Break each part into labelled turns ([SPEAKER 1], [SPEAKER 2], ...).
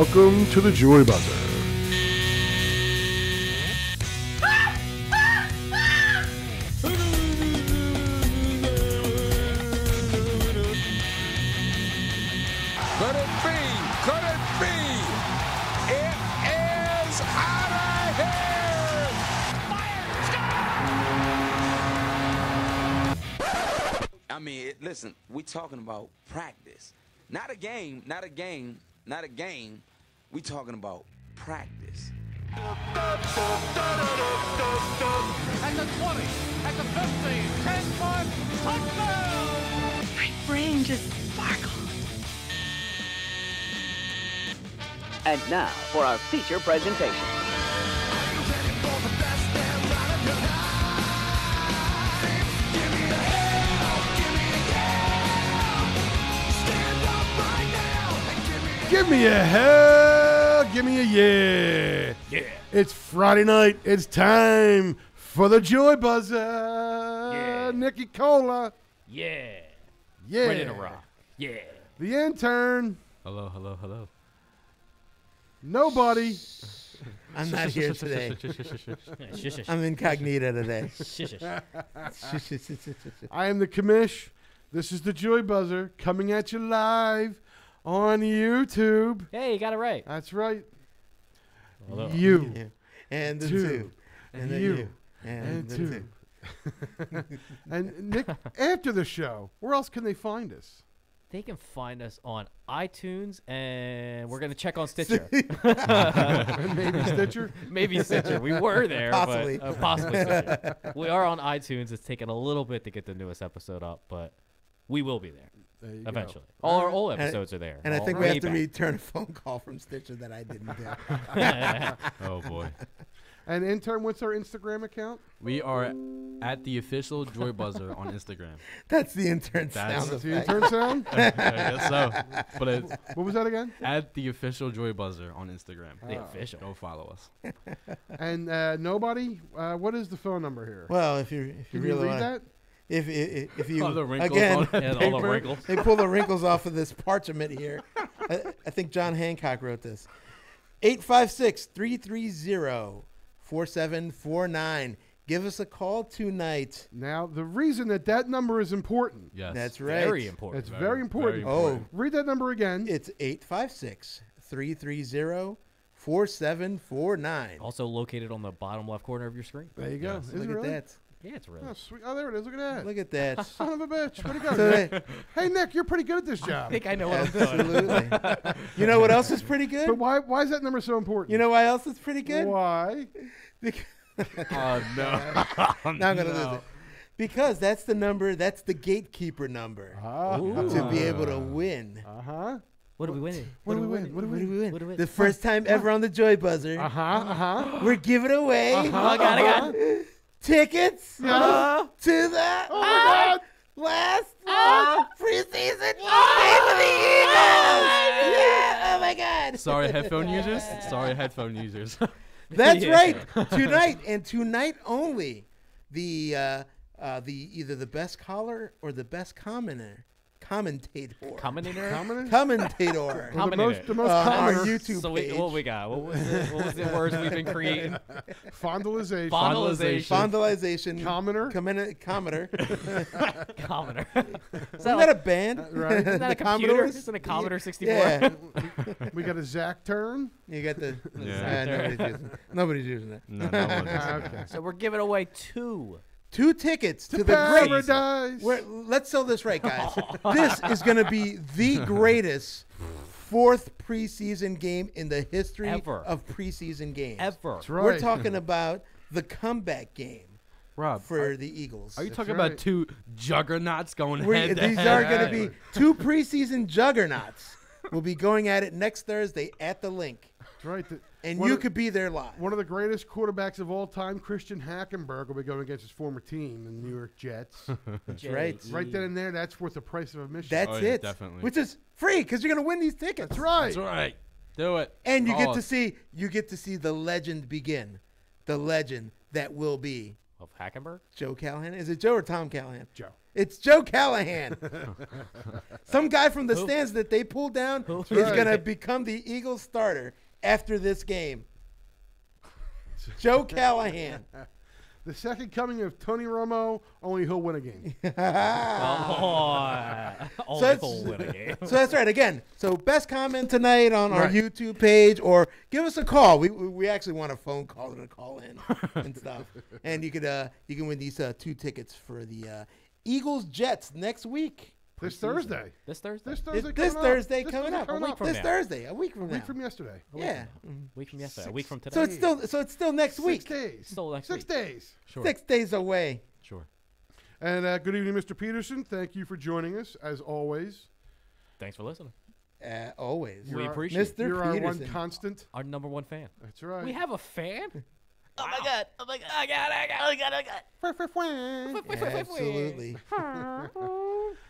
[SPEAKER 1] Welcome to the Joy Buzzer.
[SPEAKER 2] Could it be? Could it be? It is out of here! I mean, listen, we talking about practice. Not a game, not a game, not a game. We talking about practice.
[SPEAKER 3] At the 20, at the 15, 10-foot touchdown!
[SPEAKER 4] My brain just sparkles.
[SPEAKER 5] And now for our feature presentation.
[SPEAKER 1] Give me a hell, give me a yeah.
[SPEAKER 3] Yeah.
[SPEAKER 1] It's Friday night. It's time for the Joy Buzzer.
[SPEAKER 3] Yeah.
[SPEAKER 1] Nikki Cola.
[SPEAKER 3] Yeah.
[SPEAKER 1] Yeah.
[SPEAKER 3] Ready to rock. Yeah.
[SPEAKER 1] The intern.
[SPEAKER 6] Hello, hello, hello.
[SPEAKER 1] Nobody.
[SPEAKER 7] I'm not here today.
[SPEAKER 3] Shush, shush,
[SPEAKER 7] I'm incognito today.
[SPEAKER 3] shush, shush.
[SPEAKER 1] I am the commish. This is the Joy Buzzer coming at you live on YouTube.
[SPEAKER 3] Hey, you got it right.
[SPEAKER 1] That's right.
[SPEAKER 3] Hello.
[SPEAKER 1] You.
[SPEAKER 7] Yeah. And the
[SPEAKER 1] Two.
[SPEAKER 7] two. And the
[SPEAKER 1] You.
[SPEAKER 7] you.
[SPEAKER 1] And
[SPEAKER 7] the
[SPEAKER 1] two. And Nick, after the show, where else can they find us?
[SPEAKER 3] They can find us on iTunes, and we're going to check on Stitcher.
[SPEAKER 1] And maybe Stitcher?
[SPEAKER 3] Maybe Stitcher. We were there.
[SPEAKER 7] Possibly.
[SPEAKER 3] But, possibly Stitcher. We are on iTunes. It's taken a little bit to get the newest episode up, but we will be there
[SPEAKER 1] There you
[SPEAKER 3] eventually.
[SPEAKER 1] go.
[SPEAKER 3] All our old episodes are there.
[SPEAKER 7] And I
[SPEAKER 3] All
[SPEAKER 7] think we
[SPEAKER 3] way
[SPEAKER 7] have to
[SPEAKER 3] back.
[SPEAKER 7] return a phone call from Stitcher that I didn't do.
[SPEAKER 6] Oh boy.
[SPEAKER 1] And intern, what's our Instagram account?
[SPEAKER 6] We are at the official Joy Buzzer on Instagram.
[SPEAKER 7] That's the intern
[SPEAKER 6] That's
[SPEAKER 7] sound
[SPEAKER 1] That's the
[SPEAKER 7] effect.
[SPEAKER 1] intern sound?
[SPEAKER 6] I guess so. But it's
[SPEAKER 1] What was that again?
[SPEAKER 6] at the official Joy Buzzer on Instagram.
[SPEAKER 3] The official.
[SPEAKER 6] Go follow us.
[SPEAKER 1] And nobody, what is the phone number here?
[SPEAKER 7] Well, if you
[SPEAKER 1] Can
[SPEAKER 7] really
[SPEAKER 1] you read
[SPEAKER 7] want,
[SPEAKER 1] that?
[SPEAKER 7] if you
[SPEAKER 6] All the wrinkles
[SPEAKER 7] again,
[SPEAKER 6] on that
[SPEAKER 3] And all the
[SPEAKER 6] paper.
[SPEAKER 3] wrinkles.
[SPEAKER 7] they pull the wrinkles off of this parchment here. I think John Hancock wrote this. 856-330-4749. Give us a call tonight.
[SPEAKER 1] Now, the reason that number is important,
[SPEAKER 6] Yes.
[SPEAKER 7] That's right.
[SPEAKER 3] Very important.
[SPEAKER 1] it's very important.
[SPEAKER 7] Oh,
[SPEAKER 1] Read that number again.
[SPEAKER 7] it's 856-330-4749.
[SPEAKER 3] Also located on the bottom left corner of your screen.
[SPEAKER 1] There you go.
[SPEAKER 6] Yes.
[SPEAKER 1] Is it
[SPEAKER 7] Look at
[SPEAKER 1] really?
[SPEAKER 7] that.
[SPEAKER 3] Yeah, it's really.
[SPEAKER 1] Oh, sweet. Oh, there it is. Look at that.
[SPEAKER 7] Look at that.
[SPEAKER 1] Son of a bitch. Way to go,
[SPEAKER 7] So
[SPEAKER 1] Nick.
[SPEAKER 7] that-
[SPEAKER 1] Hey, Nick, you're pretty good at this
[SPEAKER 3] I
[SPEAKER 1] job.
[SPEAKER 3] think I know what I'm doing.
[SPEAKER 7] Absolutely. You know what else is pretty
[SPEAKER 1] But
[SPEAKER 7] good?
[SPEAKER 1] why is that number so important?
[SPEAKER 7] You know why else is pretty good?
[SPEAKER 1] Why?
[SPEAKER 7] Because
[SPEAKER 6] Oh no.
[SPEAKER 7] now I'm gonna lose it. Because that's the number. That's the gatekeeper number to be able to win.
[SPEAKER 1] Uh-huh.
[SPEAKER 3] What do we win?
[SPEAKER 1] What do we win? What do we win?
[SPEAKER 3] What do we win?
[SPEAKER 7] The first time ever on the Joy Buzzer,
[SPEAKER 1] Uh-huh. Uh-huh.
[SPEAKER 7] we're giving away
[SPEAKER 3] I got it.
[SPEAKER 7] tickets to the
[SPEAKER 1] Oh, my God.
[SPEAKER 7] last preseason game of the Eagles. Yeah! Oh my God!
[SPEAKER 6] Sorry, headphone users. Sorry, headphone users.
[SPEAKER 7] That's
[SPEAKER 3] Yeah.
[SPEAKER 7] right. Tonight and tonight only, the either the best caller or the best commentator.
[SPEAKER 3] Commentator?
[SPEAKER 1] Commentator?
[SPEAKER 7] Commentator.
[SPEAKER 1] Well, the
[SPEAKER 3] Commentator.
[SPEAKER 1] most
[SPEAKER 7] Our
[SPEAKER 1] common
[SPEAKER 7] YouTube
[SPEAKER 3] So
[SPEAKER 7] page.
[SPEAKER 3] what we got? What was the words we've been creating?
[SPEAKER 1] fondalization.
[SPEAKER 3] Fondalization.
[SPEAKER 7] Fondalization.
[SPEAKER 1] Commoner.
[SPEAKER 7] Commenter.
[SPEAKER 3] Commenter. Is
[SPEAKER 7] Isn't that a band?
[SPEAKER 1] Right.
[SPEAKER 3] isn't that
[SPEAKER 7] the
[SPEAKER 3] a computer?
[SPEAKER 7] Commodores?
[SPEAKER 3] Isn't a Commodore 64?
[SPEAKER 7] Yeah.
[SPEAKER 1] We got a Zach turn.
[SPEAKER 7] You got the.
[SPEAKER 6] Yeah.
[SPEAKER 7] Nobody's using that.
[SPEAKER 6] No, no one.
[SPEAKER 1] Okay.
[SPEAKER 3] So we're giving away two.
[SPEAKER 7] 2 tickets to the great.
[SPEAKER 1] Paradise.
[SPEAKER 7] Let's sell this right, guys. This is going to be the greatest 4th preseason game in the history
[SPEAKER 3] Ever.
[SPEAKER 7] of preseason games.
[SPEAKER 3] Ever.
[SPEAKER 1] That's right.
[SPEAKER 7] We're talking about the comeback game
[SPEAKER 6] Rob,
[SPEAKER 7] for the Eagles.
[SPEAKER 6] are you
[SPEAKER 1] That's
[SPEAKER 6] talking
[SPEAKER 1] right.
[SPEAKER 6] about two juggernauts going
[SPEAKER 7] We're-
[SPEAKER 6] head to
[SPEAKER 7] these
[SPEAKER 6] head?
[SPEAKER 7] are going to be 2 preseason juggernauts. We'll be going at it next Thursday at the Link.
[SPEAKER 1] That's right.
[SPEAKER 7] And
[SPEAKER 1] One
[SPEAKER 7] you
[SPEAKER 1] of-
[SPEAKER 7] could be there live.
[SPEAKER 1] One of the greatest quarterbacks of all time, Christian Hackenberg, will be going against his former team, the New York Jets.
[SPEAKER 7] That's right.
[SPEAKER 1] Right then and there, that's worth the price of admission.
[SPEAKER 7] That's
[SPEAKER 6] Oh, yeah,
[SPEAKER 7] it.
[SPEAKER 6] definitely.
[SPEAKER 7] Which is free because you're going to win these tickets.
[SPEAKER 1] That's right.
[SPEAKER 6] That's right. Do it.
[SPEAKER 7] And you
[SPEAKER 6] Call
[SPEAKER 7] get to
[SPEAKER 6] us.
[SPEAKER 7] see the legend begin. The legend that will be
[SPEAKER 3] Of Hackenberg?
[SPEAKER 7] Joe Callahan. Is it Joe or Tom Callahan?
[SPEAKER 1] Joe.
[SPEAKER 7] It's Joe Callahan. Some guy from the stands that they pulled down is going to become the Eagles starter after this game. Joe Callahan.
[SPEAKER 1] The second coming of Tony Romo, only he'll win a game.
[SPEAKER 3] He'll win a game.
[SPEAKER 7] So that's right. Again, so best comment tonight on our YouTube page, or give us a call. We actually want a phone call and a call in and stuff. And you can win these 2 tickets for the Eagles Jets next week.
[SPEAKER 1] This Thursday.
[SPEAKER 3] This Thursday?
[SPEAKER 1] This Thursday
[SPEAKER 7] This
[SPEAKER 1] coming up.
[SPEAKER 7] Thursday coming up.
[SPEAKER 3] A week from
[SPEAKER 7] This
[SPEAKER 3] now.
[SPEAKER 7] Thursday, a week from
[SPEAKER 1] A
[SPEAKER 7] now.
[SPEAKER 1] week from yesterday.
[SPEAKER 7] Yeah.
[SPEAKER 3] Week from yesterday. A week from today.
[SPEAKER 7] So it's still next
[SPEAKER 1] 6
[SPEAKER 7] week.
[SPEAKER 1] days.
[SPEAKER 3] Still next
[SPEAKER 1] 6
[SPEAKER 3] week.
[SPEAKER 1] days.
[SPEAKER 3] Sure.
[SPEAKER 7] 6 days away.
[SPEAKER 3] Sure.
[SPEAKER 1] And good evening, Mr. Peterson. Thank you for joining us, as always.
[SPEAKER 3] Thanks for listening.
[SPEAKER 7] Always.
[SPEAKER 3] We
[SPEAKER 1] You're
[SPEAKER 3] appreciate it.
[SPEAKER 7] Mr.
[SPEAKER 1] You're our one
[SPEAKER 7] Peterson.
[SPEAKER 1] constant.
[SPEAKER 3] Our number 1 fan.
[SPEAKER 1] That's right.
[SPEAKER 3] We have a fan?
[SPEAKER 4] Oh my god. Oh my god. Oh god.
[SPEAKER 7] Absolutely.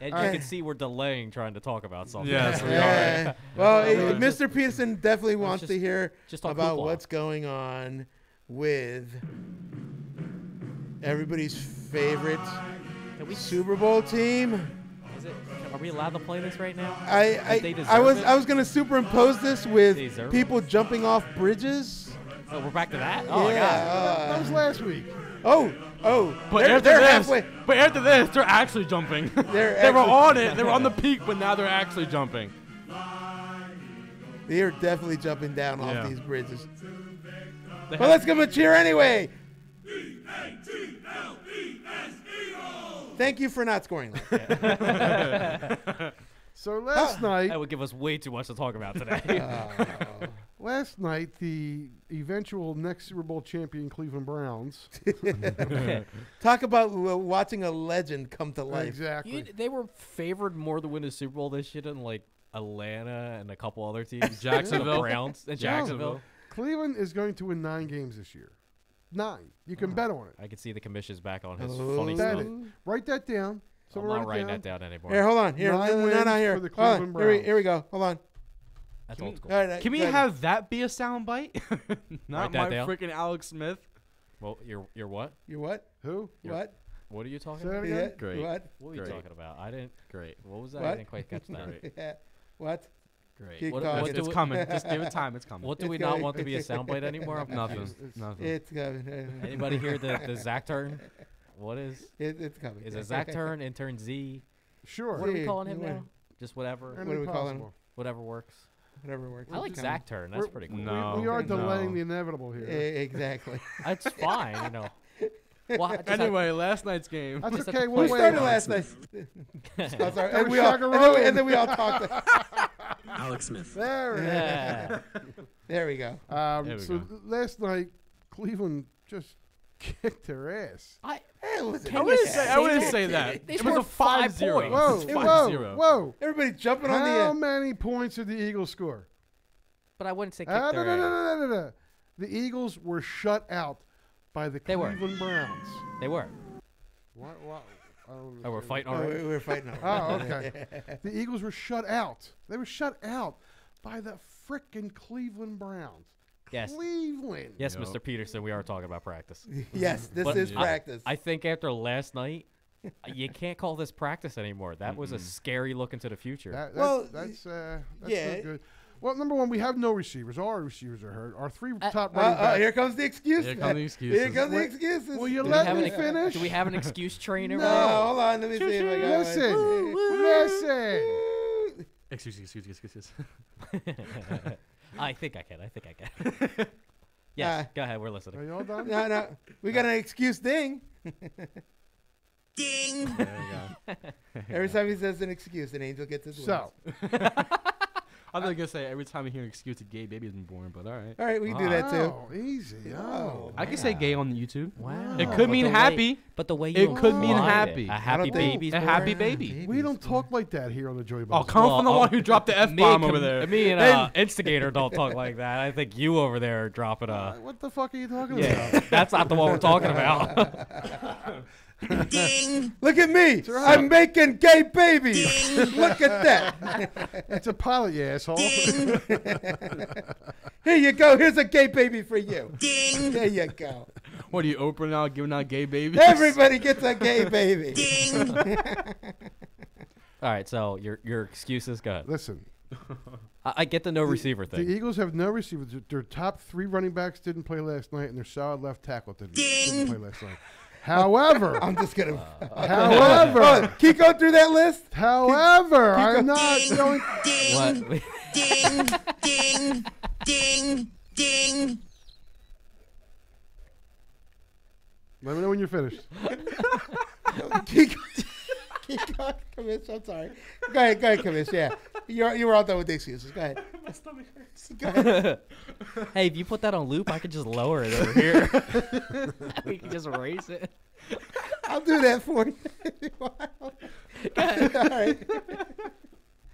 [SPEAKER 3] And
[SPEAKER 7] All
[SPEAKER 3] you
[SPEAKER 7] right.
[SPEAKER 3] can see we're delaying trying to talk about something.
[SPEAKER 6] Yes, we are.
[SPEAKER 7] Yeah. Well,
[SPEAKER 3] Just-
[SPEAKER 7] Mr. Peterson definitely wants
[SPEAKER 3] just-
[SPEAKER 7] to hear
[SPEAKER 3] just talk
[SPEAKER 7] about
[SPEAKER 3] hoopla.
[SPEAKER 7] what's going on with everybody's favorite Super Bowl team.
[SPEAKER 3] Is it? Are we allowed to play this right now?
[SPEAKER 7] I
[SPEAKER 3] they
[SPEAKER 7] I was
[SPEAKER 3] deserve it?
[SPEAKER 7] I was gonna superimpose this with
[SPEAKER 3] They deserve
[SPEAKER 7] people jumping off bridges.
[SPEAKER 3] Oh, we're back to that? Oh, my God.
[SPEAKER 1] That was last week.
[SPEAKER 7] Oh,
[SPEAKER 6] But
[SPEAKER 7] they're
[SPEAKER 6] after this,
[SPEAKER 7] halfway.
[SPEAKER 6] but after this, they're actually jumping.
[SPEAKER 7] They're
[SPEAKER 6] They were
[SPEAKER 7] actually-
[SPEAKER 6] on it. They were on the peak, but now they're actually jumping.
[SPEAKER 7] They're definitely jumping down
[SPEAKER 6] Yeah.
[SPEAKER 7] off these bridges.
[SPEAKER 6] They
[SPEAKER 7] But let's give them a cheer anyway. Thank you for not scoring that.
[SPEAKER 1] So last night,
[SPEAKER 3] That would give us way too much to talk about today.
[SPEAKER 1] last night, the eventual next Super Bowl champion Cleveland Browns.
[SPEAKER 7] Talk about watching a legend come to life.
[SPEAKER 1] Exactly.
[SPEAKER 3] They were favored more to win the Super Bowl this year than like Atlanta and a couple other teams.
[SPEAKER 6] Jacksonville.
[SPEAKER 3] The Browns and Jacksonville.
[SPEAKER 1] Cleveland is going to win 9 games this year. 9. You can bet on it.
[SPEAKER 3] I can see the commission's back on his
[SPEAKER 7] Oh.
[SPEAKER 3] funny
[SPEAKER 1] Bet
[SPEAKER 3] stuff.
[SPEAKER 1] it. Write that down.
[SPEAKER 3] I'm
[SPEAKER 1] Someone
[SPEAKER 3] not
[SPEAKER 1] write
[SPEAKER 3] writing
[SPEAKER 1] it
[SPEAKER 3] that down anymore.
[SPEAKER 7] Here, hold on. Here,
[SPEAKER 1] 9
[SPEAKER 7] no,
[SPEAKER 1] wins
[SPEAKER 7] here.
[SPEAKER 1] for the
[SPEAKER 7] Hold on.
[SPEAKER 1] Cleveland
[SPEAKER 7] Here we,
[SPEAKER 1] Browns.
[SPEAKER 7] here we go. Hold on.
[SPEAKER 3] That's
[SPEAKER 6] Can
[SPEAKER 3] old
[SPEAKER 6] we-
[SPEAKER 3] school.
[SPEAKER 7] All right,
[SPEAKER 6] Can we
[SPEAKER 7] go ahead.
[SPEAKER 6] have that be a soundbite? Not
[SPEAKER 3] Write that
[SPEAKER 6] my
[SPEAKER 3] down.
[SPEAKER 6] freaking Alex Smith.
[SPEAKER 3] Well, you're what?
[SPEAKER 7] You what?
[SPEAKER 1] Who?
[SPEAKER 7] What?
[SPEAKER 3] What are you talking
[SPEAKER 1] Say that
[SPEAKER 3] about?
[SPEAKER 1] again?
[SPEAKER 7] Yeah,
[SPEAKER 6] Great.
[SPEAKER 7] What?
[SPEAKER 3] What are you
[SPEAKER 6] Great.
[SPEAKER 3] talking about? I didn't.
[SPEAKER 6] Great.
[SPEAKER 3] What was that?
[SPEAKER 7] What?
[SPEAKER 3] I didn't quite catch that.
[SPEAKER 7] Yeah. What?
[SPEAKER 6] Great.
[SPEAKER 7] Keep
[SPEAKER 3] What-
[SPEAKER 7] talking.
[SPEAKER 3] what do
[SPEAKER 6] It's
[SPEAKER 3] we-
[SPEAKER 6] coming. Just give it time. It's coming.
[SPEAKER 3] What do
[SPEAKER 7] It's
[SPEAKER 3] we not
[SPEAKER 7] going-
[SPEAKER 3] want to be a soundbite anymore? I'm
[SPEAKER 6] Nothing.
[SPEAKER 3] confused.
[SPEAKER 6] Nothing.
[SPEAKER 7] It's coming.
[SPEAKER 3] Anybody hear the Zach turn? What is?
[SPEAKER 7] It's coming.
[SPEAKER 3] Is it Zach turn? Intern Z?
[SPEAKER 1] Sure.
[SPEAKER 3] What are we
[SPEAKER 7] Z,
[SPEAKER 3] calling him
[SPEAKER 7] what?
[SPEAKER 3] now? Just whatever.
[SPEAKER 7] What are we calling him?
[SPEAKER 1] Possible.
[SPEAKER 3] Whatever works.
[SPEAKER 7] Whatever works.
[SPEAKER 3] I like
[SPEAKER 7] It's
[SPEAKER 3] Zach turn. That's
[SPEAKER 1] We're-
[SPEAKER 3] pretty cool.
[SPEAKER 6] No.
[SPEAKER 1] We are
[SPEAKER 6] No.
[SPEAKER 1] delaying the inevitable here.
[SPEAKER 7] Exactly.
[SPEAKER 3] It's fine, you know. Well, I just had-
[SPEAKER 6] Anyway, last night's game.
[SPEAKER 1] That's
[SPEAKER 3] Just
[SPEAKER 1] okay.
[SPEAKER 3] at the
[SPEAKER 1] We'll
[SPEAKER 7] We
[SPEAKER 3] point-
[SPEAKER 1] wait.
[SPEAKER 7] started last night. Oh, sorry.
[SPEAKER 1] That
[SPEAKER 7] And,
[SPEAKER 1] was
[SPEAKER 7] we all,
[SPEAKER 1] Chagarone.
[SPEAKER 7] and then we all talked.
[SPEAKER 2] Alex Smith.
[SPEAKER 1] There it is.
[SPEAKER 3] Yeah.
[SPEAKER 7] There we go.
[SPEAKER 6] There we
[SPEAKER 1] So
[SPEAKER 6] go.
[SPEAKER 1] last night, Cleveland just kicked their ass.
[SPEAKER 7] Hey, listen,
[SPEAKER 6] I wouldn't say that.
[SPEAKER 3] They
[SPEAKER 6] It was a
[SPEAKER 3] scored 5
[SPEAKER 6] 5-0.
[SPEAKER 3] points.
[SPEAKER 1] Whoa,
[SPEAKER 6] It's
[SPEAKER 1] whoa,
[SPEAKER 6] 5-0.
[SPEAKER 1] whoa.
[SPEAKER 7] Everybody jumping on
[SPEAKER 1] How
[SPEAKER 7] the.
[SPEAKER 1] many points did the Eagles score?
[SPEAKER 3] But I wouldn't say kick
[SPEAKER 1] No,
[SPEAKER 3] their
[SPEAKER 1] no, no,
[SPEAKER 3] ass.
[SPEAKER 1] no, no, no, no. The Eagles were shut out by the
[SPEAKER 3] They were.
[SPEAKER 1] Cleveland Browns.
[SPEAKER 3] They were.
[SPEAKER 1] What? I don't
[SPEAKER 3] Oh, we're
[SPEAKER 1] understand.
[SPEAKER 3] fighting
[SPEAKER 7] Oh,
[SPEAKER 3] already.
[SPEAKER 7] we're fighting.
[SPEAKER 1] Oh, okay. The Eagles were shut out. They were shut out by the frickin' Cleveland Browns.
[SPEAKER 3] Yes.
[SPEAKER 1] Cleveland.
[SPEAKER 3] Yes,
[SPEAKER 6] Yep.
[SPEAKER 3] Mr. Peterson, we are talking about practice.
[SPEAKER 7] Yes, this
[SPEAKER 3] But
[SPEAKER 7] is
[SPEAKER 3] I-
[SPEAKER 7] practice.
[SPEAKER 3] I think after last night, you can't call this practice anymore. That was a scary look into the future.
[SPEAKER 7] Well,
[SPEAKER 1] That's
[SPEAKER 7] yeah.
[SPEAKER 1] not good. Well, number one, we have no receivers. All our receivers are hurt. Our 3 top
[SPEAKER 7] Oh,
[SPEAKER 1] running backs.
[SPEAKER 7] here comes the excuses.
[SPEAKER 6] Here come the excuses.
[SPEAKER 7] Here comes the
[SPEAKER 1] Wait,
[SPEAKER 7] excuses.
[SPEAKER 1] Will you
[SPEAKER 3] Do we
[SPEAKER 1] let
[SPEAKER 3] have
[SPEAKER 1] me
[SPEAKER 3] an-
[SPEAKER 1] finish?
[SPEAKER 3] Do we have an excuse train over
[SPEAKER 7] No,
[SPEAKER 3] there?
[SPEAKER 7] hold on. Let me see if I got
[SPEAKER 1] Listen.
[SPEAKER 7] one.
[SPEAKER 1] Listen.
[SPEAKER 6] Excuses.
[SPEAKER 3] I think I can. Yes, go ahead. We're
[SPEAKER 1] Are
[SPEAKER 3] listening.
[SPEAKER 1] you all done?
[SPEAKER 7] No. We got an excuse ding.
[SPEAKER 2] Ding.
[SPEAKER 6] There you go.
[SPEAKER 7] Every time he says an excuse, an angel gets his
[SPEAKER 1] So,
[SPEAKER 6] I was gonna say every time I hear an excuse, a gay baby's been born, but all right.
[SPEAKER 7] All right, we can do that too.
[SPEAKER 1] oh, easy. Oh.
[SPEAKER 6] I can say gay on YouTube.
[SPEAKER 3] Wow.
[SPEAKER 6] It could
[SPEAKER 3] But
[SPEAKER 6] mean
[SPEAKER 3] the way-
[SPEAKER 6] happy.
[SPEAKER 3] But the way
[SPEAKER 6] It
[SPEAKER 3] you
[SPEAKER 6] could mean
[SPEAKER 3] implied
[SPEAKER 6] happy.
[SPEAKER 3] it, a
[SPEAKER 6] I
[SPEAKER 3] happy
[SPEAKER 7] don't think-
[SPEAKER 3] baby's
[SPEAKER 6] A
[SPEAKER 3] born.
[SPEAKER 6] happy baby.
[SPEAKER 1] We don't talk like that here on the Joy
[SPEAKER 6] Oh,
[SPEAKER 1] Buzz.
[SPEAKER 6] come from the
[SPEAKER 3] Well,
[SPEAKER 6] one who dropped the F
[SPEAKER 3] Me
[SPEAKER 6] bomb
[SPEAKER 3] and
[SPEAKER 6] over there.
[SPEAKER 3] Me and Instigator don't talk like that. I think you over there are dropping a.
[SPEAKER 1] What the fuck are you talking
[SPEAKER 3] Yeah,
[SPEAKER 1] about?
[SPEAKER 3] that's not the one we're talking about.
[SPEAKER 2] Ding.
[SPEAKER 7] Look at me.
[SPEAKER 1] right.
[SPEAKER 7] I'm making gay babies. Look at that.
[SPEAKER 1] It's a pilot, you asshole.
[SPEAKER 7] Here you go. Here's a gay baby for you.
[SPEAKER 2] Ding.
[SPEAKER 7] There you go.
[SPEAKER 6] What are you, Oprah now, giving out gay babies?
[SPEAKER 7] Everybody gets a gay baby.
[SPEAKER 3] All right, so your excuses, go ahead.
[SPEAKER 1] Listen,
[SPEAKER 3] I get the no receiver
[SPEAKER 1] the
[SPEAKER 3] thing.
[SPEAKER 1] Eagles have no receivers. Their top 3 running backs didn't play last night, and their solid left tackle didn't play last night. However,
[SPEAKER 7] I'm just gonna.
[SPEAKER 1] however,
[SPEAKER 7] Keep going through that list.
[SPEAKER 1] however, I'm not going.
[SPEAKER 3] What?
[SPEAKER 1] Let me know when you're finished.
[SPEAKER 7] Keep going, Commish. I'm sorry. Go ahead, Commish. Yeah, you were all done with the excuses. Go ahead.
[SPEAKER 6] My stomach hurts.
[SPEAKER 7] Go ahead.
[SPEAKER 3] Hey, if you put that on loop, I could just lower it over here. We can just raise it.
[SPEAKER 7] I'll do that for you. All right.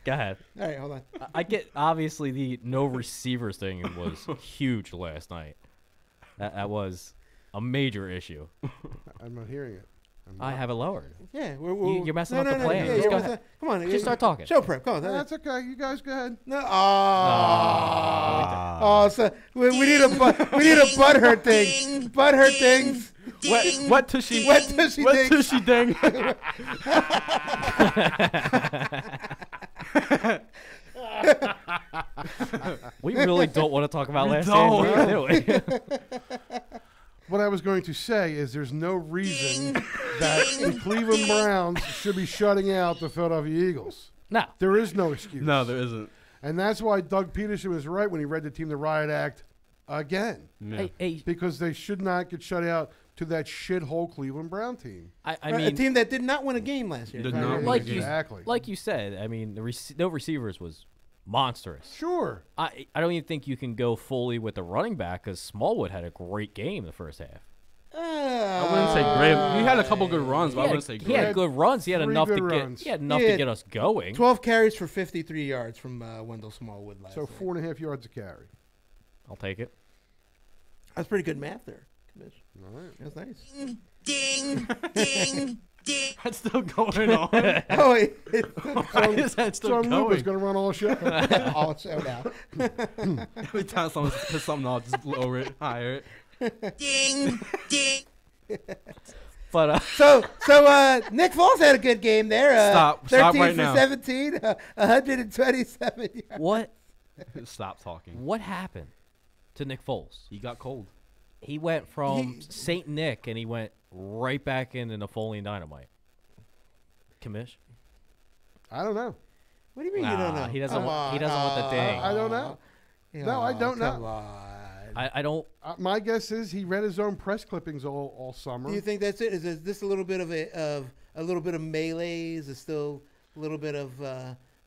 [SPEAKER 3] Go ahead.
[SPEAKER 7] All right. Hold on.
[SPEAKER 3] I get obviously the no receivers thing was huge last night. That was a major issue.
[SPEAKER 1] I'm not hearing it.
[SPEAKER 3] I have it lowered.
[SPEAKER 7] Yeah,
[SPEAKER 3] You're messing up the plan.
[SPEAKER 7] Yeah,
[SPEAKER 3] Just
[SPEAKER 7] you're
[SPEAKER 3] go
[SPEAKER 7] messing-
[SPEAKER 3] ahead.
[SPEAKER 7] Come on.
[SPEAKER 3] Just start talking.
[SPEAKER 7] Show prep. Come on.
[SPEAKER 1] That's okay. You guys go ahead.
[SPEAKER 7] No. Oh, so we need a butthurt thing. Butthurt things.
[SPEAKER 6] What tushy?
[SPEAKER 7] Wet tushy
[SPEAKER 6] What
[SPEAKER 7] ding.
[SPEAKER 6] tushy ding?
[SPEAKER 3] We really don't want to talk about last
[SPEAKER 6] don't.
[SPEAKER 3] night, do we?
[SPEAKER 1] What I was going to say is there's no reason that the Cleveland Browns should be shutting out the Philadelphia Eagles.
[SPEAKER 3] No.
[SPEAKER 1] There is no excuse.
[SPEAKER 6] No, there isn't.
[SPEAKER 1] And that's why Doug Peterson was right when he read the Team the Riot Act again.
[SPEAKER 6] Yeah.
[SPEAKER 3] Hey,
[SPEAKER 1] Because they should not get shut out to that shithole Cleveland Brown team.
[SPEAKER 3] I
[SPEAKER 7] a
[SPEAKER 3] mean,
[SPEAKER 7] team that did not win a game last year.
[SPEAKER 6] Did
[SPEAKER 7] If I
[SPEAKER 6] not
[SPEAKER 7] remember
[SPEAKER 6] win a
[SPEAKER 3] like
[SPEAKER 6] game.
[SPEAKER 3] you,
[SPEAKER 1] Exactly.
[SPEAKER 3] like you said, I mean, no receivers was monstrous.
[SPEAKER 1] Sure.
[SPEAKER 3] I don't even think you can go fully with the running back because Smallwood had a great game the first half.
[SPEAKER 6] I wouldn't say great. He had a couple good runs, but I wouldn't say
[SPEAKER 3] He
[SPEAKER 6] great.
[SPEAKER 3] had good runs. He had
[SPEAKER 1] 3
[SPEAKER 3] enough
[SPEAKER 1] good
[SPEAKER 3] to get.
[SPEAKER 1] runs.
[SPEAKER 3] He had enough
[SPEAKER 7] He
[SPEAKER 3] to
[SPEAKER 7] had
[SPEAKER 3] get us going.
[SPEAKER 7] 12 carries for 53 yards from Wendell Smallwood last
[SPEAKER 1] So
[SPEAKER 7] night.
[SPEAKER 1] 4.5 yards a carry.
[SPEAKER 3] I'll take it.
[SPEAKER 7] That's pretty good math there, Commish.
[SPEAKER 1] All right.
[SPEAKER 7] That's nice.
[SPEAKER 6] That's still going on.
[SPEAKER 7] Oh, wait.
[SPEAKER 6] Why is that still
[SPEAKER 1] John Lupa's
[SPEAKER 6] going?
[SPEAKER 1] going to run all show.
[SPEAKER 7] All show now.
[SPEAKER 6] Every time someone says something, I'll just lower it, higher it.
[SPEAKER 3] But
[SPEAKER 7] So Nick Foles had a good game there.
[SPEAKER 6] Stop
[SPEAKER 7] 13
[SPEAKER 6] right
[SPEAKER 7] for
[SPEAKER 6] now.
[SPEAKER 7] 17, 127 yards.
[SPEAKER 6] Stop talking.
[SPEAKER 3] what happened to Nick Foles?
[SPEAKER 6] He got cold.
[SPEAKER 3] He went from Saint Nick and he went right back into Napoleon Dynamite. Commish?
[SPEAKER 1] I don't know.
[SPEAKER 7] What do you mean you don't know?
[SPEAKER 3] He doesn't.
[SPEAKER 7] Come on.
[SPEAKER 3] He doesn't want the ding.
[SPEAKER 1] I don't know. No, I don't know.
[SPEAKER 7] Come on.
[SPEAKER 3] I don't.
[SPEAKER 1] My guess is he read his own press clippings all summer.
[SPEAKER 7] Do you think that's it? Is this a little bit of a little bit of melee? Is it still a little bit of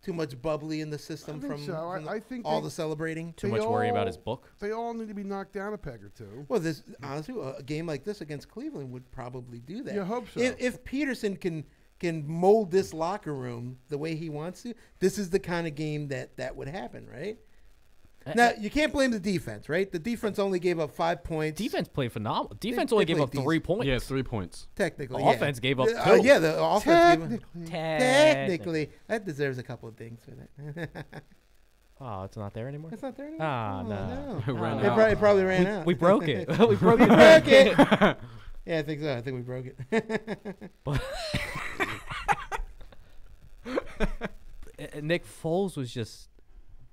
[SPEAKER 7] too much bubbly in the system
[SPEAKER 1] I think
[SPEAKER 7] from,
[SPEAKER 1] so.
[SPEAKER 7] from
[SPEAKER 1] I think
[SPEAKER 7] all
[SPEAKER 1] they-
[SPEAKER 7] the celebrating?
[SPEAKER 3] Too much worry about his
[SPEAKER 1] all-
[SPEAKER 3] book.
[SPEAKER 1] They all need to be knocked down a peg or two.
[SPEAKER 7] Well, this honestly, a game like this against Cleveland would probably do that.
[SPEAKER 1] You hope so.
[SPEAKER 7] If Peterson can mold this locker room the way he wants to, this is the kind of game that would happen, right? Now you can't blame the defense, right? The defense only gave up 5 points.
[SPEAKER 3] Defense played phenomenal. Defense
[SPEAKER 7] they
[SPEAKER 3] only gave
[SPEAKER 7] played
[SPEAKER 3] up 3 points.
[SPEAKER 6] Yeah, 3 points.
[SPEAKER 7] Technically,
[SPEAKER 3] The
[SPEAKER 7] yeah.
[SPEAKER 3] offense gave up
[SPEAKER 7] The-
[SPEAKER 3] 2.
[SPEAKER 7] yeah, the offense gave up.
[SPEAKER 1] Technically.
[SPEAKER 7] Technically, that deserves a couple of things for that.
[SPEAKER 3] Oh, it's not there anymore.
[SPEAKER 7] It's not there anymore.
[SPEAKER 3] Ah,
[SPEAKER 7] Oh,
[SPEAKER 3] no.
[SPEAKER 6] It ran
[SPEAKER 7] It
[SPEAKER 6] out.
[SPEAKER 7] probably ran out.
[SPEAKER 3] We broke it. we broke
[SPEAKER 7] We
[SPEAKER 3] it.
[SPEAKER 7] broke it. Yeah, I think so. I think we broke it.
[SPEAKER 3] Nick Foles was just.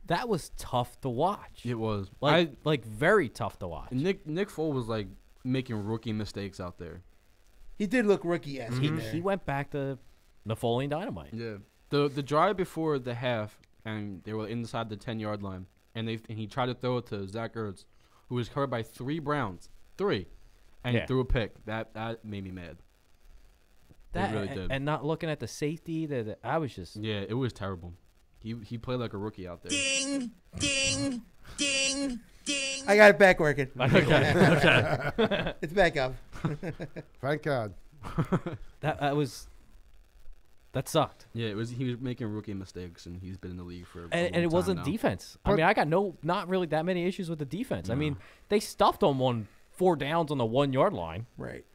[SPEAKER 3] That was tough to watch.
[SPEAKER 6] It was.
[SPEAKER 3] Like very tough to watch.
[SPEAKER 6] Nick Foles was like making rookie mistakes out there.
[SPEAKER 7] He did look rookie-esque in there.
[SPEAKER 3] He went back to Napoleon Dynamite.
[SPEAKER 6] Yeah. The drive before the half, and they were inside the 10-yard line, and he tried to throw it to Zach Ertz, who was covered by 3 Browns, 3, and
[SPEAKER 3] Yeah.
[SPEAKER 6] he threw a pick. That made me mad.
[SPEAKER 3] That
[SPEAKER 6] really did.
[SPEAKER 3] and not looking at the safety. That I was just.
[SPEAKER 6] Yeah, it was terrible. He played like a rookie out there.
[SPEAKER 7] I got it back working.
[SPEAKER 3] Okay.
[SPEAKER 7] It's back up.
[SPEAKER 1] Thank God.
[SPEAKER 3] That was. That sucked.
[SPEAKER 6] Yeah, he was making rookie mistakes, and he's been in the league for a long
[SPEAKER 3] And it
[SPEAKER 6] time
[SPEAKER 3] wasn't
[SPEAKER 6] now.
[SPEAKER 3] defense. I
[SPEAKER 1] But-
[SPEAKER 3] mean, I got not really that many issues with the defense. I mean, they stuffed them on 4 downs on the 1-yard line.
[SPEAKER 7] Right.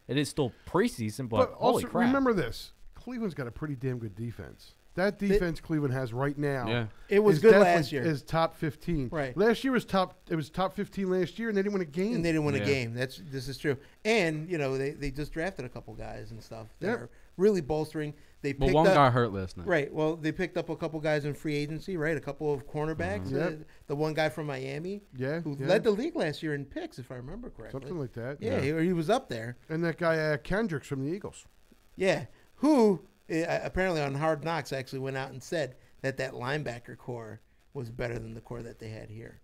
[SPEAKER 3] It is still preseason, but,
[SPEAKER 1] But
[SPEAKER 3] holy
[SPEAKER 1] also
[SPEAKER 3] crap.
[SPEAKER 1] remember this: Cleveland's got a pretty damn good defense. That defense Cleveland has right now.
[SPEAKER 6] Yeah.
[SPEAKER 7] It was
[SPEAKER 1] is
[SPEAKER 7] good
[SPEAKER 1] definitely-
[SPEAKER 7] last year.
[SPEAKER 1] Is top 15.
[SPEAKER 7] Right.
[SPEAKER 1] Last year was top. It was top 15 last year, and they didn't win a game.
[SPEAKER 7] And they didn't win
[SPEAKER 6] Yeah.
[SPEAKER 7] a game. This is true. And they just drafted a couple guys and stuff that
[SPEAKER 1] Yep.
[SPEAKER 7] are really bolstering. They
[SPEAKER 6] But
[SPEAKER 7] picked
[SPEAKER 6] one
[SPEAKER 7] up,
[SPEAKER 6] got hurt last night.
[SPEAKER 7] right. Well, they picked up a couple guys in free agency, right? A couple of cornerbacks.
[SPEAKER 1] Yep.
[SPEAKER 7] The one guy from Miami,
[SPEAKER 1] Yeah,
[SPEAKER 7] who
[SPEAKER 1] yeah.
[SPEAKER 7] led the league last year in picks, if I remember correctly.
[SPEAKER 1] Something like that.
[SPEAKER 7] Yeah, he was up there.
[SPEAKER 1] And that guy Kendricks from the Eagles.
[SPEAKER 7] Yeah, who apparently on Hard Knocks actually went out and said that linebacker core was better than the core that they had here,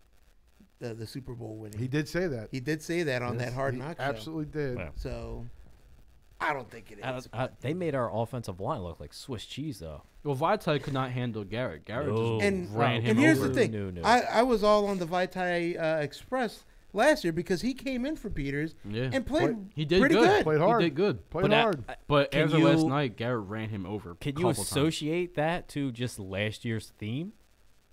[SPEAKER 7] the Super Bowl winning.
[SPEAKER 1] He did say that.
[SPEAKER 7] He did say that on
[SPEAKER 1] Yes,
[SPEAKER 7] that Hard
[SPEAKER 1] he
[SPEAKER 7] Knocks show.
[SPEAKER 1] absolutely did.
[SPEAKER 3] Yeah.
[SPEAKER 7] So I don't think it is.
[SPEAKER 3] They made our offensive line look like Swiss cheese, though.
[SPEAKER 6] Well, Vitae could not handle Garrett. Garrett
[SPEAKER 3] No.
[SPEAKER 6] just
[SPEAKER 7] And
[SPEAKER 6] ran him
[SPEAKER 7] and here's
[SPEAKER 6] over.
[SPEAKER 7] the thing,
[SPEAKER 3] No.
[SPEAKER 7] I was all on the Vitae Express last year because he came in for Peters
[SPEAKER 6] Yeah.
[SPEAKER 7] and played
[SPEAKER 6] He did
[SPEAKER 7] pretty
[SPEAKER 6] good.
[SPEAKER 7] good.
[SPEAKER 1] Played hard.
[SPEAKER 6] He did good.
[SPEAKER 1] Played
[SPEAKER 3] But that-
[SPEAKER 1] hard.
[SPEAKER 6] But
[SPEAKER 3] Can
[SPEAKER 6] as of last
[SPEAKER 3] you-
[SPEAKER 6] night, Garrett ran him over.
[SPEAKER 3] Can you
[SPEAKER 6] couple times.
[SPEAKER 3] associate that to just last year's theme?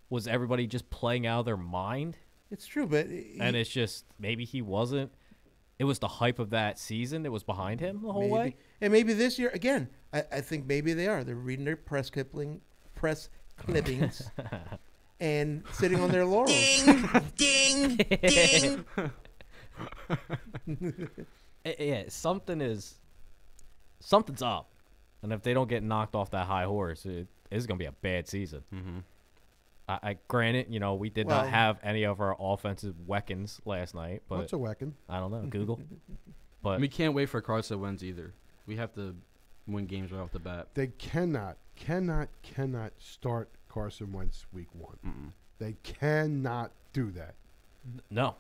[SPEAKER 3] Was everybody just playing out of their mind?
[SPEAKER 7] It's true, but
[SPEAKER 3] And it's just maybe he wasn't. It was the hype of that season that was behind him the whole
[SPEAKER 7] maybe,
[SPEAKER 3] way.
[SPEAKER 7] and maybe this year again. I think maybe they are. They're reading their press clippings, and sitting on their laurels.
[SPEAKER 4] Ding, ding.
[SPEAKER 3] Yeah, something's up, and if they don't get knocked off that high horse, it's gonna be a bad season.
[SPEAKER 6] Mhm.
[SPEAKER 3] I granted, we did
[SPEAKER 7] Well-
[SPEAKER 3] not have any of our offensive weapons last night, but
[SPEAKER 1] What's a whacking?
[SPEAKER 3] I don't know. Google, but
[SPEAKER 6] We can't wait for Carson Wentz either. We have to win games right off the bat.
[SPEAKER 1] They cannot start Carson Wentz week 1. They cannot do that.
[SPEAKER 3] no,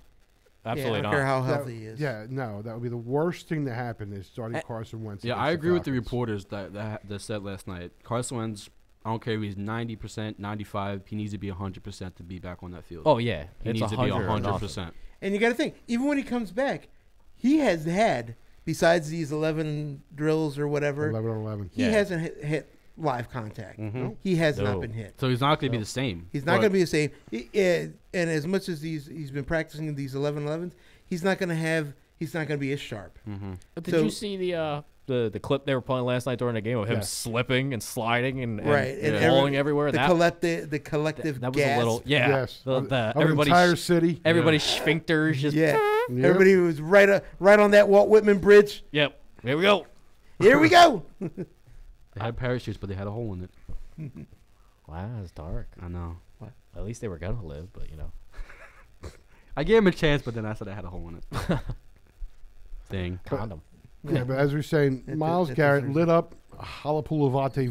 [SPEAKER 7] Yeah,
[SPEAKER 3] absolutely
[SPEAKER 7] I don't care
[SPEAKER 3] not.
[SPEAKER 7] how
[SPEAKER 1] That-
[SPEAKER 7] healthy he is.
[SPEAKER 1] Yeah, no, that would be the worst thing to happen is starting Carson Wentz.
[SPEAKER 6] Yeah,
[SPEAKER 1] against
[SPEAKER 6] I agree with the
[SPEAKER 1] Falcons.
[SPEAKER 6] reporters that said last night. Carson Wentz, I don't care if he's 90%, 95. He needs to be 100% to be back on that field.
[SPEAKER 3] Oh yeah,
[SPEAKER 6] he
[SPEAKER 3] it's
[SPEAKER 6] needs to be
[SPEAKER 3] 100%.
[SPEAKER 6] 100%.
[SPEAKER 7] And you got to think, even when he comes back, he has had, besides these 11 drills or whatever,
[SPEAKER 1] 11 on 11.
[SPEAKER 7] he
[SPEAKER 3] Yeah.
[SPEAKER 7] hasn't hit live contact.
[SPEAKER 6] Mhm.
[SPEAKER 7] He has not
[SPEAKER 3] No.
[SPEAKER 7] been hit.
[SPEAKER 6] So he's not going to be the same.
[SPEAKER 7] He's not
[SPEAKER 6] But
[SPEAKER 7] going to be the same. And as much as he's been practicing these 11-11s, he's not going to be as sharp.
[SPEAKER 3] Did
[SPEAKER 7] So-
[SPEAKER 3] you see the clip they were playing last night during the game of him
[SPEAKER 1] Yes.
[SPEAKER 3] slipping and sliding and
[SPEAKER 7] Right. And
[SPEAKER 3] falling everywhere?
[SPEAKER 7] The collective
[SPEAKER 3] that was
[SPEAKER 7] gasp.
[SPEAKER 3] a little
[SPEAKER 1] Yes.
[SPEAKER 3] The
[SPEAKER 1] Of an
[SPEAKER 3] everybody's
[SPEAKER 1] entire city.
[SPEAKER 3] everybody's sphincters just
[SPEAKER 7] Yeah.
[SPEAKER 1] Yep.
[SPEAKER 7] Everybody was right on that Walt Whitman bridge.
[SPEAKER 3] Yep. Here we go.
[SPEAKER 7] Here we go.
[SPEAKER 6] they had parachutes, but they had a hole in it.
[SPEAKER 3] Wow, it's dark.
[SPEAKER 6] I know.
[SPEAKER 3] At least they were gonna live, but
[SPEAKER 6] I gave him a chance, but then I said I had a hole in it. Thing.
[SPEAKER 3] condom.
[SPEAKER 1] Yeah, but as we're saying,
[SPEAKER 7] It-
[SPEAKER 1] Miles
[SPEAKER 7] it
[SPEAKER 1] Garrett
[SPEAKER 7] deserves
[SPEAKER 1] lit up Halapulavati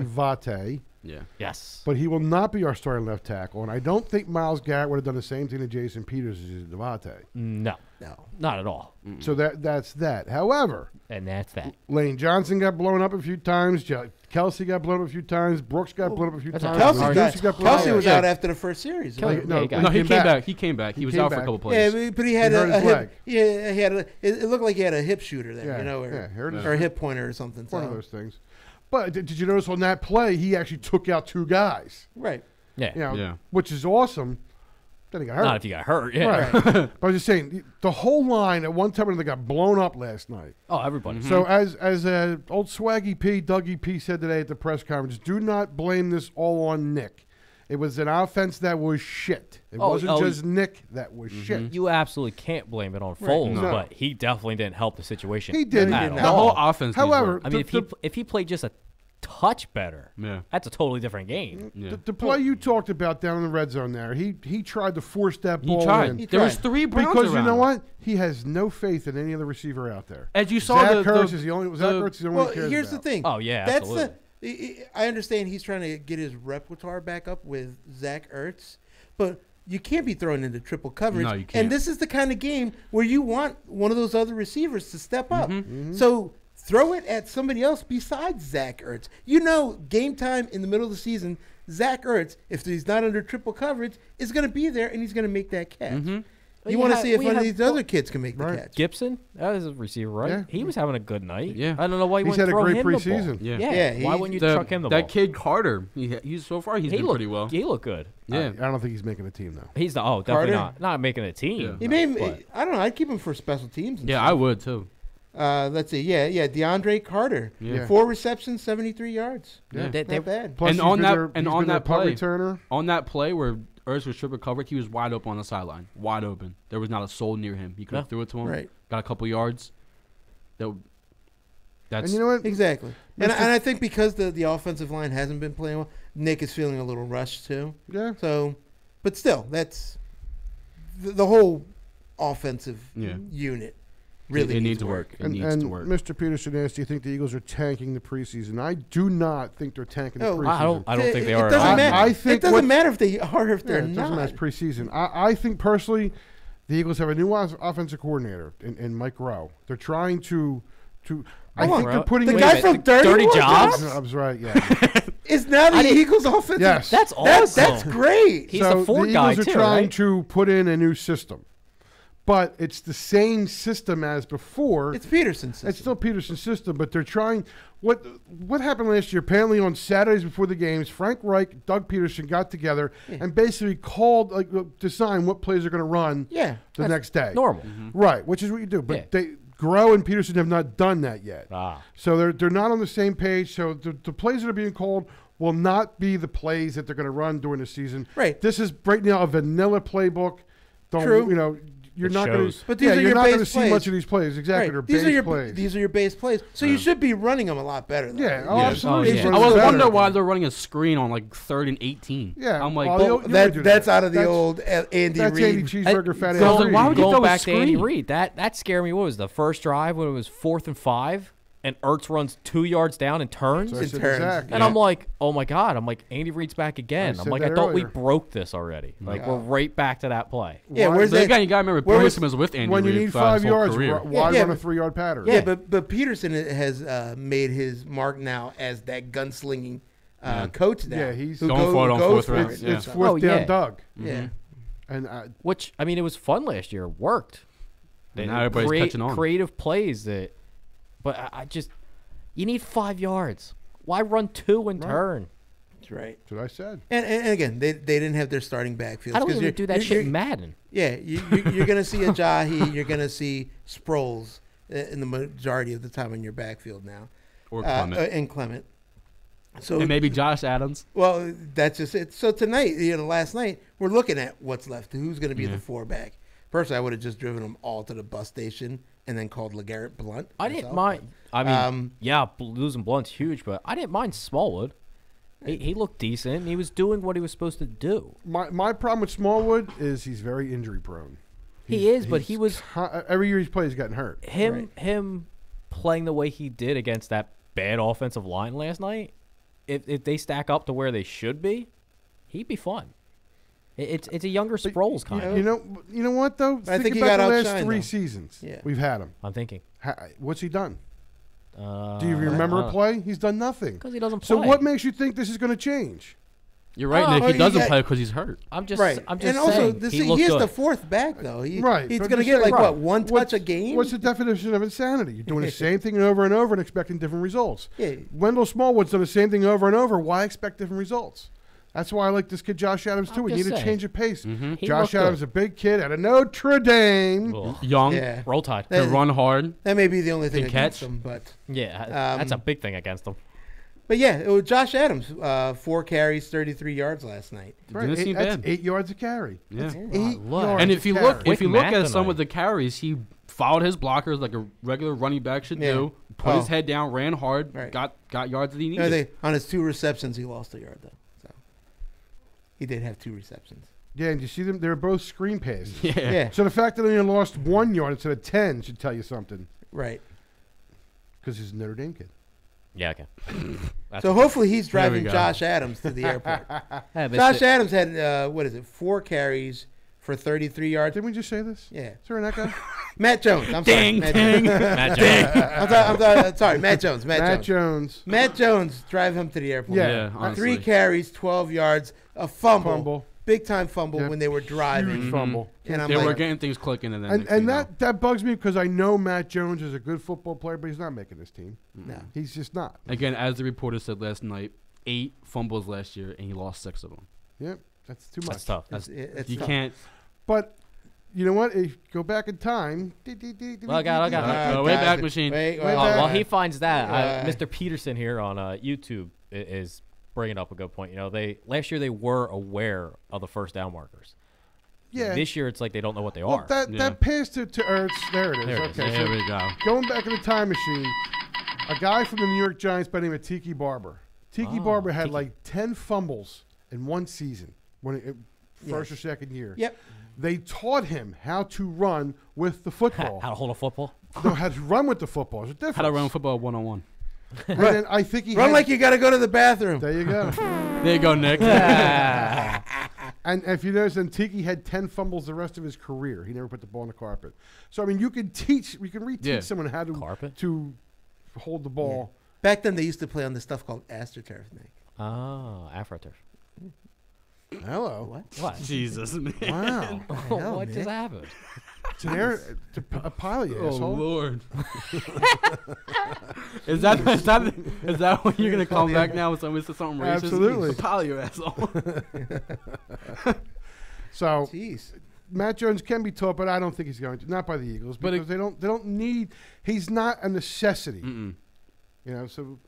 [SPEAKER 1] Vate,
[SPEAKER 6] Yeah.
[SPEAKER 3] Yes.
[SPEAKER 1] but he will not be our starting left tackle. And I don't think Miles Garrett would have done the same thing to Jason Peters as he did to Vate.
[SPEAKER 3] No,
[SPEAKER 7] No.
[SPEAKER 3] not at all.
[SPEAKER 1] So that's that. However,
[SPEAKER 3] And that's that.
[SPEAKER 1] Lane Johnson got blown up a few times. Kelsey got blown up a few times. Brooks got blown up a few
[SPEAKER 3] That's a
[SPEAKER 1] times.
[SPEAKER 3] tough
[SPEAKER 7] Kelsey,
[SPEAKER 3] Kelsey
[SPEAKER 7] got,
[SPEAKER 1] blown
[SPEAKER 7] Kelsey
[SPEAKER 1] up.
[SPEAKER 7] was
[SPEAKER 6] Yeah.
[SPEAKER 7] out after the first series.
[SPEAKER 3] Kelly-
[SPEAKER 1] No,
[SPEAKER 3] yeah, he got-
[SPEAKER 6] No, he
[SPEAKER 1] came
[SPEAKER 6] came
[SPEAKER 1] back.
[SPEAKER 6] back. He came back. He was
[SPEAKER 1] came
[SPEAKER 6] out for a
[SPEAKER 1] back.
[SPEAKER 6] couple
[SPEAKER 7] Yeah,
[SPEAKER 6] plays.
[SPEAKER 7] but he had
[SPEAKER 1] He hurt
[SPEAKER 7] a
[SPEAKER 1] his
[SPEAKER 7] hip.
[SPEAKER 1] leg.
[SPEAKER 7] Yeah, he had it looked like he had a hip shooter there,
[SPEAKER 1] Yeah,
[SPEAKER 7] or,
[SPEAKER 1] yeah, hurt his-
[SPEAKER 7] or a hip pointer or something.
[SPEAKER 1] One of
[SPEAKER 7] so-
[SPEAKER 1] those things. But did you notice on that play, he actually took out 2 guys,
[SPEAKER 7] Right.
[SPEAKER 3] Yeah.
[SPEAKER 6] Yeah.
[SPEAKER 1] which is awesome. Then he got hurt.
[SPEAKER 3] Not if you got hurt. Yeah.
[SPEAKER 1] Right. But I was just saying, the whole line at one time or another got blown up last night.
[SPEAKER 3] Oh, everybody.
[SPEAKER 1] So as old Swaggy P, Dougie P said today at the press conference, do not blame this all on Nick. It was an offense that was shit. It wasn't just Nick that was shit.
[SPEAKER 3] You absolutely can't blame it on Foles,
[SPEAKER 1] No.
[SPEAKER 3] but he definitely didn't help the situation.
[SPEAKER 1] He didn't.
[SPEAKER 3] at
[SPEAKER 7] The
[SPEAKER 6] The
[SPEAKER 3] all.
[SPEAKER 6] whole offense. needs
[SPEAKER 1] However,
[SPEAKER 6] work.
[SPEAKER 3] I mean,
[SPEAKER 1] the-
[SPEAKER 3] if he played just a touch better,
[SPEAKER 6] Yeah.
[SPEAKER 3] that's a totally different game.
[SPEAKER 6] Yeah.
[SPEAKER 1] The play you talked about down in the red zone there, he tried to force that
[SPEAKER 6] He
[SPEAKER 1] ball
[SPEAKER 6] tried.
[SPEAKER 1] in.
[SPEAKER 7] He
[SPEAKER 6] There was
[SPEAKER 7] tried.
[SPEAKER 6] 3 Browns
[SPEAKER 1] Because you
[SPEAKER 6] around
[SPEAKER 1] know
[SPEAKER 6] him.
[SPEAKER 1] what? He has no faith in any other receiver out there.
[SPEAKER 6] As you saw,
[SPEAKER 1] Zach
[SPEAKER 6] the
[SPEAKER 1] Ertz is the only. Zach Ertz is the only one
[SPEAKER 7] Well,
[SPEAKER 1] he cares
[SPEAKER 7] here's
[SPEAKER 1] about.
[SPEAKER 7] the thing.
[SPEAKER 3] Oh, yeah,
[SPEAKER 7] that's
[SPEAKER 3] absolutely.
[SPEAKER 7] I understand he's trying to get his repertoire back up with Zach Ertz, but you can't be thrown into triple coverage.
[SPEAKER 6] No, you can't.
[SPEAKER 7] And this is the kind of game where you want one of those other receivers to step up.
[SPEAKER 1] Mm-hmm.
[SPEAKER 7] So throw it at somebody else besides Zach Ertz. You know, game time in the middle of the season, Zach Ertz, if he's not under triple coverage, is going to be there and he's going to make that catch. You want to see if one of these other kids can make the
[SPEAKER 1] Right.
[SPEAKER 7] catch.
[SPEAKER 3] Gibson, that was a receiver, right?
[SPEAKER 1] Yeah.
[SPEAKER 3] He was having a good night.
[SPEAKER 6] Yeah.
[SPEAKER 3] I don't know why you
[SPEAKER 1] He's
[SPEAKER 3] wouldn't
[SPEAKER 1] had a
[SPEAKER 3] throw
[SPEAKER 1] great
[SPEAKER 3] him the ball.
[SPEAKER 1] preseason.
[SPEAKER 6] Yeah.
[SPEAKER 7] Yeah,
[SPEAKER 3] Why
[SPEAKER 7] he's-
[SPEAKER 3] wouldn't you truck him the
[SPEAKER 6] that
[SPEAKER 3] ball?
[SPEAKER 6] kid Carter, he's so far he's
[SPEAKER 3] he
[SPEAKER 6] been
[SPEAKER 3] looked
[SPEAKER 6] pretty well.
[SPEAKER 3] He looked good.
[SPEAKER 6] Yeah.
[SPEAKER 1] I don't think he's making a team though.
[SPEAKER 3] He's definitely
[SPEAKER 7] Carter?
[SPEAKER 3] not making a team.
[SPEAKER 6] Yeah.
[SPEAKER 7] He may,
[SPEAKER 3] But-
[SPEAKER 7] I don't know. I'd keep him for special teams. And
[SPEAKER 6] Yeah,
[SPEAKER 7] stuff.
[SPEAKER 6] I would too.
[SPEAKER 7] Let's see. Yeah. DeAndre Carter.
[SPEAKER 6] Yeah.
[SPEAKER 7] 4 receptions, 73 yards.
[SPEAKER 6] Yeah.
[SPEAKER 7] Not bad.
[SPEAKER 1] Plus,
[SPEAKER 6] And
[SPEAKER 1] he's
[SPEAKER 6] on
[SPEAKER 1] been
[SPEAKER 6] that-
[SPEAKER 1] their-
[SPEAKER 6] and
[SPEAKER 1] he's
[SPEAKER 6] on
[SPEAKER 1] been their
[SPEAKER 6] that
[SPEAKER 1] punt
[SPEAKER 6] play-
[SPEAKER 1] returner.
[SPEAKER 6] On that play where Ertz was triple covered, he was wide open on the sideline, wide open. There was not a soul near him. He could have threw it to him.
[SPEAKER 7] Right.
[SPEAKER 6] Got a couple yards. That's
[SPEAKER 1] And you know what?
[SPEAKER 7] Exactly. And
[SPEAKER 1] Mr.
[SPEAKER 7] I think because the offensive line hasn't been playing well, Nick is feeling a little rushed too.
[SPEAKER 1] Yeah.
[SPEAKER 7] So, but still, that's the whole offensive
[SPEAKER 6] Yeah.
[SPEAKER 7] unit really
[SPEAKER 6] it needs to work. It
[SPEAKER 1] And,
[SPEAKER 6] needs
[SPEAKER 1] and
[SPEAKER 6] to work.
[SPEAKER 1] Mr. Peterson asked, "Do you think the Eagles are tanking the preseason?" I do not think they're tanking the
[SPEAKER 7] No,
[SPEAKER 1] preseason.
[SPEAKER 3] I don't think they
[SPEAKER 7] It
[SPEAKER 3] are.
[SPEAKER 7] doesn't
[SPEAKER 1] I-
[SPEAKER 7] matter.
[SPEAKER 1] I think
[SPEAKER 7] it doesn't
[SPEAKER 1] what-
[SPEAKER 7] matter if they are or if
[SPEAKER 1] Yeah,
[SPEAKER 7] they're
[SPEAKER 1] it doesn't
[SPEAKER 7] not.
[SPEAKER 1] matter. It's preseason. I think personally, the Eagles have a new offensive coordinator in Mike Rowe. They're trying to. I
[SPEAKER 7] Hold
[SPEAKER 1] think
[SPEAKER 7] on.
[SPEAKER 1] they're putting
[SPEAKER 7] The
[SPEAKER 1] in-
[SPEAKER 7] guy
[SPEAKER 3] Wait a
[SPEAKER 7] from
[SPEAKER 3] minute,
[SPEAKER 7] Dirty,
[SPEAKER 3] Dirty
[SPEAKER 7] More
[SPEAKER 3] Jobs?
[SPEAKER 1] I was right. Yeah.
[SPEAKER 7] is now the Eagles' offensive.
[SPEAKER 1] Yes.
[SPEAKER 3] That's
[SPEAKER 7] That's
[SPEAKER 3] awesome.
[SPEAKER 7] great.
[SPEAKER 3] He's
[SPEAKER 1] so
[SPEAKER 3] the Ford
[SPEAKER 1] Eagles
[SPEAKER 3] guy
[SPEAKER 1] are
[SPEAKER 3] too,
[SPEAKER 1] trying
[SPEAKER 3] right?
[SPEAKER 1] to put in a new system, but it's the same system as before.
[SPEAKER 7] It's Peterson's system.
[SPEAKER 1] It's still Peterson's system, but they're trying. What happened last year? Apparently, on Saturdays before the games, Frank Reich, Doug Peterson got together and basically called design what plays are going to run.
[SPEAKER 7] Yeah,
[SPEAKER 1] the next day.
[SPEAKER 3] Normal.
[SPEAKER 1] Right, which is what you do. But
[SPEAKER 3] Yeah.
[SPEAKER 1] they Grow and Peterson have not done that yet.
[SPEAKER 3] Ah.
[SPEAKER 1] So they're not on the same page. So the plays that are being called will not be the plays that they're going to run during the season.
[SPEAKER 7] Right.
[SPEAKER 1] This is right now a vanilla playbook. Don't
[SPEAKER 7] True.
[SPEAKER 1] You know. You're
[SPEAKER 3] It
[SPEAKER 1] not going
[SPEAKER 3] shows.
[SPEAKER 1] to.
[SPEAKER 7] But these are
[SPEAKER 1] you're
[SPEAKER 7] your
[SPEAKER 1] not going to
[SPEAKER 7] base
[SPEAKER 1] see
[SPEAKER 7] plays.
[SPEAKER 1] much of these plays. Exactly, they're
[SPEAKER 7] These
[SPEAKER 1] base
[SPEAKER 7] are your
[SPEAKER 1] plays.
[SPEAKER 7] these are your base plays. So you should be running them a lot better. Though.
[SPEAKER 1] Yeah,
[SPEAKER 6] Yeah.
[SPEAKER 1] absolutely.
[SPEAKER 3] Oh, yeah.
[SPEAKER 1] Run
[SPEAKER 6] I was
[SPEAKER 1] better.
[SPEAKER 6] wondering why they're running a screen on like 3rd and 18.
[SPEAKER 1] Yeah,
[SPEAKER 6] I'm like,
[SPEAKER 1] well,
[SPEAKER 6] well,
[SPEAKER 1] you already do
[SPEAKER 7] That's
[SPEAKER 1] that.
[SPEAKER 7] out of the
[SPEAKER 1] That's-
[SPEAKER 7] old Andy
[SPEAKER 1] That's
[SPEAKER 7] Reid.
[SPEAKER 1] Andy Cheeseburger, fat
[SPEAKER 6] go-
[SPEAKER 1] ass.
[SPEAKER 6] like, why would you
[SPEAKER 3] Going
[SPEAKER 6] throw a
[SPEAKER 3] back to Andy
[SPEAKER 6] screen?
[SPEAKER 3] Reid, that scared me. What was the first drive when it was 4th and 5, and Ertz runs 2 yards down and turns?
[SPEAKER 1] So I said,
[SPEAKER 7] turns.
[SPEAKER 1] exactly.
[SPEAKER 3] And I'm like, oh my God. I'm like, Andy Reid's back again.
[SPEAKER 1] I
[SPEAKER 3] I'm
[SPEAKER 1] said
[SPEAKER 3] like,
[SPEAKER 1] that
[SPEAKER 3] I thought we
[SPEAKER 1] earlier.
[SPEAKER 3] broke this already. Like, we're right back to that play.
[SPEAKER 7] Yeah,
[SPEAKER 1] Why-
[SPEAKER 7] where's
[SPEAKER 6] But
[SPEAKER 7] that?
[SPEAKER 6] again, you got to remember,
[SPEAKER 7] where was-
[SPEAKER 6] Peterson was with Andy
[SPEAKER 1] when you
[SPEAKER 6] Reid
[SPEAKER 1] need
[SPEAKER 6] throughout
[SPEAKER 1] 5
[SPEAKER 6] his whole
[SPEAKER 1] yards,
[SPEAKER 6] career.
[SPEAKER 1] why
[SPEAKER 7] Yeah,
[SPEAKER 1] run a
[SPEAKER 7] but-
[SPEAKER 1] 3-yard pattern?
[SPEAKER 7] Yeah, but Peterson has made his mark now as that gunslinging coach now.
[SPEAKER 1] Yeah, he's
[SPEAKER 7] who
[SPEAKER 6] going for it on
[SPEAKER 7] goes
[SPEAKER 6] 4th
[SPEAKER 7] for
[SPEAKER 6] rounds,
[SPEAKER 7] it.
[SPEAKER 6] yeah.
[SPEAKER 1] It's fourth
[SPEAKER 3] Oh,
[SPEAKER 1] down,
[SPEAKER 3] yeah.
[SPEAKER 1] Doug.
[SPEAKER 7] Yeah.
[SPEAKER 1] And
[SPEAKER 3] Which, I mean, it was fun last year. It worked.
[SPEAKER 6] And now everybody's catching on.
[SPEAKER 3] Creative plays that, but I just, you need 5 yards. Why run 2 and turn?
[SPEAKER 7] That's right.
[SPEAKER 1] that's what I said.
[SPEAKER 7] And again, they didn't have their starting backfield.
[SPEAKER 3] I don't even do that shit in Madden.
[SPEAKER 7] Yeah, you're going to see Ajayi, you're going to see Sproles in the majority of the time in your backfield now.
[SPEAKER 6] Or Clement.
[SPEAKER 7] And Clement. So
[SPEAKER 6] And maybe Josh Adams.
[SPEAKER 7] well, that's just it. So tonight, last night, we're looking at what's left. Who's going to be the 4-back? Personally, I would have just driven them all to the bus station and then called LeGarrette Blunt.
[SPEAKER 3] I didn't
[SPEAKER 7] myself.
[SPEAKER 3] mind. I mean, yeah, losing Blunt's huge, but I didn't mind Smallwood. He looked decent. And he was doing what he was supposed to do.
[SPEAKER 1] My problem with Smallwood is he's very injury prone.
[SPEAKER 3] He is, but he was
[SPEAKER 1] Every year he's played, he's gotten hurt.
[SPEAKER 3] him playing the way he did against that bad offensive line last night. If they stack up to where they should be, he'd be fun. It's a younger Sproles kind of.
[SPEAKER 1] You know what though?
[SPEAKER 7] I think he
[SPEAKER 1] about
[SPEAKER 7] got
[SPEAKER 1] the last
[SPEAKER 7] outshined,
[SPEAKER 1] 3
[SPEAKER 7] though.
[SPEAKER 1] seasons.
[SPEAKER 7] Yeah.
[SPEAKER 1] We've had him.
[SPEAKER 3] I'm thinking
[SPEAKER 1] What's he done? Do
[SPEAKER 3] Uh,
[SPEAKER 1] you remember a play? He's done nothing.
[SPEAKER 3] because he doesn't play.
[SPEAKER 1] So what makes you think this is going to change?
[SPEAKER 6] You're right,
[SPEAKER 3] Oh,
[SPEAKER 6] Nick.
[SPEAKER 7] well,
[SPEAKER 6] He
[SPEAKER 7] you
[SPEAKER 6] doesn't
[SPEAKER 7] got-
[SPEAKER 6] play because he's hurt.
[SPEAKER 3] I'm just
[SPEAKER 7] Right.
[SPEAKER 3] I'm just
[SPEAKER 7] and also,
[SPEAKER 3] saying
[SPEAKER 7] this,
[SPEAKER 3] he
[SPEAKER 7] he
[SPEAKER 3] looked
[SPEAKER 7] is
[SPEAKER 3] good.
[SPEAKER 7] the 4th back, though.
[SPEAKER 1] Right.
[SPEAKER 7] He's
[SPEAKER 1] but
[SPEAKER 7] going to
[SPEAKER 1] I'm
[SPEAKER 7] get, like,
[SPEAKER 1] saying,
[SPEAKER 7] what, one touch a game?
[SPEAKER 1] What's the definition of insanity? You're doing the same thing over and over and expecting different results.
[SPEAKER 7] Yeah.
[SPEAKER 1] Wendell Smallwood's done the same thing over and over. Why expect different results? That's why I like this kid Josh Adams too.
[SPEAKER 3] I'm
[SPEAKER 1] We need
[SPEAKER 3] just
[SPEAKER 1] a
[SPEAKER 3] saying.
[SPEAKER 1] change of pace.
[SPEAKER 3] He
[SPEAKER 1] Josh
[SPEAKER 3] looked
[SPEAKER 1] Adams,
[SPEAKER 3] good.
[SPEAKER 1] a big kid out of Notre Dame.
[SPEAKER 3] Ugh.
[SPEAKER 6] Young,
[SPEAKER 7] Yeah.
[SPEAKER 3] Roll Tide.
[SPEAKER 7] That-
[SPEAKER 6] can run hard.
[SPEAKER 7] That may be the only thing
[SPEAKER 6] Good
[SPEAKER 7] against
[SPEAKER 6] catch.
[SPEAKER 7] him, but
[SPEAKER 3] Yeah, that's a big thing against him.
[SPEAKER 7] yeah, it was Josh Adams, 4 carries, 33 yards last night.
[SPEAKER 6] Didn't seem
[SPEAKER 1] That's
[SPEAKER 6] bad.
[SPEAKER 1] 8 yards of carry.
[SPEAKER 6] Yeah.
[SPEAKER 1] 8
[SPEAKER 3] Lord.
[SPEAKER 1] yards
[SPEAKER 6] And
[SPEAKER 1] of
[SPEAKER 6] if you
[SPEAKER 1] carry.
[SPEAKER 6] look,
[SPEAKER 3] Quick
[SPEAKER 6] if you look
[SPEAKER 3] math
[SPEAKER 6] at some
[SPEAKER 3] tonight.
[SPEAKER 6] of the carries, he followed his blockers like a regular running back should
[SPEAKER 7] Yeah.
[SPEAKER 6] do. Put
[SPEAKER 7] Oh.
[SPEAKER 6] his head down, ran hard,
[SPEAKER 7] Right.
[SPEAKER 6] got yards that he
[SPEAKER 7] You know,
[SPEAKER 6] needed.
[SPEAKER 7] on his 2 receptions, he lost a yard, though. So he did have 2 receptions.
[SPEAKER 1] Yeah, and you see them, they're both screen passes.
[SPEAKER 6] Yeah.
[SPEAKER 7] Yeah,
[SPEAKER 1] So the fact that he only lost 1 yard instead of 10 should tell you something.
[SPEAKER 7] right.
[SPEAKER 1] Because he's a Notre Dame kid.
[SPEAKER 3] Yeah, okay.
[SPEAKER 7] So hopefully he's
[SPEAKER 6] There we
[SPEAKER 7] driving
[SPEAKER 6] go.
[SPEAKER 7] Josh Adams to the airport.
[SPEAKER 3] Hey, but
[SPEAKER 7] Josh
[SPEAKER 3] it's-
[SPEAKER 7] Adams had, 4 carries for 33 yards.
[SPEAKER 1] Didn't we just say this?
[SPEAKER 7] Yeah.
[SPEAKER 1] Sorry, that guy?
[SPEAKER 7] Matt Jones. I'm
[SPEAKER 6] Ding,
[SPEAKER 7] sorry.
[SPEAKER 6] ding.
[SPEAKER 3] Matt Jones.
[SPEAKER 7] Sorry, Matt Jones.
[SPEAKER 1] Matt Jones.
[SPEAKER 7] Matt Jones, drive him to the airport.
[SPEAKER 1] Yeah.
[SPEAKER 6] Yeah, honestly.
[SPEAKER 7] 3 carries, 12 yards, a fumble.
[SPEAKER 1] Fumble.
[SPEAKER 7] Big time fumble
[SPEAKER 1] Yep.
[SPEAKER 7] when they were driving.
[SPEAKER 1] Huge fumble.
[SPEAKER 7] And I'm
[SPEAKER 6] They were
[SPEAKER 7] like,
[SPEAKER 6] getting things clicking, and then next
[SPEAKER 1] And
[SPEAKER 6] thing you know.
[SPEAKER 1] that bugs me because I know Matt Jones is a good football player, but he's not making this team.
[SPEAKER 7] no.
[SPEAKER 1] He's just not.
[SPEAKER 6] Again, as the reporter said last night, 8 fumbles last year, and he lost 6 of them.
[SPEAKER 1] Yep, that's too much.
[SPEAKER 3] That's tough.
[SPEAKER 7] It's
[SPEAKER 6] You
[SPEAKER 7] tough.
[SPEAKER 6] can't.
[SPEAKER 1] But you know what? If go back in time.
[SPEAKER 3] Well, I got it.
[SPEAKER 6] Way back machine.
[SPEAKER 7] Wait,
[SPEAKER 3] While he finds that, Mr. Peterson here on YouTube is bringing up a good point. You know, last year they were aware of the first down markers.
[SPEAKER 1] Yeah.
[SPEAKER 3] This year it's like they don't know what they
[SPEAKER 1] Well,
[SPEAKER 3] are.
[SPEAKER 1] that pass to Ertz, there it is.
[SPEAKER 3] There it is.
[SPEAKER 1] Okay,
[SPEAKER 6] There we go.
[SPEAKER 1] going back in the time machine, a guy from the New York Giants by the name of Tiki Barber. Tiki Barber had like 10 fumbles in one season, first or second year.
[SPEAKER 7] Yep.
[SPEAKER 1] They taught him how to run with the football.
[SPEAKER 3] How to hold a football?
[SPEAKER 1] No, how to run with the football. There's a difference.
[SPEAKER 6] How to run football 1-on-1.
[SPEAKER 1] And then I think he
[SPEAKER 7] Run
[SPEAKER 1] had,
[SPEAKER 7] like you got to go to the bathroom.
[SPEAKER 1] There you go.
[SPEAKER 6] There you go, Nick.
[SPEAKER 1] And if you notice, then Tiki had 10 fumbles the rest of his career. He never put the ball on the carpet. So I mean, you can reteach someone how to hold the ball.
[SPEAKER 7] Back then, they used to play on this stuff called AstroTurf, Nick.
[SPEAKER 3] Oh, AfroTurf.
[SPEAKER 1] Hello.
[SPEAKER 3] What?
[SPEAKER 6] Jesus, man.
[SPEAKER 1] Wow.
[SPEAKER 7] hell,
[SPEAKER 3] What
[SPEAKER 7] man?
[SPEAKER 3] just happened?
[SPEAKER 1] It's a pilot, you
[SPEAKER 6] Oh
[SPEAKER 1] asshole.
[SPEAKER 6] Lord. Is that when you're gonna come back now with something racist?
[SPEAKER 1] Absolutely.
[SPEAKER 6] Pile your asshole.
[SPEAKER 1] So
[SPEAKER 7] Jeez.
[SPEAKER 1] Matt Jones can be taught, but I don't think he's going to. Not by the Eagles,
[SPEAKER 6] But
[SPEAKER 1] because they don't need. He's not a necessity.
[SPEAKER 6] Mm-mm.
[SPEAKER 1] You know, so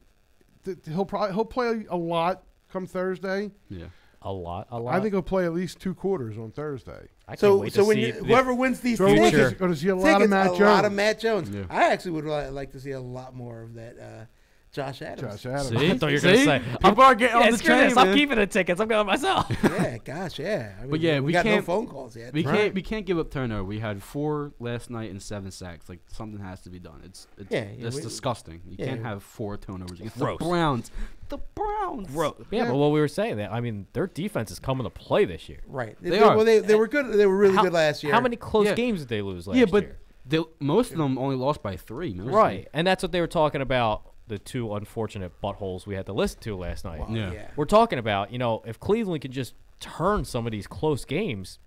[SPEAKER 1] he'll play a lot come Thursday.
[SPEAKER 6] Yeah.
[SPEAKER 3] A lot.
[SPEAKER 1] I think he'll play at least 2 quarters on Thursday.
[SPEAKER 3] I can't
[SPEAKER 7] So
[SPEAKER 3] wait to
[SPEAKER 7] when
[SPEAKER 3] see
[SPEAKER 7] whoever wins these
[SPEAKER 1] So we're
[SPEAKER 7] tickets,
[SPEAKER 1] going to see a lot of Matt Jones.
[SPEAKER 7] a lot of Matt Jones.
[SPEAKER 6] Yeah.
[SPEAKER 7] I actually would like to see a lot more of that Josh Adams.
[SPEAKER 1] Josh Adams.
[SPEAKER 6] See?
[SPEAKER 3] I thought you were going to say.
[SPEAKER 6] People are getting on the
[SPEAKER 3] Screw
[SPEAKER 6] train,
[SPEAKER 3] this. I'm
[SPEAKER 6] man.
[SPEAKER 3] keeping the tickets. I'm going myself.
[SPEAKER 7] Yeah, gosh, yeah. I mean,
[SPEAKER 6] But yeah,
[SPEAKER 7] we
[SPEAKER 6] we
[SPEAKER 7] got no
[SPEAKER 6] can't-
[SPEAKER 7] phone calls yet.
[SPEAKER 6] We
[SPEAKER 1] Right.
[SPEAKER 6] can't give up turnover. We had 4 last night and 7 sacks. Like something has to be done. It's
[SPEAKER 7] we-
[SPEAKER 6] disgusting. You
[SPEAKER 7] yeah.
[SPEAKER 6] can't have 4 turnovers against
[SPEAKER 3] Gross.
[SPEAKER 6] the Browns. The Browns.
[SPEAKER 3] Yeah, but what we were saying, that I mean, their defense is coming to play this year.
[SPEAKER 7] Right.
[SPEAKER 6] They are.
[SPEAKER 7] Well, they were good. They were really good last year.
[SPEAKER 3] How many close
[SPEAKER 6] Yeah.
[SPEAKER 3] games did they lose last
[SPEAKER 6] Yeah, but
[SPEAKER 3] year?
[SPEAKER 6] most of them only lost by 3. Most of them.
[SPEAKER 3] Right, and that's what they were talking about, the 2 unfortunate buttholes we had to listen to last night.
[SPEAKER 7] Wow,
[SPEAKER 6] Yeah.
[SPEAKER 3] We're talking about, if Cleveland could just turn some of these close games,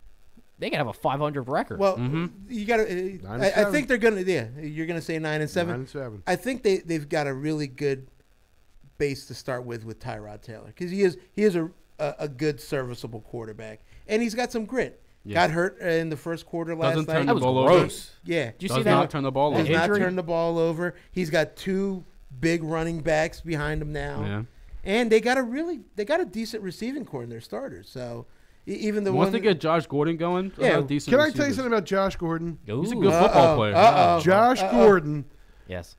[SPEAKER 3] they could have a 500 record.
[SPEAKER 7] Well, you got to.
[SPEAKER 1] 9-7.
[SPEAKER 7] I think they're gonna. Yeah, you're gonna say 9-7.
[SPEAKER 1] 9-7.
[SPEAKER 7] I think they've got a really good base to start with Tyrod Taylor, because he is a good serviceable quarterback, and he's got some grit.
[SPEAKER 6] Yeah.
[SPEAKER 7] Got hurt in the first quarter last
[SPEAKER 6] Doesn't
[SPEAKER 7] night.
[SPEAKER 6] turn
[SPEAKER 3] that
[SPEAKER 6] the
[SPEAKER 3] was
[SPEAKER 6] ball
[SPEAKER 3] gross.
[SPEAKER 7] Yeah,
[SPEAKER 3] Did you
[SPEAKER 6] Does
[SPEAKER 3] see
[SPEAKER 6] not
[SPEAKER 3] that?
[SPEAKER 6] turn the ball
[SPEAKER 7] does
[SPEAKER 6] over.
[SPEAKER 7] not
[SPEAKER 3] injury?
[SPEAKER 7] turn the ball over. He's got 2 big running backs behind him now.
[SPEAKER 6] Yeah.
[SPEAKER 7] And they got a decent receiving core in their starters. So even the
[SPEAKER 6] Once
[SPEAKER 7] one
[SPEAKER 6] they get Josh Gordon going, they'll
[SPEAKER 7] Yeah.
[SPEAKER 6] have decent
[SPEAKER 1] Can I tell you
[SPEAKER 6] receivers.
[SPEAKER 1] something about Josh Gordon?
[SPEAKER 6] He's a
[SPEAKER 3] Ooh.
[SPEAKER 6] good football player.
[SPEAKER 1] Josh Gordon
[SPEAKER 3] Yes.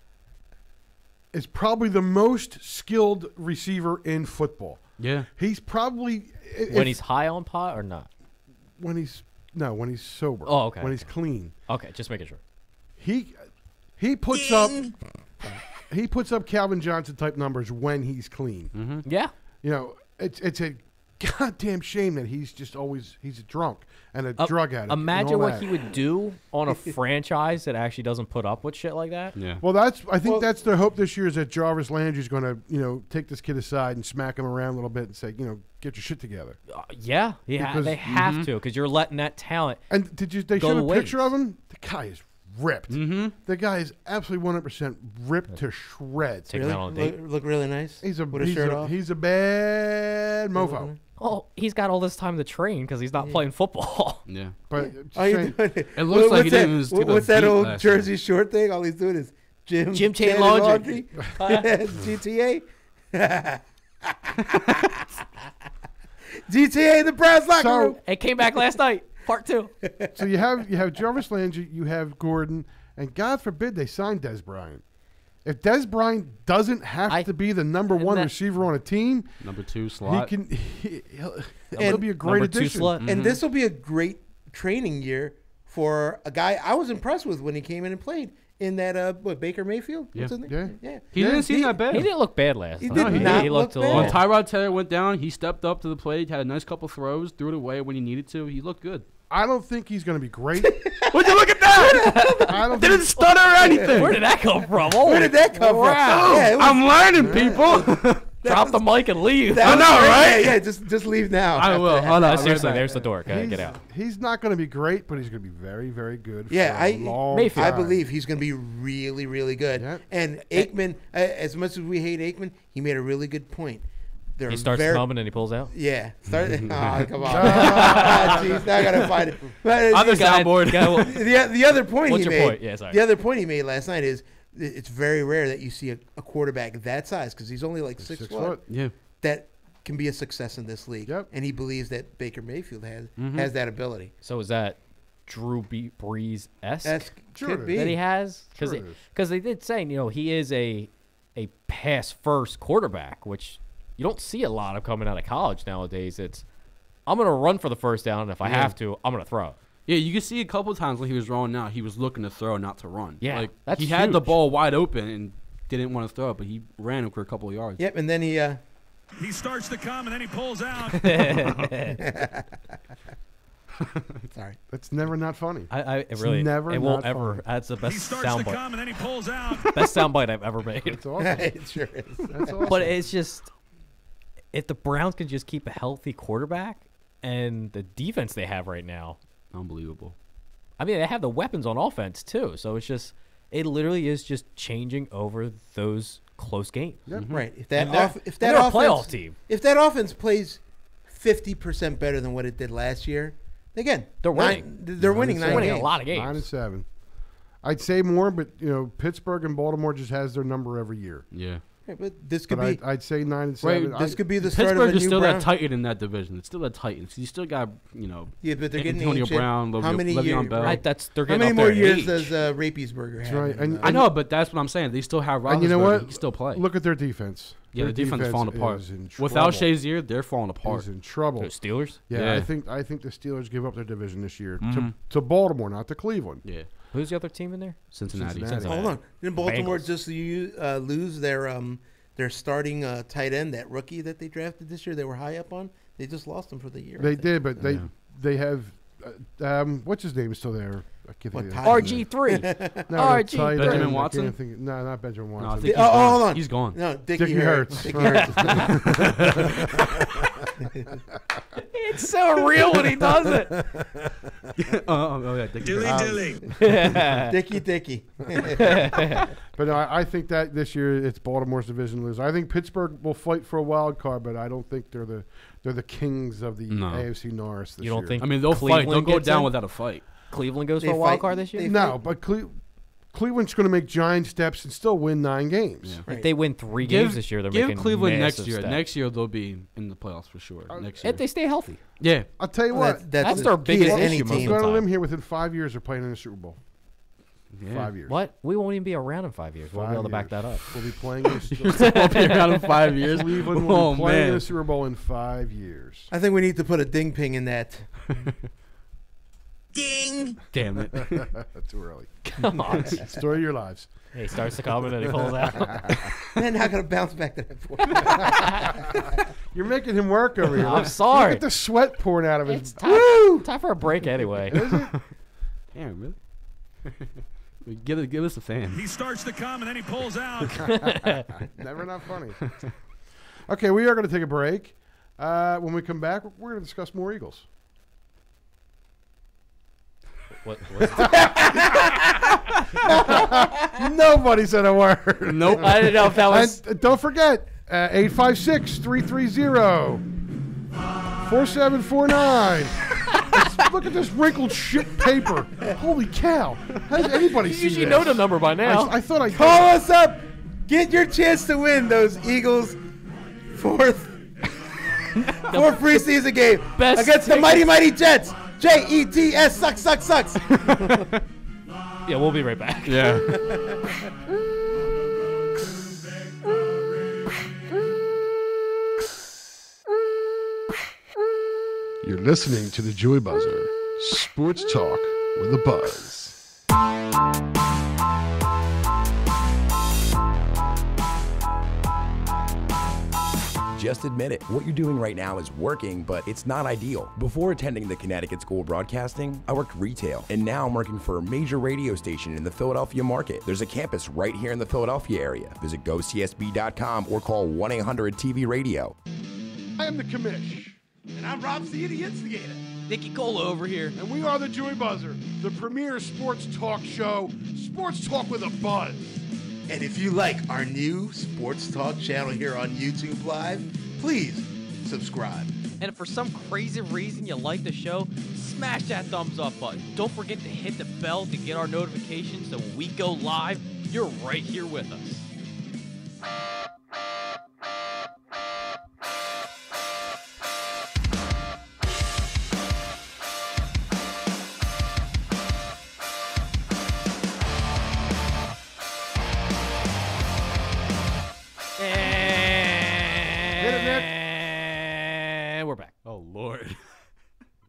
[SPEAKER 1] is probably the most skilled receiver in football.
[SPEAKER 6] Yeah.
[SPEAKER 1] He's probably
[SPEAKER 3] When he's high on pot or not?
[SPEAKER 1] when he's sober.
[SPEAKER 3] Oh, okay.
[SPEAKER 1] When he's clean,
[SPEAKER 3] Okay, just making sure.
[SPEAKER 1] he puts up Calvin Johnson type numbers when he's clean.
[SPEAKER 3] Yeah.
[SPEAKER 1] You know, it's a goddamn shame that he's a drunk and a drug addict. and
[SPEAKER 3] Imagine
[SPEAKER 1] all
[SPEAKER 3] what
[SPEAKER 1] that.
[SPEAKER 3] he would do on a franchise that actually doesn't put up with shit like that.
[SPEAKER 6] Yeah.
[SPEAKER 1] Well, I think that's their hope this year, is that Jarvis Landry's going to, take this kid aside and smack him around a little bit and say, get your shit together.
[SPEAKER 3] Yeah,
[SPEAKER 1] Because-
[SPEAKER 3] they have to, because you're letting that talent.
[SPEAKER 1] And they
[SPEAKER 3] Go
[SPEAKER 1] showed a
[SPEAKER 3] to
[SPEAKER 1] picture
[SPEAKER 3] waste.
[SPEAKER 1] of him? The guy is ripped. Mm-hmm. The guy is absolutely 100% ripped to shreds.
[SPEAKER 3] Take him out on a date.
[SPEAKER 7] look really nice.
[SPEAKER 1] He's a
[SPEAKER 7] with a shirt off.
[SPEAKER 1] he's a bad mofo.
[SPEAKER 3] Oh, he's got all this time to train because he's not playing football.
[SPEAKER 6] Yeah.
[SPEAKER 1] But
[SPEAKER 7] All you
[SPEAKER 1] saying-
[SPEAKER 7] doing?
[SPEAKER 6] It looks like he didn't even take a
[SPEAKER 7] What's that
[SPEAKER 6] beat
[SPEAKER 7] old
[SPEAKER 6] last year.
[SPEAKER 7] Jersey Short thing? All he's doing is gym
[SPEAKER 3] Chain
[SPEAKER 7] and
[SPEAKER 3] laundry.
[SPEAKER 7] GTA. GTA in the Browns locker
[SPEAKER 1] So-
[SPEAKER 7] room.
[SPEAKER 3] It came back last night, part 2.
[SPEAKER 1] so you have Jarvis Landry, you have Gordon, and God forbid they sign Des Bryant. If Des Bryant doesn't have to be the number 1
[SPEAKER 3] that-
[SPEAKER 1] receiver on a team,
[SPEAKER 6] Number 2
[SPEAKER 1] he
[SPEAKER 6] slot.
[SPEAKER 1] can. He'll
[SPEAKER 7] And
[SPEAKER 1] be a great
[SPEAKER 3] number 2
[SPEAKER 1] addition.
[SPEAKER 3] slut.
[SPEAKER 7] And this will be a great training year for a guy I was impressed with when he came in and played in that Baker Mayfield. What's his name?
[SPEAKER 1] Yeah.
[SPEAKER 7] Yeah.
[SPEAKER 6] He didn't seem that bad.
[SPEAKER 3] He didn't look bad last
[SPEAKER 7] He
[SPEAKER 3] night.
[SPEAKER 7] did not
[SPEAKER 3] he looked
[SPEAKER 7] look
[SPEAKER 3] a
[SPEAKER 7] bad.
[SPEAKER 3] little.
[SPEAKER 6] When Tyrod Taylor went down, he stepped up to the plate, had a nice couple throws, threw it away when he needed to. He looked good.
[SPEAKER 1] I don't think he's going to be great.
[SPEAKER 6] Would you look at that?
[SPEAKER 1] I don't
[SPEAKER 6] Didn't
[SPEAKER 1] think,
[SPEAKER 6] stutter or anything.
[SPEAKER 3] Where did that come from?
[SPEAKER 7] Where did that come from? Yeah, it was,
[SPEAKER 6] I'm learning, people.
[SPEAKER 3] Drop the mic and leave.
[SPEAKER 7] that was
[SPEAKER 6] know,
[SPEAKER 7] great.
[SPEAKER 6] right?
[SPEAKER 7] Yeah, just leave now.
[SPEAKER 6] I will.
[SPEAKER 7] after that.
[SPEAKER 6] Hold on.
[SPEAKER 3] Seriously,
[SPEAKER 6] right
[SPEAKER 3] there's
[SPEAKER 6] back.
[SPEAKER 3] the door. Okay, get out.
[SPEAKER 1] he's not going to be great, but he's going to be very, very good.
[SPEAKER 7] Yeah,
[SPEAKER 1] for a long
[SPEAKER 3] Mayfield.
[SPEAKER 7] I
[SPEAKER 1] time.
[SPEAKER 7] believe he's going to be really, really good.
[SPEAKER 1] Yeah.
[SPEAKER 7] And Aikman, as much as we hate Aikman, he made a really good point. they're
[SPEAKER 3] He starts
[SPEAKER 7] very,
[SPEAKER 3] coming and he pulls out.
[SPEAKER 7] Yeah. Start. Oh, come on. Jeez, now I gotta find it. But
[SPEAKER 6] On the soundboard.
[SPEAKER 7] the other point
[SPEAKER 3] What's
[SPEAKER 7] he
[SPEAKER 3] your
[SPEAKER 7] made.
[SPEAKER 3] point? Yeah, sorry.
[SPEAKER 7] The other point he made last night is it's very rare that you see a quarterback that size because he's only like 6 foot.
[SPEAKER 6] Yeah.
[SPEAKER 7] That can be a success in this league.
[SPEAKER 1] Yep.
[SPEAKER 7] And he believes that Baker Mayfield has that ability.
[SPEAKER 3] So is that Drew Brees-esque
[SPEAKER 7] Could be.
[SPEAKER 3] that he has?
[SPEAKER 1] Sure it is.
[SPEAKER 3] Because they did say, he is a pass-first quarterback, which you don't see a lot of coming out of college nowadays. It's, I'm going to run for the first down, and if I have to, I'm going to throw.
[SPEAKER 6] Yeah, you can see a couple times when he was rolling out, he was looking to throw, not to run.
[SPEAKER 3] Yeah,
[SPEAKER 6] like
[SPEAKER 3] that's
[SPEAKER 6] he had the
[SPEAKER 3] huge.
[SPEAKER 6] ball wide open and didn't want to throw it, but he ran it for a couple of yards.
[SPEAKER 7] Yep. And then he.
[SPEAKER 8] He starts to come and then he pulls out.
[SPEAKER 7] Sorry.
[SPEAKER 1] That's never not funny.
[SPEAKER 3] It really
[SPEAKER 1] never
[SPEAKER 3] it won't
[SPEAKER 1] not
[SPEAKER 3] ever.
[SPEAKER 1] funny.
[SPEAKER 3] That's the
[SPEAKER 8] He
[SPEAKER 3] best
[SPEAKER 8] starts to
[SPEAKER 3] soundbite.
[SPEAKER 8] come and then he pulls out.
[SPEAKER 3] Best soundbite I've ever made.
[SPEAKER 1] That's awesome.
[SPEAKER 7] It sure is.
[SPEAKER 1] That's awesome.
[SPEAKER 3] But it's just, if the Browns could just keep a healthy quarterback and the defense they have right now,
[SPEAKER 6] Unbelievable.
[SPEAKER 3] I mean, they have the weapons on offense too. So it's just, it literally is just changing over those close games.
[SPEAKER 7] Right. If that
[SPEAKER 3] And they're-
[SPEAKER 7] if
[SPEAKER 3] they're
[SPEAKER 7] that
[SPEAKER 3] a playoff
[SPEAKER 7] offense,
[SPEAKER 3] team.
[SPEAKER 7] if that offense plays 50% better than what it did last year, again,
[SPEAKER 3] They're winning.
[SPEAKER 7] They're winning.
[SPEAKER 3] They're
[SPEAKER 7] 9
[SPEAKER 3] winning
[SPEAKER 7] games.
[SPEAKER 3] a lot of games.
[SPEAKER 1] 9-7. I'd say more, but Pittsburgh and Baltimore just has their number every year.
[SPEAKER 6] Yeah.
[SPEAKER 7] Right, but this could
[SPEAKER 1] But
[SPEAKER 7] be
[SPEAKER 1] I'd say 9-7.
[SPEAKER 7] this could be the start
[SPEAKER 6] Pittsburgh
[SPEAKER 7] of a
[SPEAKER 6] is
[SPEAKER 7] new
[SPEAKER 6] still
[SPEAKER 7] Brown.
[SPEAKER 6] that tight in that division. It's still that tight. You still got,
[SPEAKER 7] Yeah, but they're getting
[SPEAKER 6] Antonio
[SPEAKER 7] ancient.
[SPEAKER 6] Brown,
[SPEAKER 7] How many
[SPEAKER 6] Le'Veon
[SPEAKER 7] years?
[SPEAKER 6] Bell.
[SPEAKER 3] Right, they're
[SPEAKER 7] How
[SPEAKER 3] getting
[SPEAKER 7] many
[SPEAKER 3] up
[SPEAKER 7] more
[SPEAKER 3] there in
[SPEAKER 7] years
[SPEAKER 3] age.
[SPEAKER 7] does Rapiesburger have?
[SPEAKER 1] right. And
[SPEAKER 6] I know, but that's what I'm saying. They still have
[SPEAKER 1] And you know
[SPEAKER 6] Roethlisberger.
[SPEAKER 1] what?
[SPEAKER 6] He can still play.
[SPEAKER 1] Look at their defense.
[SPEAKER 6] Yeah,
[SPEAKER 1] Their
[SPEAKER 6] the defense is falling apart.
[SPEAKER 1] is in
[SPEAKER 6] Without
[SPEAKER 1] trouble.
[SPEAKER 6] Shazier, they're falling apart.
[SPEAKER 1] Is in trouble.
[SPEAKER 3] The Steelers?
[SPEAKER 1] Yeah,
[SPEAKER 6] Yeah.
[SPEAKER 1] I think the Steelers give up their division this year to Baltimore, not to Cleveland.
[SPEAKER 6] Yeah.
[SPEAKER 3] Who's the other team in there?
[SPEAKER 6] Cincinnati.
[SPEAKER 7] Hold on. Didn't Baltimore
[SPEAKER 3] Bengals.
[SPEAKER 7] just lose their starting tight end, that rookie that they drafted this year? They were high up on. They just lost him for the year. I
[SPEAKER 1] They
[SPEAKER 7] think.
[SPEAKER 1] did, but they have what's his name still there? I can't
[SPEAKER 7] What,
[SPEAKER 1] think
[SPEAKER 7] Ty-
[SPEAKER 1] of
[SPEAKER 3] RG3.
[SPEAKER 1] no,
[SPEAKER 3] RG.
[SPEAKER 1] the tight end,
[SPEAKER 6] Benjamin
[SPEAKER 1] I
[SPEAKER 6] Watson?
[SPEAKER 1] can't think- no, not Benjamin
[SPEAKER 6] No, I
[SPEAKER 1] Watson.
[SPEAKER 6] think
[SPEAKER 7] Oh, hold on.
[SPEAKER 6] he's gone.
[SPEAKER 7] No, Dickie
[SPEAKER 1] Dickie Hurts.
[SPEAKER 7] Dickie
[SPEAKER 1] Hurts.
[SPEAKER 3] It's so real when he does it.
[SPEAKER 6] Oh, yeah. Dickie
[SPEAKER 8] Dilly
[SPEAKER 6] Hurts.
[SPEAKER 8] dilly.
[SPEAKER 7] Dickie.
[SPEAKER 1] But no, I think that this year it's Baltimore's division lose. I think Pittsburgh will fight for a wild card, but I don't think they're the kings of the
[SPEAKER 6] No.
[SPEAKER 1] AFC North this
[SPEAKER 3] You don't
[SPEAKER 1] year.
[SPEAKER 3] think
[SPEAKER 6] I mean, they'll
[SPEAKER 3] Cleveland
[SPEAKER 6] fight. They'll go
[SPEAKER 3] gets
[SPEAKER 6] down
[SPEAKER 3] in?
[SPEAKER 6] without a fight.
[SPEAKER 3] Cleveland goes
[SPEAKER 7] They
[SPEAKER 3] for a wild
[SPEAKER 7] fight-
[SPEAKER 3] card this year?
[SPEAKER 7] they-
[SPEAKER 1] No, but Cleveland's going to make giant steps and still win 9 games.
[SPEAKER 3] If they win 3 games this year, they're
[SPEAKER 6] give
[SPEAKER 3] making
[SPEAKER 6] Cleveland
[SPEAKER 3] massive
[SPEAKER 6] next year.
[SPEAKER 3] steps.
[SPEAKER 6] Next year they'll be in the playoffs for sure. Next year.
[SPEAKER 3] If they stay healthy.
[SPEAKER 6] Yeah.
[SPEAKER 1] I'll tell you what.
[SPEAKER 3] That's their
[SPEAKER 7] the key
[SPEAKER 3] biggest
[SPEAKER 7] to any
[SPEAKER 3] issue most
[SPEAKER 7] team.
[SPEAKER 3] of
[SPEAKER 1] Go
[SPEAKER 3] the
[SPEAKER 1] on a limb
[SPEAKER 3] time.
[SPEAKER 1] here. Within 5 years, they're playing in the Super Bowl.
[SPEAKER 6] Yeah.
[SPEAKER 1] 5 years.
[SPEAKER 3] What? We won't even be around in 5 years. We'll be able to back that up.
[SPEAKER 1] We'll be playing in the
[SPEAKER 6] You're still up here around in 5 years.
[SPEAKER 1] Cleveland will
[SPEAKER 6] Oh
[SPEAKER 1] be playing in
[SPEAKER 6] man.
[SPEAKER 1] the Super Bowl in 5 years.
[SPEAKER 7] I think we need to put a ding ping in that.
[SPEAKER 4] Ding!
[SPEAKER 6] Damn it.
[SPEAKER 1] Too early.
[SPEAKER 3] Come on.
[SPEAKER 1] Story of your lives.
[SPEAKER 3] He starts to comment and he pulls out.
[SPEAKER 7] They're not going to bounce back to that point.
[SPEAKER 1] You're making him work over here.
[SPEAKER 3] I'm sorry.
[SPEAKER 1] Look at the sweat pouring out of his.
[SPEAKER 3] It's time for a break anyway.
[SPEAKER 6] Damn, really? give us a fan.
[SPEAKER 8] He starts to come and then he pulls out.
[SPEAKER 1] Never not funny. Okay, we are going to take a break. When we come back, we're going to discuss more Eagles. Nobody said a word.
[SPEAKER 6] Nope.
[SPEAKER 3] I didn't know if that was.
[SPEAKER 1] And don't forget, 856-330-4749. Look at this wrinkled shit paper. Holy cow. How does anybody see
[SPEAKER 3] You should
[SPEAKER 1] this?
[SPEAKER 3] know the number by now.
[SPEAKER 1] I thought I
[SPEAKER 7] Call us up. Get your chance to win those Eagles' fourth preseason game
[SPEAKER 3] Best
[SPEAKER 7] against the mighty Jets. Jets sucks.
[SPEAKER 3] Yeah, we'll be right back.
[SPEAKER 6] Yeah.
[SPEAKER 1] You're listening to the Joey Buzzer. Sports talk with a buzz.
[SPEAKER 9] Just admit it. What you're doing right now is working, but it's not ideal. Before attending the Connecticut School of Broadcasting, I worked retail, and now I'm working for a major radio station in the Philadelphia market. There's a campus right here in the Philadelphia area. Visit gocsb.com or call 1-800-TV-RADIO.
[SPEAKER 1] I am the commish.
[SPEAKER 7] And I'm Rob C, the instigator.
[SPEAKER 3] Nicky Cola over here.
[SPEAKER 1] And we are the Joey Buzzer, the premier sports talk show, Sports Talk with a Buzz.
[SPEAKER 7] And if you like our new sports talk channel here on YouTube Live, please subscribe.
[SPEAKER 3] And if for some crazy reason you like the show, smash that thumbs up button. Don't forget to hit the bell to get our notifications so when we go live, you're right here with us. And we're back.
[SPEAKER 6] Oh Lord.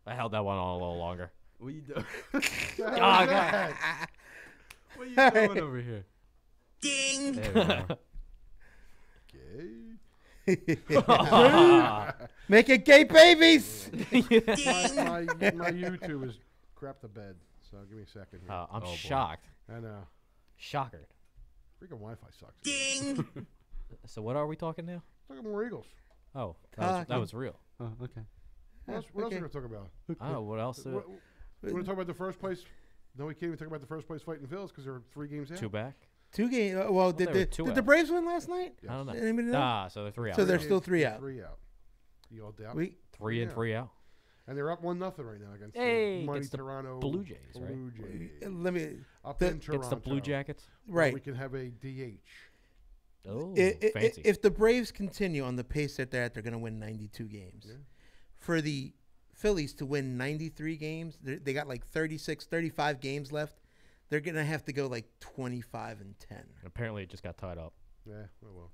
[SPEAKER 3] I held that one on a little longer.
[SPEAKER 6] What you doing?
[SPEAKER 3] Oh, God.
[SPEAKER 6] What you doing over here?
[SPEAKER 4] Ding.
[SPEAKER 6] There we go.
[SPEAKER 7] Make it gay babies.
[SPEAKER 1] My YouTube is crap the bed. So give me a second here.
[SPEAKER 3] I'm shocked.
[SPEAKER 1] I know.
[SPEAKER 3] Shocker.
[SPEAKER 1] Freaking Wi-Fi sucks.
[SPEAKER 4] Ding.
[SPEAKER 3] So what are we talking now?
[SPEAKER 1] Talking more Eagles.
[SPEAKER 3] Oh, that was real.
[SPEAKER 6] Oh, okay.
[SPEAKER 1] What else are we going to talk about?
[SPEAKER 3] I don't know what else.
[SPEAKER 1] We want to talk about the first place? No, we can't even talk about the first place fighting Phils because they're 3 games out.
[SPEAKER 3] 2 back.
[SPEAKER 7] 2 games. Well,
[SPEAKER 3] they
[SPEAKER 7] did
[SPEAKER 3] were 2
[SPEAKER 7] the
[SPEAKER 3] out.
[SPEAKER 7] Braves win last night?
[SPEAKER 1] Yes.
[SPEAKER 3] I don't know.
[SPEAKER 7] Anybody know?
[SPEAKER 3] So they're 3 out.
[SPEAKER 7] So they're still 3 out.
[SPEAKER 1] 3 out. You all doubt?
[SPEAKER 3] 3 and 3 out.
[SPEAKER 1] And they're up 1-0 right now against
[SPEAKER 3] Hey,
[SPEAKER 1] the mighty
[SPEAKER 3] against the
[SPEAKER 1] Toronto
[SPEAKER 3] Blue Jays, right?
[SPEAKER 1] Blue Jays.
[SPEAKER 7] Let me.
[SPEAKER 1] Up in Toronto.
[SPEAKER 3] Against the Blue Jackets.
[SPEAKER 7] Right.
[SPEAKER 1] We can have a DH.
[SPEAKER 3] Oh,
[SPEAKER 7] fancy. If the Braves continue on the pace that they're at, they're going to win 92 games. Yeah. For the Phillies to win 93 games, they got like 35 games left. They're going to have to go like 25 and 10.
[SPEAKER 3] Apparently, it just got tied up.
[SPEAKER 1] Yeah, well.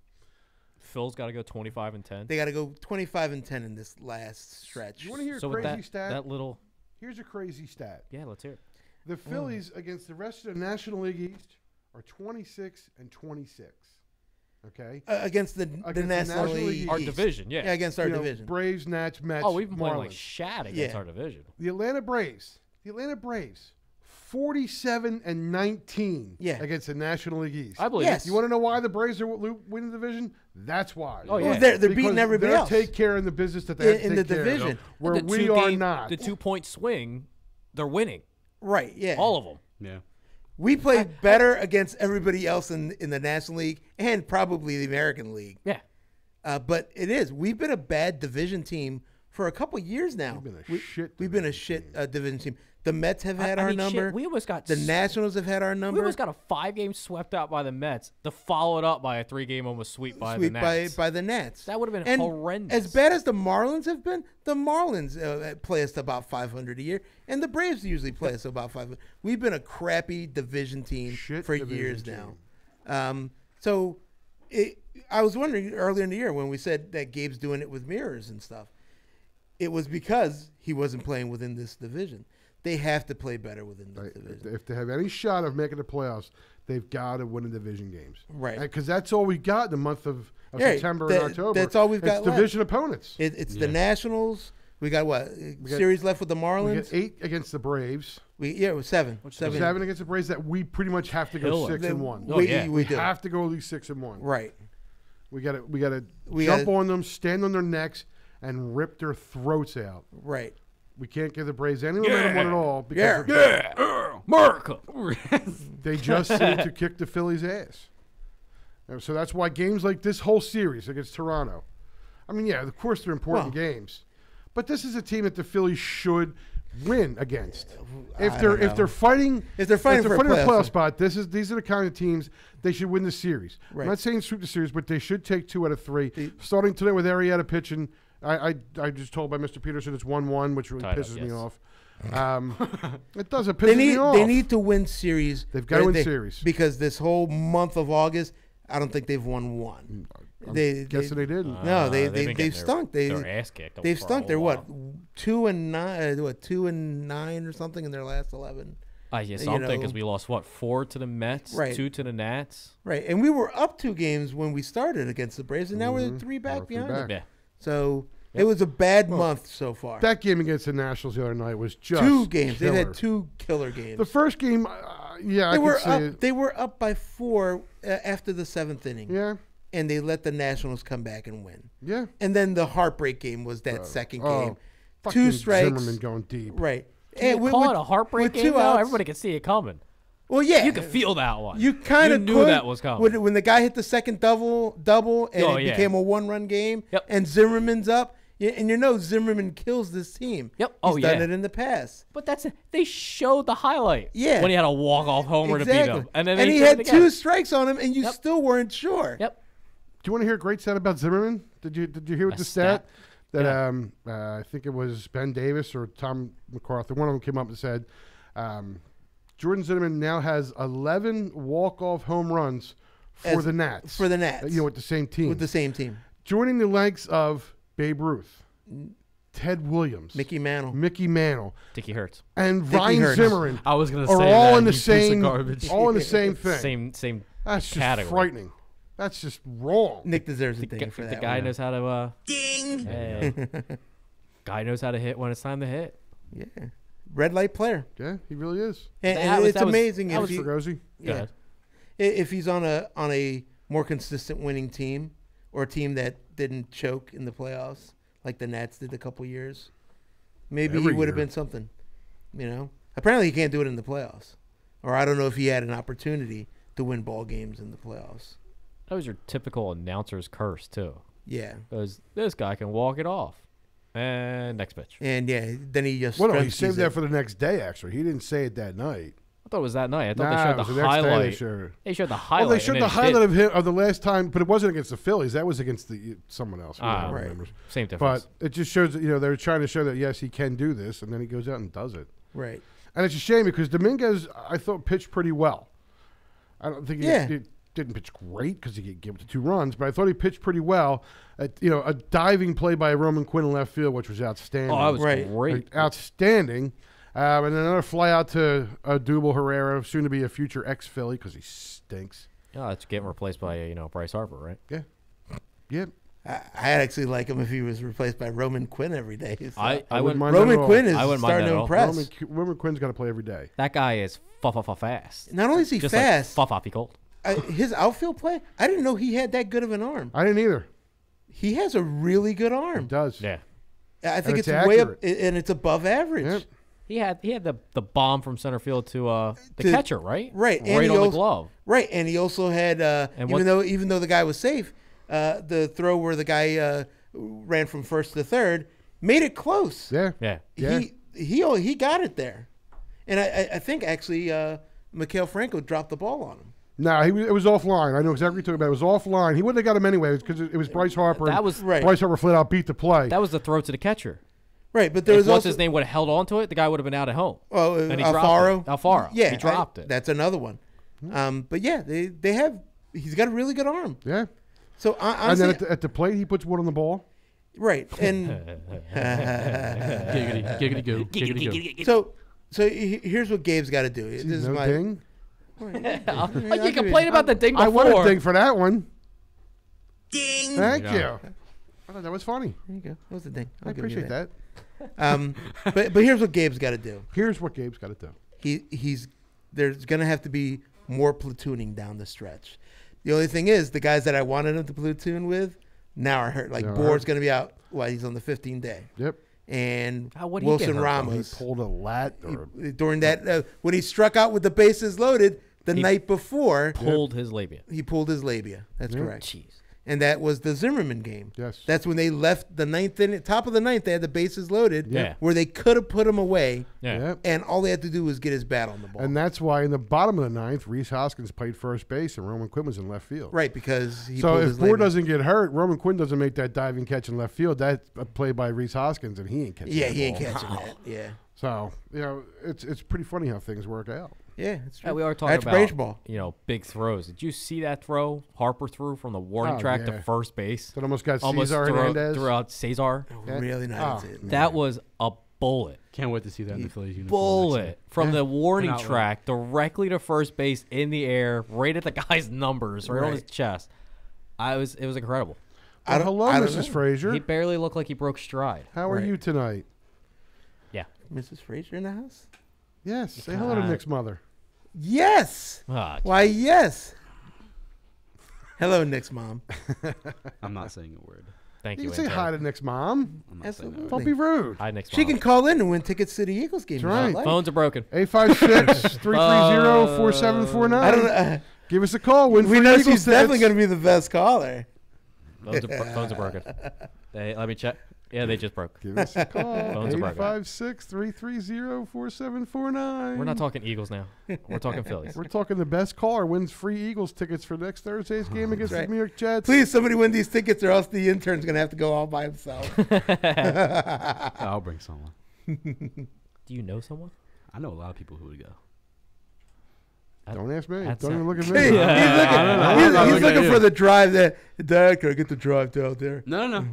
[SPEAKER 3] Phil's got to go 25 and 10.
[SPEAKER 7] They got to go 25 and 10 in this last stretch.
[SPEAKER 1] You want to hear a crazy stat?
[SPEAKER 3] That little.
[SPEAKER 1] Here's a crazy stat.
[SPEAKER 3] Yeah, let's hear it.
[SPEAKER 1] The Phillies against the rest of the National League East are 26 and 26. Okay.
[SPEAKER 7] Against the National League
[SPEAKER 3] our
[SPEAKER 7] East.
[SPEAKER 3] division, yeah.
[SPEAKER 7] Against our division.
[SPEAKER 1] Braves, Nats, Mets.
[SPEAKER 3] Oh, we've been playing like
[SPEAKER 1] Marlins.
[SPEAKER 3] shat against our division.
[SPEAKER 1] The Atlanta Braves, 47 and 19 against the National League East.
[SPEAKER 3] I believe
[SPEAKER 1] You want to know why the Braves are winning the division? That's why.
[SPEAKER 3] Oh, yeah.
[SPEAKER 7] Well, they're beating everybody else.
[SPEAKER 1] They take care of the business that they have to
[SPEAKER 7] in the
[SPEAKER 1] take care
[SPEAKER 7] division.
[SPEAKER 1] of, where
[SPEAKER 3] The
[SPEAKER 1] we are not.
[SPEAKER 3] The 2-point swing, they're winning.
[SPEAKER 7] Right, yeah.
[SPEAKER 3] All of them.
[SPEAKER 6] Yeah.
[SPEAKER 7] We played better against everybody else in the National League and probably the American League.
[SPEAKER 3] Yeah.
[SPEAKER 7] But it is. We've been a bad division team for a couple years now. We've been a shit division team. The Mets have had our number.
[SPEAKER 3] Shit, we almost got
[SPEAKER 7] the Nationals have had our number.
[SPEAKER 3] We almost got a 5-game swept out by the Mets to follow it up by a 3-game almost sweep by the Nats.
[SPEAKER 7] By the Nats.
[SPEAKER 3] That would have been horrendous.
[SPEAKER 7] As bad as the Marlins have been, the Marlins play us about 500 a year, and the Braves usually play us about 500. We've been a crappy division team for years now. So I was wondering earlier in the year when we said that Gabe's doing it with mirrors and stuff. It was because he wasn't playing within this division. They have to play better within this division.
[SPEAKER 1] If they have any shot of making the playoffs, they've got to win the division games.
[SPEAKER 7] Right.
[SPEAKER 1] Because that's all we got in the month of September and October.
[SPEAKER 7] That's all we've got left.
[SPEAKER 1] Division opponents.
[SPEAKER 7] It's the Nationals. We got what? Series left with the Marlins?
[SPEAKER 1] We got 8 against the Braves.
[SPEAKER 7] It was 7.
[SPEAKER 1] 7 against the Braves that we pretty much have to go 6-1.
[SPEAKER 7] We do.
[SPEAKER 1] have to go at least 6-1.
[SPEAKER 7] Right.
[SPEAKER 1] We got to jump on them, stand on their necks, and rip their throats out.
[SPEAKER 7] Right.
[SPEAKER 1] We can't give the Braves any momentum at all because
[SPEAKER 3] America.
[SPEAKER 1] They just seem to kick the Phillies' ass. So that's why games like this whole series against Toronto, I mean, yeah, of course they're important games, but this is a team that the Phillies should win against. If they're fighting for a playoff spot, these are the kind of teams they should win the series.
[SPEAKER 7] Right.
[SPEAKER 1] I'm not saying sweep the series, but they should take 2 out of 3. Starting today with Arrieta pitching. I just told by Mr. Peterson it's 1-1, which really pisses me off. It doesn't piss me off.
[SPEAKER 7] They need to win series.
[SPEAKER 1] They've got to win series
[SPEAKER 7] because this whole month of August, I don't think they've won one.
[SPEAKER 1] I'm guessing they didn't.
[SPEAKER 7] No, they've stunk.
[SPEAKER 3] Their ass kicked.
[SPEAKER 7] They've stunk. They're what 2-9, 2-9 or something in their last 11.
[SPEAKER 3] Yeah, something because we lost 4 to the Mets, 2 to the Nats.
[SPEAKER 7] Right, and we were up 2 games when we started against the Braves, and now we're 3 back behind them.
[SPEAKER 3] Yeah.
[SPEAKER 7] So it was a bad month so far.
[SPEAKER 1] That game against the Nationals the other night was just
[SPEAKER 7] 2 games.
[SPEAKER 1] Killer.
[SPEAKER 7] They had 2 killer games.
[SPEAKER 1] The first game,
[SPEAKER 7] they were up by 4 after the 7th inning.
[SPEAKER 1] Yeah.
[SPEAKER 7] And they let the Nationals come back and win.
[SPEAKER 1] Yeah.
[SPEAKER 7] And then the heartbreak game was that second game.
[SPEAKER 1] 2 strikes.
[SPEAKER 7] Zimmerman
[SPEAKER 1] going deep.
[SPEAKER 7] Right.
[SPEAKER 3] Can you call it a heartbreak game now? Everybody can see it coming.
[SPEAKER 7] Well, yeah.
[SPEAKER 3] You could feel that one.
[SPEAKER 7] You kind of
[SPEAKER 3] knew that was coming.
[SPEAKER 7] When the guy hit the second double, and
[SPEAKER 3] Oh,
[SPEAKER 7] it
[SPEAKER 3] yeah.
[SPEAKER 7] became a one-run game,
[SPEAKER 3] Yep.
[SPEAKER 7] and Zimmerman's up, and you know Zimmerman kills this team.
[SPEAKER 3] Yep.
[SPEAKER 7] He's
[SPEAKER 3] Oh,
[SPEAKER 7] done
[SPEAKER 3] yeah.
[SPEAKER 7] it in the past.
[SPEAKER 3] But they showed the highlight.
[SPEAKER 7] Yeah.
[SPEAKER 3] When he had a walk-off homer to beat him. And then
[SPEAKER 7] he
[SPEAKER 3] did
[SPEAKER 7] had
[SPEAKER 3] it again.
[SPEAKER 7] 2 strikes on him, and you still weren't sure.
[SPEAKER 3] Yep.
[SPEAKER 1] Do you want to hear a great stat about Zimmerman? Did you hear what
[SPEAKER 3] A
[SPEAKER 1] the stat?
[SPEAKER 3] stat?
[SPEAKER 1] That I think it was Ben Davis or Tom MacArthur. One of them came up and said, Jordan Zimmerman now has 11 walk-off home runs for the Nats.
[SPEAKER 7] For the Nats.
[SPEAKER 1] With the same team.
[SPEAKER 7] With the same team.
[SPEAKER 1] Joining the ranks of Babe Ruth, Ted Williams,
[SPEAKER 7] Mickey Mantle,
[SPEAKER 3] Dickie Hurts,
[SPEAKER 1] and
[SPEAKER 7] Dickie
[SPEAKER 1] Ryan
[SPEAKER 7] Hurts.
[SPEAKER 1] Zimmerman.
[SPEAKER 6] I was gonna
[SPEAKER 1] are
[SPEAKER 6] say
[SPEAKER 1] all
[SPEAKER 6] that,
[SPEAKER 1] in the
[SPEAKER 6] you piece of
[SPEAKER 1] same,
[SPEAKER 6] garbage.
[SPEAKER 1] all in the same thing.
[SPEAKER 3] Same
[SPEAKER 1] That's just
[SPEAKER 3] category.
[SPEAKER 1] frightening. That's just wrong.
[SPEAKER 7] Nick deserves a thing for
[SPEAKER 3] The
[SPEAKER 7] that.
[SPEAKER 3] guy
[SPEAKER 7] one.
[SPEAKER 3] knows how to.
[SPEAKER 4] Ding.
[SPEAKER 3] Hey. Guy knows how to hit when it's time to hit.
[SPEAKER 7] Yeah. Red light player.
[SPEAKER 1] Yeah, he really is.
[SPEAKER 7] And,
[SPEAKER 3] That was-
[SPEAKER 7] it's
[SPEAKER 3] that was-
[SPEAKER 7] amazing
[SPEAKER 3] that
[SPEAKER 7] if
[SPEAKER 3] was
[SPEAKER 7] he,
[SPEAKER 1] Fergozzi.
[SPEAKER 3] Go ahead.
[SPEAKER 7] if he's on a more consistent winning team or a team that didn't choke in the playoffs like the Nats did a couple years, maybe
[SPEAKER 1] Every
[SPEAKER 7] he would have
[SPEAKER 1] year.
[SPEAKER 7] been something. You know, apparently he can't do it in the playoffs, or I don't know if he had an opportunity to win ball games in the playoffs.
[SPEAKER 3] That was your typical announcer's curse too.
[SPEAKER 7] Yeah,
[SPEAKER 3] Because this guy can walk it off. And next pitch.
[SPEAKER 7] and then he just
[SPEAKER 1] Well, no, he
[SPEAKER 7] Stremski's
[SPEAKER 1] saved that
[SPEAKER 7] it.
[SPEAKER 1] for the next day. Actually, he didn't say it that night.
[SPEAKER 3] I thought it was that night. I thought
[SPEAKER 1] Nah,
[SPEAKER 3] they
[SPEAKER 1] it
[SPEAKER 3] showed
[SPEAKER 1] was
[SPEAKER 3] the
[SPEAKER 1] the next day they
[SPEAKER 3] highlight.
[SPEAKER 1] showed it.
[SPEAKER 3] They showed the
[SPEAKER 1] Well,
[SPEAKER 3] highlight.
[SPEAKER 1] they showed
[SPEAKER 3] and
[SPEAKER 1] the
[SPEAKER 3] then
[SPEAKER 1] highlight of him of the last time, but it wasn't against the Phillies. That was against someone else. Who
[SPEAKER 3] Ah,
[SPEAKER 1] I don't
[SPEAKER 3] right.
[SPEAKER 1] remember.
[SPEAKER 3] Same difference.
[SPEAKER 1] But it just shows that they're trying to show that yes, he can do this, and then he goes out and does it.
[SPEAKER 7] Right.
[SPEAKER 1] And it's a shame because Dominguez, I thought, pitched pretty well. I don't think he didn't pitch great because he could give it to 2 runs, but I thought he pitched pretty well. A diving play by Roman Quinn in left field, which was outstanding.
[SPEAKER 3] Oh, that was
[SPEAKER 7] Right.
[SPEAKER 3] great.
[SPEAKER 1] Outstanding. And then another fly out to Dubal Herrera, soon to be a future ex-Philly because he stinks.
[SPEAKER 3] Oh, that's getting replaced by Bryce Harper, right?
[SPEAKER 1] Yeah. Yeah.
[SPEAKER 7] I'd actually like him if he was replaced by Roman Quinn every day. So
[SPEAKER 3] I
[SPEAKER 1] wouldn't
[SPEAKER 3] wouldn't
[SPEAKER 1] mind that
[SPEAKER 7] Roman
[SPEAKER 1] at all.
[SPEAKER 7] Quinn is
[SPEAKER 3] I wouldn't mind
[SPEAKER 7] starting
[SPEAKER 3] that
[SPEAKER 7] to
[SPEAKER 3] at all.
[SPEAKER 7] impress.
[SPEAKER 1] Roman Quinn's got to play every day.
[SPEAKER 3] That guy is fast.
[SPEAKER 7] Not only is he
[SPEAKER 3] Just
[SPEAKER 7] fast,
[SPEAKER 3] like Fuff Cold.
[SPEAKER 7] His outfield play, I didn't know he had that good of an arm.
[SPEAKER 1] I didn't either.
[SPEAKER 7] He has a really good
[SPEAKER 1] He
[SPEAKER 7] arm.
[SPEAKER 1] does.
[SPEAKER 3] Yeah.
[SPEAKER 7] I think
[SPEAKER 1] it's
[SPEAKER 7] it's way up,
[SPEAKER 1] accurate.
[SPEAKER 7] and it's above average.
[SPEAKER 1] Yep.
[SPEAKER 3] He had the bomb from center field to the
[SPEAKER 7] To-
[SPEAKER 3] catcher, right?
[SPEAKER 7] Right, and
[SPEAKER 3] Right
[SPEAKER 7] he
[SPEAKER 3] on the
[SPEAKER 7] also-
[SPEAKER 3] glove.
[SPEAKER 7] Right, and he also had
[SPEAKER 3] what-
[SPEAKER 7] even though the guy was safe, the throw where the guy ran from first to third made it close.
[SPEAKER 1] Yeah.
[SPEAKER 3] Yeah.
[SPEAKER 1] Yeah.
[SPEAKER 7] He got it there, and I think actually Mikael Franco dropped the ball on him.
[SPEAKER 1] No, it was offline. I know exactly what you're talking about. It was offline. He wouldn't have got him anyway because it was Bryce Harper.
[SPEAKER 3] That
[SPEAKER 1] and
[SPEAKER 3] was-
[SPEAKER 7] Right.
[SPEAKER 1] Bryce Harper flat out beat the play.
[SPEAKER 3] That was the throw to the catcher.
[SPEAKER 7] Right, but there
[SPEAKER 3] If
[SPEAKER 7] was
[SPEAKER 3] what's
[SPEAKER 7] also
[SPEAKER 3] his name would have held on to it, the guy would have been out at home.
[SPEAKER 7] Oh,
[SPEAKER 3] and he
[SPEAKER 7] Alfaro.
[SPEAKER 3] dropped it. Alfaro.
[SPEAKER 7] Yeah,
[SPEAKER 3] He dropped it.
[SPEAKER 7] That's another one. But yeah, they have. He's got a really good arm.
[SPEAKER 1] Yeah.
[SPEAKER 7] So
[SPEAKER 1] And
[SPEAKER 7] honestly,
[SPEAKER 1] then at the plate, he puts one on the ball.
[SPEAKER 7] right, and
[SPEAKER 6] Giggity goo. Giggity goo.
[SPEAKER 7] so here's what Gabe's got to do. This is
[SPEAKER 1] No
[SPEAKER 7] my.
[SPEAKER 1] ding.
[SPEAKER 3] You complained about the ding
[SPEAKER 1] I
[SPEAKER 3] before.
[SPEAKER 1] want a ding for that one.
[SPEAKER 4] Ding.
[SPEAKER 1] Thank
[SPEAKER 3] Yeah.
[SPEAKER 1] you. I thought that was funny.
[SPEAKER 7] There you go. That was the thing.
[SPEAKER 1] I appreciate that.
[SPEAKER 7] But here's what Gabe's got to do.
[SPEAKER 1] Here's what Gabe's got to do.
[SPEAKER 7] He's there's gonna have to be more platooning down the stretch. The only thing is the guys that I wanted him to platoon with now are hurt. Like
[SPEAKER 1] They're
[SPEAKER 7] Board's
[SPEAKER 1] hurt.
[SPEAKER 7] gonna be out. Well, he's on the 15 day.
[SPEAKER 1] Yep.
[SPEAKER 7] And
[SPEAKER 3] What'd he get
[SPEAKER 7] Wilson
[SPEAKER 3] hurt from?
[SPEAKER 1] He
[SPEAKER 7] Ramos
[SPEAKER 1] pulled a lat. Or
[SPEAKER 7] during that when he struck out with the bases loaded the night before,
[SPEAKER 3] Pulled his labia.
[SPEAKER 7] he pulled his labia. That's correct.
[SPEAKER 3] Jeez.
[SPEAKER 7] And that was the Zimmerman game.
[SPEAKER 1] Yes.
[SPEAKER 7] That's when they left the ninth inning, top of the ninth. They had the bases loaded,
[SPEAKER 3] Yeah.
[SPEAKER 7] where they could have put him away,
[SPEAKER 3] Yeah.
[SPEAKER 1] Yep.
[SPEAKER 7] and all they had to do was get his bat on the ball.
[SPEAKER 1] And that's why in the bottom of the ninth, Reese Hoskins played first base and Roman Quinn was in left field.
[SPEAKER 7] Right, because he
[SPEAKER 1] So
[SPEAKER 7] pulled
[SPEAKER 1] if
[SPEAKER 7] his
[SPEAKER 1] Board
[SPEAKER 7] labia.
[SPEAKER 1] doesn't get hurt, Roman Quinn doesn't make that diving catch in left field. That's a play by Reese Hoskins, and he ain't catching.
[SPEAKER 7] Yeah,
[SPEAKER 1] that
[SPEAKER 7] he ain't
[SPEAKER 1] ball.
[SPEAKER 7] catching that. Yeah.
[SPEAKER 1] So it's pretty funny how things work out.
[SPEAKER 7] Yeah, it's true.
[SPEAKER 3] Yeah, we are talking
[SPEAKER 7] That's
[SPEAKER 3] about
[SPEAKER 7] baseball.
[SPEAKER 3] big throws. Did you see that throw Harper threw from the warning
[SPEAKER 1] Oh,
[SPEAKER 3] track
[SPEAKER 1] yeah.
[SPEAKER 3] to first base?
[SPEAKER 1] That almost got
[SPEAKER 3] Almost
[SPEAKER 1] Cesar Hernandez.
[SPEAKER 3] threw out Cesar.
[SPEAKER 1] Yeah.
[SPEAKER 7] Really nice.
[SPEAKER 1] Oh,
[SPEAKER 3] That was a bullet.
[SPEAKER 6] Can't wait to see that in the Phillies uniform.
[SPEAKER 3] Bullet from the warning
[SPEAKER 6] An outlet.
[SPEAKER 3] track directly to first base in the air, right at the guy's numbers, right on his
[SPEAKER 7] Right.
[SPEAKER 3] chest. It was incredible.
[SPEAKER 1] Well, hello,
[SPEAKER 7] I don't
[SPEAKER 1] Mrs.
[SPEAKER 7] know.
[SPEAKER 1] Frazier.
[SPEAKER 3] He barely looked like he broke stride.
[SPEAKER 1] How are
[SPEAKER 7] Right.
[SPEAKER 1] you tonight?
[SPEAKER 3] Yeah.
[SPEAKER 7] Mrs. Frazier in the house?
[SPEAKER 1] Yes. Say hello to
[SPEAKER 3] God.
[SPEAKER 1] Nick's mother.
[SPEAKER 7] Yes.
[SPEAKER 3] Ah,
[SPEAKER 7] Why, yes. Hello, Nick's mom.
[SPEAKER 6] I'm not saying a word.
[SPEAKER 3] Thank
[SPEAKER 1] You
[SPEAKER 3] you.
[SPEAKER 1] can say
[SPEAKER 3] intern.
[SPEAKER 1] hi to Nick's mom.
[SPEAKER 6] I'm not saying that.
[SPEAKER 7] Absolutely.
[SPEAKER 1] Don't be rude.
[SPEAKER 3] Hi, Nick's
[SPEAKER 7] She
[SPEAKER 3] mom.
[SPEAKER 7] can call in and win tickets to the Eagles game.
[SPEAKER 1] That's right.
[SPEAKER 7] Like.
[SPEAKER 3] Phones are broken.
[SPEAKER 1] 856-330-4749.
[SPEAKER 7] I don't know.
[SPEAKER 1] Give us a call. Win
[SPEAKER 7] We
[SPEAKER 1] free
[SPEAKER 7] know
[SPEAKER 1] Eagles
[SPEAKER 7] she's definitely
[SPEAKER 1] tickets.
[SPEAKER 7] going to be the best caller.
[SPEAKER 3] Phones are broken. Let me check. Yeah, they just broke.
[SPEAKER 1] Give us a call.
[SPEAKER 3] Phones are broken.
[SPEAKER 1] 856-330-4749.
[SPEAKER 3] We're not talking Eagles now. We're talking Phillies.
[SPEAKER 1] We're talking the best caller wins free Eagles tickets for next Thursday's game against
[SPEAKER 7] right.
[SPEAKER 1] the New York Jets.
[SPEAKER 7] Please, somebody win these tickets, or else the intern's going to have to go all by himself.
[SPEAKER 6] I'll bring someone.
[SPEAKER 3] Do you know someone?
[SPEAKER 6] I know a lot of people who would go.
[SPEAKER 1] Don't ask me.
[SPEAKER 3] That's
[SPEAKER 1] Don't even look at
[SPEAKER 7] Hey,
[SPEAKER 1] me.
[SPEAKER 7] he's looking for the drive there. Dad, can I get the drive down there?
[SPEAKER 6] No.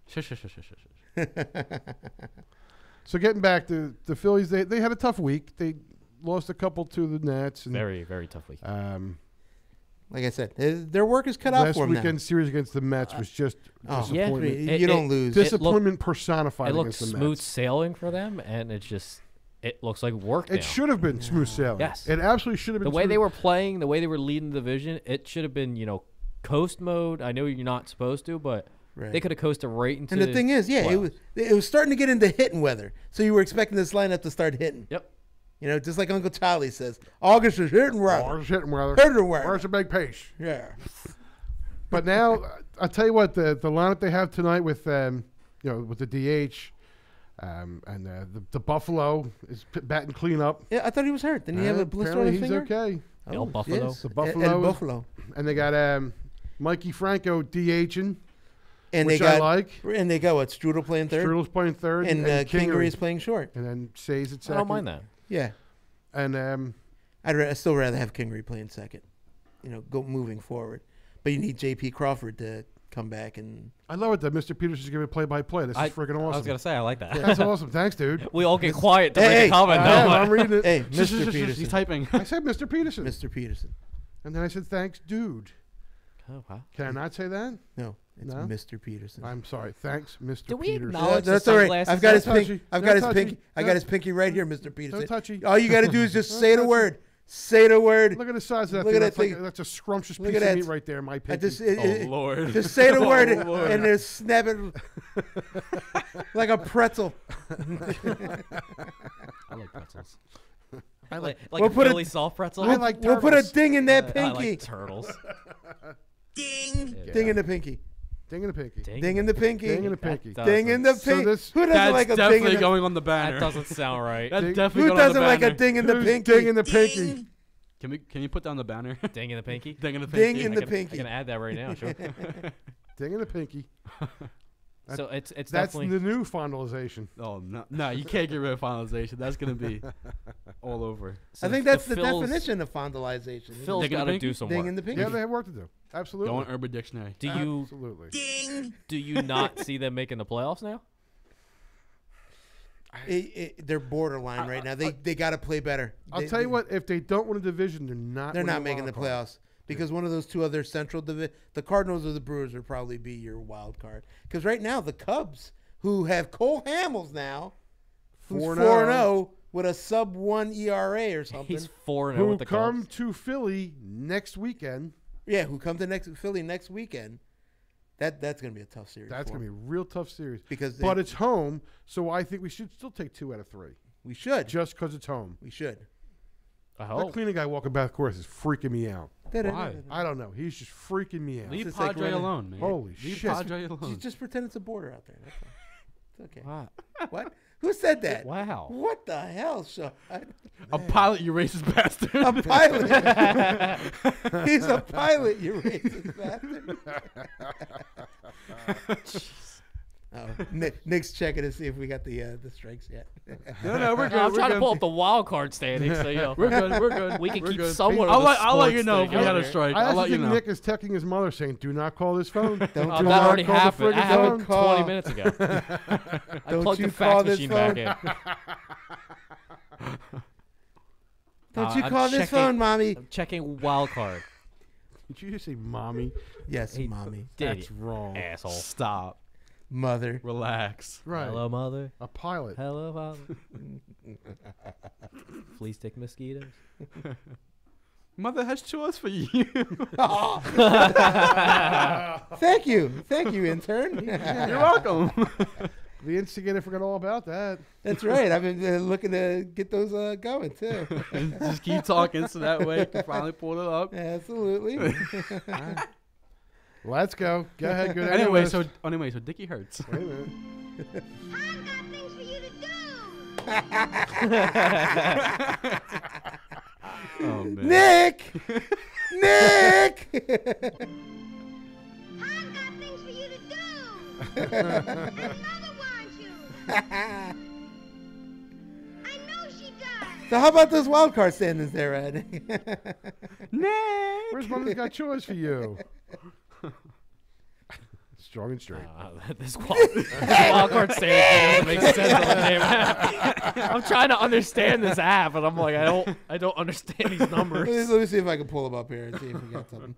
[SPEAKER 6] Shush.
[SPEAKER 1] So getting back to the Phillies, they had a tough week. They lost a couple to the Nets. And,
[SPEAKER 3] Very, very tough week.
[SPEAKER 7] Like I said, their work is cut out
[SPEAKER 1] last
[SPEAKER 7] for them
[SPEAKER 1] weekend series against the Mets was just disappointment.
[SPEAKER 3] Yeah.
[SPEAKER 7] you don't lose.
[SPEAKER 1] Disappointment personified
[SPEAKER 3] It looked
[SPEAKER 1] against the
[SPEAKER 3] smooth
[SPEAKER 1] Mets.
[SPEAKER 3] sailing for them, and it looks like work now.
[SPEAKER 1] It should have been smooth sailing.
[SPEAKER 3] Yes.
[SPEAKER 1] It absolutely should have been.
[SPEAKER 3] The way
[SPEAKER 1] smooth.
[SPEAKER 3] they were playing, the way they were leading the division, it should have been, coast mode. I know you're not supposed to, but
[SPEAKER 7] Right.
[SPEAKER 3] they could have coasted right into.
[SPEAKER 7] And the thing is, yeah,
[SPEAKER 3] playoffs.
[SPEAKER 7] it was starting to get into hitting weather. So you were expecting this lineup to start hitting.
[SPEAKER 3] Yep.
[SPEAKER 7] Just like Uncle Charlie says, August is hitting weather.
[SPEAKER 1] Where's hitting weather?
[SPEAKER 7] Hitting weather.
[SPEAKER 1] Where's the big pace?
[SPEAKER 7] Yeah.
[SPEAKER 1] But now, I'll tell you what, the lineup they have tonight with with the DH, and the Buffalo is batting clean up.
[SPEAKER 7] Yeah, I thought he was hurt. Didn't he have a blister on
[SPEAKER 1] Apparently
[SPEAKER 7] his finger?
[SPEAKER 1] He's okay.
[SPEAKER 3] El Buffalo.
[SPEAKER 7] Yes.
[SPEAKER 1] The Buffalo.
[SPEAKER 7] El Buffalo.
[SPEAKER 1] And they got Mikey Franco DHing,
[SPEAKER 7] And
[SPEAKER 1] which
[SPEAKER 7] they got,
[SPEAKER 1] I like.
[SPEAKER 7] And they got what? Strudel playing third?
[SPEAKER 1] Strudel's playing third.
[SPEAKER 7] And Kingery is playing short.
[SPEAKER 1] And then Say's at
[SPEAKER 3] I
[SPEAKER 1] second.
[SPEAKER 3] don't mind that.
[SPEAKER 7] Yeah.
[SPEAKER 1] And
[SPEAKER 7] I'd still rather have Kingery playing second, go moving forward. But you need J.P. Crawford to come back and.
[SPEAKER 1] I love it that Mr. Peterson's giving play-by-play. This is freaking awesome.
[SPEAKER 3] I was gonna say I like that.
[SPEAKER 1] That's awesome. Thanks, dude.
[SPEAKER 3] We all get quiet to
[SPEAKER 7] Hey,
[SPEAKER 3] make a comment.
[SPEAKER 1] I am.
[SPEAKER 3] though.
[SPEAKER 1] I'm reading it.
[SPEAKER 7] Hey, Mr.
[SPEAKER 6] He's
[SPEAKER 7] Peterson.
[SPEAKER 6] typing.
[SPEAKER 1] I said Mr. Peterson.
[SPEAKER 7] Mr. Peterson.
[SPEAKER 1] And then I said, thanks, dude.
[SPEAKER 3] Oh, wow.
[SPEAKER 1] Can I not say that?
[SPEAKER 7] No, it's
[SPEAKER 1] No?
[SPEAKER 7] Mr. Peterson.
[SPEAKER 1] I'm sorry. Thanks, Mr.
[SPEAKER 3] Do we
[SPEAKER 1] Peterson.
[SPEAKER 3] acknowledge
[SPEAKER 7] That's
[SPEAKER 3] the
[SPEAKER 7] all right.
[SPEAKER 3] sunglasses?
[SPEAKER 7] I've got his
[SPEAKER 1] Don't
[SPEAKER 7] pink.
[SPEAKER 1] touchy.
[SPEAKER 7] I've
[SPEAKER 1] Don't
[SPEAKER 7] got his
[SPEAKER 1] touchy.
[SPEAKER 7] pinky. I got
[SPEAKER 1] Don't-
[SPEAKER 7] his pinky right here, Mr. Peterson.
[SPEAKER 1] touchy.
[SPEAKER 7] All you got to do is just
[SPEAKER 1] Don't
[SPEAKER 7] say the
[SPEAKER 1] touchy.
[SPEAKER 7] word. Say the word.
[SPEAKER 1] Look at the size of that
[SPEAKER 7] Look
[SPEAKER 1] thing.
[SPEAKER 7] at that thing.
[SPEAKER 1] That's a scrumptious
[SPEAKER 7] Look
[SPEAKER 1] piece
[SPEAKER 7] at
[SPEAKER 1] of
[SPEAKER 7] that.
[SPEAKER 1] meat right there, my
[SPEAKER 7] I
[SPEAKER 1] pinky.
[SPEAKER 7] just,
[SPEAKER 6] Lord.
[SPEAKER 7] just say the word
[SPEAKER 6] Lord.
[SPEAKER 7] and just snap it like a pretzel.
[SPEAKER 6] I like pretzels.
[SPEAKER 3] I like
[SPEAKER 7] We'll
[SPEAKER 3] a
[SPEAKER 7] put
[SPEAKER 3] Philly soft pretzel.
[SPEAKER 1] I like
[SPEAKER 7] We'll put a
[SPEAKER 1] turtles.
[SPEAKER 7] ding in that
[SPEAKER 3] I
[SPEAKER 7] pinky.
[SPEAKER 3] like turtles.
[SPEAKER 4] Ding.
[SPEAKER 7] Ding in the pinky.
[SPEAKER 1] Ding in the pinky.
[SPEAKER 7] Ding in the pinky.
[SPEAKER 1] Ding in the pinky.
[SPEAKER 3] That
[SPEAKER 7] Ding in the
[SPEAKER 1] So
[SPEAKER 7] pinky.
[SPEAKER 1] this-
[SPEAKER 7] Who doesn't
[SPEAKER 6] That's
[SPEAKER 7] like a ding
[SPEAKER 6] definitely
[SPEAKER 7] in the
[SPEAKER 6] going on the banner.
[SPEAKER 3] That doesn't sound right.
[SPEAKER 6] That's
[SPEAKER 1] Ding-
[SPEAKER 6] definitely
[SPEAKER 7] Who
[SPEAKER 6] going on
[SPEAKER 7] doesn't
[SPEAKER 6] the
[SPEAKER 7] like a
[SPEAKER 6] banner.
[SPEAKER 7] ding in the
[SPEAKER 1] Who's
[SPEAKER 7] pinky?
[SPEAKER 1] ding in the pinky?
[SPEAKER 6] Can you put down the banner?
[SPEAKER 3] Ding in the pinky.
[SPEAKER 6] Ding in the
[SPEAKER 7] Ding
[SPEAKER 6] pinky.
[SPEAKER 7] in
[SPEAKER 3] I
[SPEAKER 7] the
[SPEAKER 3] can,
[SPEAKER 7] pinky.
[SPEAKER 3] I can add that right now. Sure.
[SPEAKER 1] Ding in the pinky.
[SPEAKER 3] So it's
[SPEAKER 1] That's
[SPEAKER 3] definitely
[SPEAKER 1] the new fondalization.
[SPEAKER 6] Oh no, you can't get rid of finalization. That's gonna be all over.
[SPEAKER 3] so
[SPEAKER 7] I think that's the
[SPEAKER 3] Phil's-
[SPEAKER 7] definition of fondalization.
[SPEAKER 3] Phil's
[SPEAKER 6] Ding in the
[SPEAKER 3] got to
[SPEAKER 6] pinky?
[SPEAKER 3] do some
[SPEAKER 7] Ding
[SPEAKER 3] work.
[SPEAKER 7] in the pinky.
[SPEAKER 1] Yeah, they have work to do. Absolutely.
[SPEAKER 6] Go on Urban Dictionary.
[SPEAKER 3] Do you
[SPEAKER 1] Absolutely.
[SPEAKER 4] Ding.
[SPEAKER 3] do you not see them making the playoffs now?
[SPEAKER 7] They're borderline right now. They got to play better.
[SPEAKER 1] I'll tell you what. If they don't win a division, they're not.
[SPEAKER 7] They're
[SPEAKER 1] winning
[SPEAKER 7] not making the
[SPEAKER 1] wild card.
[SPEAKER 7] playoffs because one of those two other central the Cardinals or the Brewers would probably be your wild card. Because right now the Cubs, who have Cole Hamels now, who's
[SPEAKER 1] 4-0.
[SPEAKER 7] 4-0 with a sub-1 ERA or something.
[SPEAKER 3] He's 4-0
[SPEAKER 1] Who
[SPEAKER 3] with the
[SPEAKER 1] come
[SPEAKER 3] Cubs.
[SPEAKER 1] to Philly next weekend?
[SPEAKER 7] Yeah, who come to Philly next weekend. That's going to be a tough series.
[SPEAKER 1] That's
[SPEAKER 7] for
[SPEAKER 1] going to
[SPEAKER 7] them.
[SPEAKER 1] be a real tough series.
[SPEAKER 7] Because
[SPEAKER 1] but it's home, so I think we should still take 2 out of 3.
[SPEAKER 7] we should.
[SPEAKER 1] Just because it's home.
[SPEAKER 7] We should.
[SPEAKER 3] I
[SPEAKER 1] That
[SPEAKER 3] hope.
[SPEAKER 1] cleaning guy walking back the course is freaking me out.
[SPEAKER 6] Why?
[SPEAKER 1] I don't know. He's just freaking me out.
[SPEAKER 6] Leave
[SPEAKER 7] It's like
[SPEAKER 6] Padre
[SPEAKER 7] running-
[SPEAKER 6] alone, man.
[SPEAKER 1] Holy
[SPEAKER 6] Leave
[SPEAKER 1] shit.
[SPEAKER 6] Padre alone.
[SPEAKER 7] Just pretend it's a border out there. That's all. It's okay.
[SPEAKER 3] Wow.
[SPEAKER 7] What? Who said that?
[SPEAKER 3] Wow.
[SPEAKER 7] What the hell, Sean?
[SPEAKER 6] A pilot, you racist bastard.
[SPEAKER 7] A pilot. He's a pilot, you racist bastard. Oh, Nick's checking to see if we got the strikes yet.
[SPEAKER 6] no, we're good.
[SPEAKER 3] I'm
[SPEAKER 6] we're
[SPEAKER 3] trying
[SPEAKER 6] good.
[SPEAKER 3] to pull up the wild card standings, so
[SPEAKER 6] We're good. We're good.
[SPEAKER 3] we can
[SPEAKER 6] We're
[SPEAKER 3] keep
[SPEAKER 6] good.
[SPEAKER 3] somewhat
[SPEAKER 6] I'll
[SPEAKER 3] of
[SPEAKER 6] let,
[SPEAKER 3] a
[SPEAKER 6] I'll let you
[SPEAKER 3] sports
[SPEAKER 6] know if
[SPEAKER 3] thing
[SPEAKER 6] we had
[SPEAKER 3] over
[SPEAKER 6] a
[SPEAKER 3] here.
[SPEAKER 6] strike.
[SPEAKER 1] I
[SPEAKER 6] I'll let
[SPEAKER 1] actually
[SPEAKER 6] you
[SPEAKER 1] think
[SPEAKER 6] know.
[SPEAKER 1] Nick is texting his mother saying, "Do not call this phone."
[SPEAKER 7] Don't
[SPEAKER 1] Do
[SPEAKER 3] That
[SPEAKER 1] not
[SPEAKER 3] already
[SPEAKER 1] call the
[SPEAKER 3] happened. That
[SPEAKER 1] friggin'
[SPEAKER 3] happened
[SPEAKER 1] phone.
[SPEAKER 3] 20 minutes ago. I
[SPEAKER 7] Don't
[SPEAKER 3] plugged
[SPEAKER 7] you
[SPEAKER 3] the
[SPEAKER 7] call
[SPEAKER 3] fax
[SPEAKER 7] this
[SPEAKER 3] machine
[SPEAKER 7] phone.
[SPEAKER 3] back in.
[SPEAKER 7] Don't you
[SPEAKER 3] I'm
[SPEAKER 7] call this
[SPEAKER 3] checking-
[SPEAKER 7] phone, mommy?
[SPEAKER 3] I'm checking wild card.
[SPEAKER 1] Did you just say "mommy"?
[SPEAKER 7] Yes, mommy.
[SPEAKER 1] That's
[SPEAKER 3] Idiot.
[SPEAKER 1] wrong.
[SPEAKER 3] Asshole.
[SPEAKER 6] Stop.
[SPEAKER 7] Mother.
[SPEAKER 6] Relax.
[SPEAKER 1] Right.
[SPEAKER 3] Hello, mother.
[SPEAKER 1] A pilot.
[SPEAKER 3] Hello, father. Flea stick mosquitoes.
[SPEAKER 6] Mother has chores for you.
[SPEAKER 7] Thank you, intern.
[SPEAKER 6] You're welcome.
[SPEAKER 1] The instigator forgot all about that.
[SPEAKER 7] That's right. I've been looking to get those going too.
[SPEAKER 6] And just keep talking so that way you can finally pull it up.
[SPEAKER 7] Absolutely.
[SPEAKER 1] Let's go. Go ahead. Go down
[SPEAKER 6] Anyway,
[SPEAKER 1] the list.
[SPEAKER 6] so Dickie Hurts.
[SPEAKER 1] Wait a minute.
[SPEAKER 4] I've got things for you to do.
[SPEAKER 6] Oh man.
[SPEAKER 7] Nick.
[SPEAKER 4] I've got things for you to do. Mother wants you. I know she does.
[SPEAKER 7] So how about those wild card standings there, Ed?
[SPEAKER 6] Nick.
[SPEAKER 1] Where's Mother's got chores for you? Strong and straight.
[SPEAKER 3] This wild card standing doesn't make sense on the damn app. I'm trying to understand this app, and I'm like, I don't understand these numbers.
[SPEAKER 7] Let me see if I can pull them up here and see if we got something.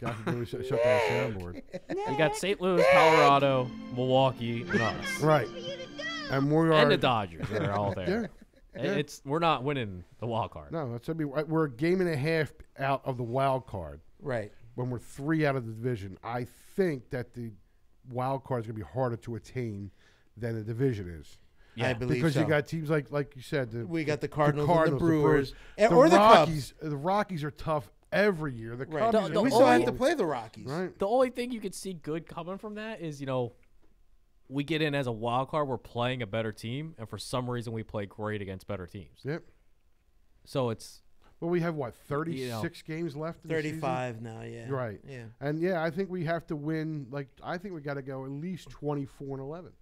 [SPEAKER 1] God forbid we shut down the soundboard.
[SPEAKER 3] You got St. Louis, Colorado, Milwaukee, and us,
[SPEAKER 1] Right. And we are.
[SPEAKER 3] and the Dodgers. They're all
[SPEAKER 1] Yeah.
[SPEAKER 3] there. We're not winning the wild card.
[SPEAKER 1] No, that's gonna be. We're a game and a half out of the wild card.
[SPEAKER 7] Right.
[SPEAKER 1] When we're 3 out of the division, I think that the wild card is going to be harder to attain than the division is.
[SPEAKER 3] Yeah.
[SPEAKER 7] I believe
[SPEAKER 1] Because
[SPEAKER 7] so.
[SPEAKER 1] you got teams like you said.
[SPEAKER 7] We got the Cardinals and the Brewers.
[SPEAKER 1] the
[SPEAKER 7] Or the
[SPEAKER 1] Rockies. The Rockies are tough every year. The
[SPEAKER 7] Right.
[SPEAKER 1] Cubs
[SPEAKER 3] The
[SPEAKER 1] are
[SPEAKER 7] We still have
[SPEAKER 3] only-
[SPEAKER 7] to play the Rockies.
[SPEAKER 1] Right.
[SPEAKER 3] The only thing you could see good coming from that is, we get in as a wild card, we're playing a better team, and for some reason we play great against better teams.
[SPEAKER 1] Yep.
[SPEAKER 3] So it's
[SPEAKER 1] Well, we have what 36 games left. In the season?
[SPEAKER 7] 35 now, yeah.
[SPEAKER 1] Right.
[SPEAKER 7] Yeah.
[SPEAKER 1] And yeah, I think we have to win. Like I think we got to go at least 24-11.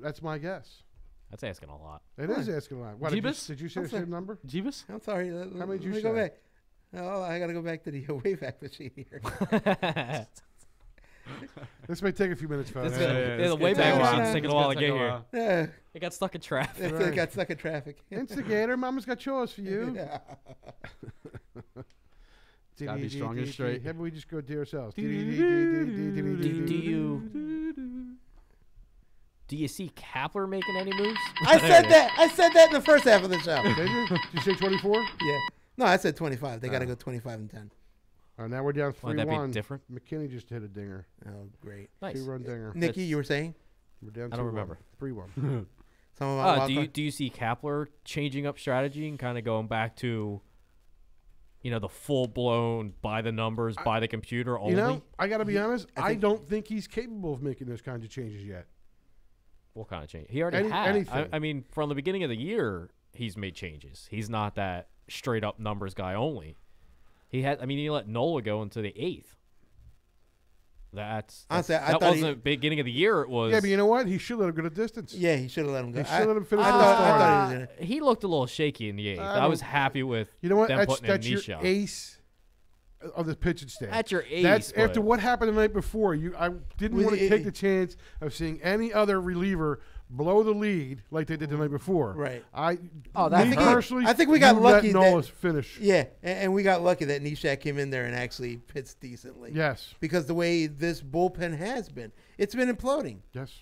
[SPEAKER 1] That's my guess.
[SPEAKER 3] that's asking a lot.
[SPEAKER 1] It is asking a lot. What,
[SPEAKER 6] Jeebus?
[SPEAKER 1] did you say the same number?
[SPEAKER 6] Jeebus?
[SPEAKER 7] I'm sorry.
[SPEAKER 1] How many did you
[SPEAKER 7] let me go
[SPEAKER 1] say?
[SPEAKER 7] back. Oh, I got to go back to the Wayback Machine here.
[SPEAKER 1] This may take a few minutes, fellas.
[SPEAKER 3] The
[SPEAKER 6] it's
[SPEAKER 3] Wayback
[SPEAKER 6] gonna take a
[SPEAKER 3] Machine's
[SPEAKER 6] while.
[SPEAKER 3] taking a
[SPEAKER 6] It's
[SPEAKER 3] while
[SPEAKER 6] gonna
[SPEAKER 3] to
[SPEAKER 6] take
[SPEAKER 3] get
[SPEAKER 6] a
[SPEAKER 3] here.
[SPEAKER 6] while.
[SPEAKER 7] Yeah.
[SPEAKER 3] It got stuck in traffic.
[SPEAKER 7] It got stuck in traffic.
[SPEAKER 1] Instigator, Mama's got chores for you.
[SPEAKER 6] Gotta be strong and straight.
[SPEAKER 1] How about we just go to ourselves?
[SPEAKER 3] Do you see Kapler making any moves?
[SPEAKER 7] I said that. I said that in the first half of the show.
[SPEAKER 1] Did you? Did you say 24?
[SPEAKER 7] Yeah. No, I said 25. They got to go 25 and 10.
[SPEAKER 1] Now we're down 3-1.
[SPEAKER 3] Would that be different?
[SPEAKER 1] McKinney just hit a dinger.
[SPEAKER 7] Oh, great.
[SPEAKER 3] Nice.
[SPEAKER 1] 2-run dinger.
[SPEAKER 7] Nikki, you were saying?
[SPEAKER 1] We're down.
[SPEAKER 3] I don't
[SPEAKER 1] 2-1.
[SPEAKER 3] remember.
[SPEAKER 1] 3-1.
[SPEAKER 7] Some about wild
[SPEAKER 3] Do you
[SPEAKER 7] card?
[SPEAKER 3] do you see Kapler changing up strategy and kind of going back to, the full blown by the numbers, by the computer only?
[SPEAKER 1] I got to be honest. I don't think he's capable of making those kinds of changes yet.
[SPEAKER 3] What kind of change? He already had.
[SPEAKER 1] anything.
[SPEAKER 3] I mean, from the beginning of the year, he's made changes. He's not that straight up numbers guy only. He let Nola go into the 8th.
[SPEAKER 7] Honestly, I
[SPEAKER 3] that
[SPEAKER 7] thought
[SPEAKER 3] wasn't the beginning of the year. It was.
[SPEAKER 1] Yeah, but you know what? He should let him go to distance.
[SPEAKER 7] Yeah, he should have let him go.
[SPEAKER 1] He should let him finish
[SPEAKER 7] I
[SPEAKER 1] the
[SPEAKER 7] thought
[SPEAKER 1] start.
[SPEAKER 7] he was in it.
[SPEAKER 3] He looked a little shaky in the 8th. I was happy with
[SPEAKER 1] You know what?
[SPEAKER 3] them putting in
[SPEAKER 1] That's your
[SPEAKER 3] Nisha.
[SPEAKER 1] ace of the pitching staff.
[SPEAKER 3] That's your ace.
[SPEAKER 1] That's
[SPEAKER 3] but-
[SPEAKER 1] after what happened the night before. I didn't
[SPEAKER 7] Well,
[SPEAKER 1] want to take the chance of seeing any other reliever blow the lead like they did the night before.
[SPEAKER 7] Right.
[SPEAKER 3] that
[SPEAKER 1] me
[SPEAKER 3] hurt.
[SPEAKER 1] personally,
[SPEAKER 7] I think we got
[SPEAKER 1] you
[SPEAKER 7] lucky
[SPEAKER 1] let
[SPEAKER 7] that-
[SPEAKER 1] Nolas finish.
[SPEAKER 7] Yeah, and we got lucky that Nishak came in there and actually pitched decently.
[SPEAKER 1] Yes.
[SPEAKER 7] Because the way this bullpen has been, it's been imploding.
[SPEAKER 1] Yes.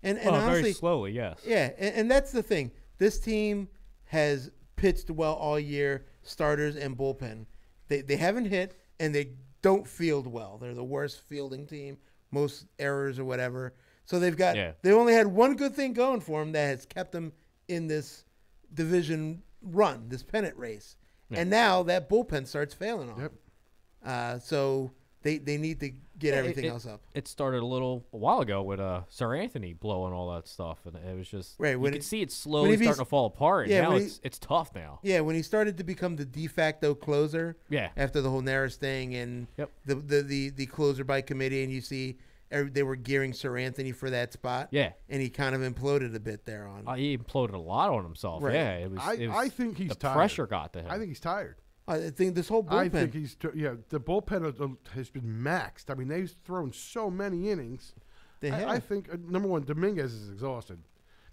[SPEAKER 7] And
[SPEAKER 3] Oh,
[SPEAKER 7] honestly,
[SPEAKER 3] very slowly, yes.
[SPEAKER 7] yeah, and that's the thing. This team has pitched well all year, starters and bullpen. They haven't hit, and they don't field well. They're the worst fielding team, most errors or whatever. So they only had one good thing going for them that has kept them in this division run, this pennant race. Yeah. And now that bullpen starts failing on them. So they need to get everything else up.
[SPEAKER 3] It started a while ago with Sir Anthony blowing all that stuff, and it was just you could see it slowly starting to fall apart. And now it's tough now.
[SPEAKER 7] Yeah, when he started to become the de facto closer.
[SPEAKER 3] Yeah.
[SPEAKER 7] After the whole Neris thing and the closer by committee, and you see they were gearing Sir Anthony for that spot.
[SPEAKER 3] Yeah.
[SPEAKER 7] And he kind of imploded a bit there on.
[SPEAKER 3] He imploded a lot on himself.
[SPEAKER 7] Right.
[SPEAKER 3] Yeah, it was.
[SPEAKER 1] I think he's tired.
[SPEAKER 3] The pressure got to him.
[SPEAKER 1] I think he's tired.
[SPEAKER 7] I think this whole bullpen.
[SPEAKER 1] I think the bullpen has been maxed. I mean, they've thrown so many innings. I think, number one, Dominguez is exhausted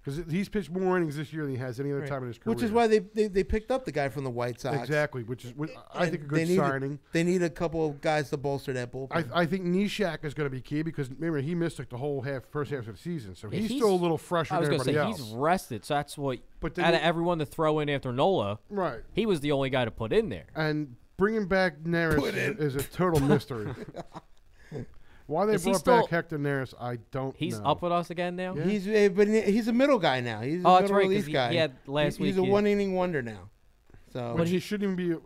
[SPEAKER 1] Because he's pitched more innings this year than he has any other
[SPEAKER 7] Right.
[SPEAKER 1] time in his career.
[SPEAKER 7] Which is why they picked up the guy from the White Sox.
[SPEAKER 1] Exactly, which I think a
[SPEAKER 7] They
[SPEAKER 1] good
[SPEAKER 7] need-
[SPEAKER 1] signing.
[SPEAKER 7] They need a couple of guys to bolster that bullpen.
[SPEAKER 1] I think Nishak is going to be key because remember he missed like the whole first half of the season, so
[SPEAKER 3] Yeah,
[SPEAKER 1] he's still a little fresher
[SPEAKER 3] I was
[SPEAKER 1] than
[SPEAKER 3] gonna say
[SPEAKER 1] everybody else.
[SPEAKER 3] he's rested, so that's what.
[SPEAKER 1] But then
[SPEAKER 3] Out of
[SPEAKER 1] you-
[SPEAKER 3] everyone to throw in after Nola,
[SPEAKER 1] Right.
[SPEAKER 3] he was the only guy to put in there.
[SPEAKER 1] And bringing back Neris is a total mystery. Why they
[SPEAKER 3] Is he
[SPEAKER 1] brought
[SPEAKER 3] still-
[SPEAKER 1] back Hector Neris, I don't
[SPEAKER 3] He's
[SPEAKER 1] know.
[SPEAKER 3] up with us again now.
[SPEAKER 1] Yeah.
[SPEAKER 7] He's a middle guy now. He's a
[SPEAKER 3] Oh, that's
[SPEAKER 7] middle
[SPEAKER 3] right,
[SPEAKER 7] relief
[SPEAKER 3] 'cause he
[SPEAKER 7] guy.
[SPEAKER 3] had last
[SPEAKER 7] He's
[SPEAKER 3] week
[SPEAKER 7] a
[SPEAKER 3] he-
[SPEAKER 7] one inning wonder now. So
[SPEAKER 1] But he shouldn't even be.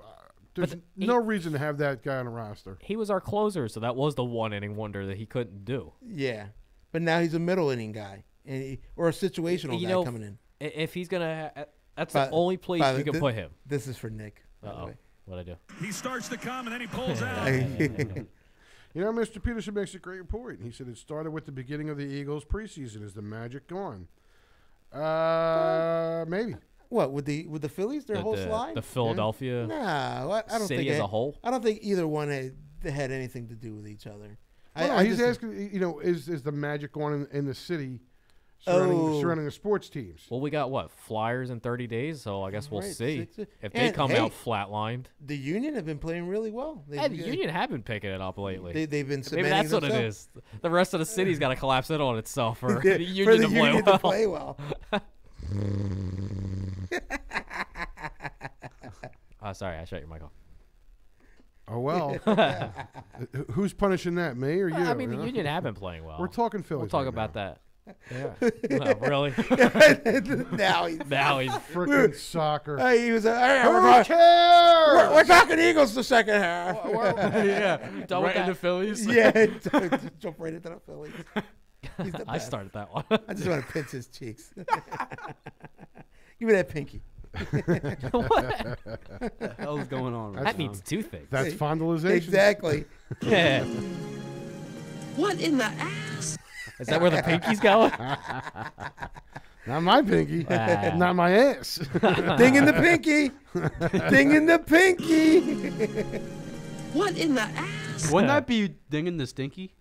[SPEAKER 1] There's no reason to have that guy on the roster.
[SPEAKER 3] He was our closer, so that was the one inning wonder that he couldn't do.
[SPEAKER 7] yeah, but now he's a middle inning guy, or a situational
[SPEAKER 3] You
[SPEAKER 7] guy
[SPEAKER 3] know,
[SPEAKER 7] coming in.
[SPEAKER 3] If he's gonna, that's
[SPEAKER 7] By-
[SPEAKER 3] the only place
[SPEAKER 7] by
[SPEAKER 3] you
[SPEAKER 7] the-
[SPEAKER 3] can
[SPEAKER 7] thi-
[SPEAKER 3] put him.
[SPEAKER 7] This is for Nick. By the
[SPEAKER 3] Uh-oh.
[SPEAKER 7] way.
[SPEAKER 3] What'd I do?
[SPEAKER 8] He starts to come and then he pulls out.
[SPEAKER 1] You know, Mr. Peterson makes a great point. He said it started with the beginning of the Eagles preseason. Is the magic gone? Maybe.
[SPEAKER 7] What with the Phillies? Their whole slide?
[SPEAKER 3] The Philadelphia
[SPEAKER 7] No, I don't
[SPEAKER 3] city
[SPEAKER 7] think
[SPEAKER 3] as a whole.
[SPEAKER 7] I don't think either one had anything to do with each other.
[SPEAKER 1] He's asking. You know, is the magic gone in the city surrounding the sports teams?
[SPEAKER 3] Well, we got what Flyers in 30 days, so I guess we'll
[SPEAKER 7] Right,
[SPEAKER 3] see
[SPEAKER 7] 6
[SPEAKER 3] if they
[SPEAKER 7] and,
[SPEAKER 3] come
[SPEAKER 7] hey,
[SPEAKER 3] out flatlined.
[SPEAKER 7] The Union have been playing really well.
[SPEAKER 3] And the Union have been picking it up lately.
[SPEAKER 7] They've been
[SPEAKER 3] Maybe
[SPEAKER 7] cementing
[SPEAKER 3] that's what it
[SPEAKER 7] themselves.
[SPEAKER 3] is. The rest of the city's got to collapse in on itself for
[SPEAKER 7] Yeah,
[SPEAKER 3] the
[SPEAKER 7] for
[SPEAKER 3] Union,
[SPEAKER 7] the
[SPEAKER 3] to, play
[SPEAKER 7] Union
[SPEAKER 3] well.
[SPEAKER 7] to play well.
[SPEAKER 3] Sorry, I shut your mic off.
[SPEAKER 1] Oh well. Who's punishing that? Me or you?
[SPEAKER 3] I mean,
[SPEAKER 1] you
[SPEAKER 3] the
[SPEAKER 1] know?
[SPEAKER 3] Union have been playing well.
[SPEAKER 1] We're talking Phillies.
[SPEAKER 3] We'll talk
[SPEAKER 1] right
[SPEAKER 3] about
[SPEAKER 1] now.
[SPEAKER 3] that. Yeah. Really?
[SPEAKER 7] now he's
[SPEAKER 1] freaking soccer.
[SPEAKER 7] He was.
[SPEAKER 1] Who
[SPEAKER 7] We're
[SPEAKER 1] cares?
[SPEAKER 7] talking Eagles the second half.
[SPEAKER 3] yeah. Done with
[SPEAKER 6] Right in
[SPEAKER 3] that?
[SPEAKER 6] the Phillies.
[SPEAKER 7] Yeah, jump right into the Phillies. He's the
[SPEAKER 3] I
[SPEAKER 7] best.
[SPEAKER 3] started that one.
[SPEAKER 7] I just want to pinch his cheeks. Give me that pinky.
[SPEAKER 3] What
[SPEAKER 6] the hell's going on right
[SPEAKER 3] That
[SPEAKER 6] now?
[SPEAKER 3] means two things.
[SPEAKER 1] That's fondalization.
[SPEAKER 7] Exactly.
[SPEAKER 3] Yeah.
[SPEAKER 2] What in the ass?
[SPEAKER 3] Is that where the pinky's going?
[SPEAKER 1] Not my pinky.
[SPEAKER 3] Ah.
[SPEAKER 1] Not my ass.
[SPEAKER 7] Ding in the pinky. Ding in the pinky.
[SPEAKER 2] What in the ass?
[SPEAKER 6] Wouldn't that be dinging the stinky?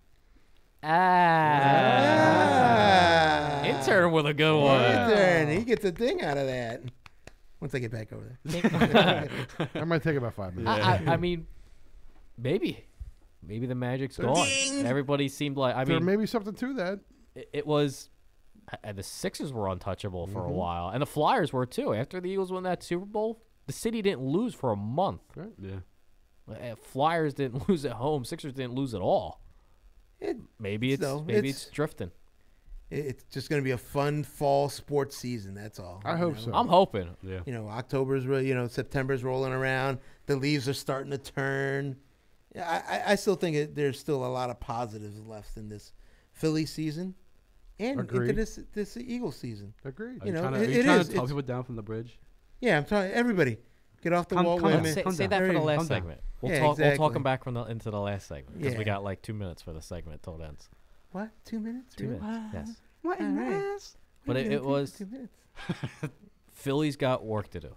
[SPEAKER 3] Intern with a good one.
[SPEAKER 7] Intern. He gets a ding out of that. Once I get back over there.
[SPEAKER 1] That might take about 5 minutes.
[SPEAKER 3] I mean, maybe the magic's gone. Everybody seemed like
[SPEAKER 1] There may be something to that.
[SPEAKER 3] it was. And the Sixers were untouchable for
[SPEAKER 1] Mm-hmm.
[SPEAKER 3] a while, and the Flyers were too. After the Eagles won that Super Bowl, the city didn't lose for a month.
[SPEAKER 6] Yeah.
[SPEAKER 3] Flyers didn't lose at home. Sixers didn't lose at all. Maybe it's drifting.
[SPEAKER 7] It's just going to be a fun fall sports season. That's all.
[SPEAKER 1] I hope so.
[SPEAKER 3] I'm hoping.
[SPEAKER 6] Yeah.
[SPEAKER 7] You know, September's rolling around. The leaves are starting to turn. Yeah, I still think there's still a lot of positives left in this Philly season, and
[SPEAKER 1] Agreed.
[SPEAKER 7] into this Eagle season.
[SPEAKER 1] Agreed.
[SPEAKER 6] Are you
[SPEAKER 7] know,
[SPEAKER 6] trying
[SPEAKER 7] it
[SPEAKER 6] to talk
[SPEAKER 7] it's-
[SPEAKER 6] people down from the bridge?
[SPEAKER 7] Yeah, I'm telling everybody, get off the
[SPEAKER 6] Come-
[SPEAKER 7] wall,
[SPEAKER 6] come down.
[SPEAKER 7] women.
[SPEAKER 3] Say,
[SPEAKER 6] Calm
[SPEAKER 3] say
[SPEAKER 6] down.
[SPEAKER 3] that for the last
[SPEAKER 6] Calm down.
[SPEAKER 3] segment. We'll
[SPEAKER 7] Yeah,
[SPEAKER 3] talk. We'll talk
[SPEAKER 7] exactly.
[SPEAKER 3] them back into the last segment because we
[SPEAKER 7] Yeah.
[SPEAKER 3] got like 2 minutes for the segment till it ends.
[SPEAKER 7] What? 2 minutes?
[SPEAKER 3] 2
[SPEAKER 7] Really?
[SPEAKER 3] minutes. Yes.
[SPEAKER 7] What in ass?
[SPEAKER 3] But it was
[SPEAKER 7] 2 minutes.
[SPEAKER 3] Philly's got work to do,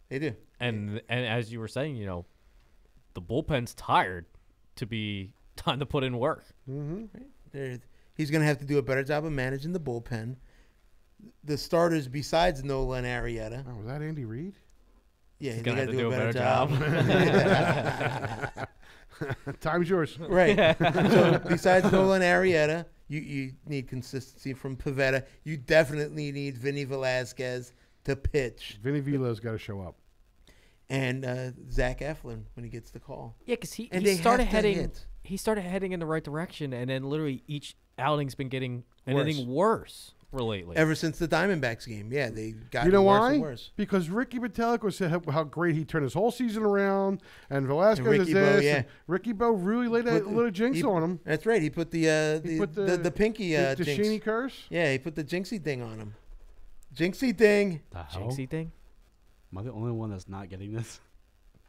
[SPEAKER 7] They do.
[SPEAKER 3] and as you were saying, the bullpen's tired to be time to put in work.
[SPEAKER 7] He's going to have to do a better job of managing the bullpen. The starters besides Nola and Arrieta.
[SPEAKER 1] Oh, was that Andy Reid?
[SPEAKER 7] Yeah,
[SPEAKER 3] He's
[SPEAKER 7] they
[SPEAKER 3] gonna
[SPEAKER 7] got
[SPEAKER 3] have
[SPEAKER 7] to do a better job.
[SPEAKER 1] Time's yours.
[SPEAKER 7] Right. So besides Nola and Arrieta, you need consistency from Pivetta. You definitely need Vinny Velasquez to pitch.
[SPEAKER 1] Vinny Vila's got to show up.
[SPEAKER 7] And Zach Eflin when he gets the call.
[SPEAKER 3] Yeah, because he
[SPEAKER 7] And they
[SPEAKER 3] started
[SPEAKER 7] have to
[SPEAKER 3] heading.
[SPEAKER 7] hit.
[SPEAKER 3] He started heading in the right direction, and then literally each outing's been getting an
[SPEAKER 7] Worse.
[SPEAKER 3] inning worse lately.
[SPEAKER 7] Ever since the Diamondbacks game. Yeah, they got
[SPEAKER 1] You know
[SPEAKER 7] worse
[SPEAKER 1] why?
[SPEAKER 7] and worse.
[SPEAKER 1] Because Ricky Metallico said how great he turned his whole season around, and Velasquez
[SPEAKER 7] And
[SPEAKER 1] is
[SPEAKER 7] Ricky Bo,
[SPEAKER 1] this.
[SPEAKER 7] yeah.
[SPEAKER 1] And Ricky Bo really laid a little jinx on him.
[SPEAKER 7] That's right. He put the pinky
[SPEAKER 1] the
[SPEAKER 7] jinx.
[SPEAKER 1] Shaney curse.
[SPEAKER 7] Yeah, he put the jinxie ding on him. Jinxie ding.
[SPEAKER 6] The hell?
[SPEAKER 3] Jinxie thing.
[SPEAKER 6] Am I the only one that's not getting this?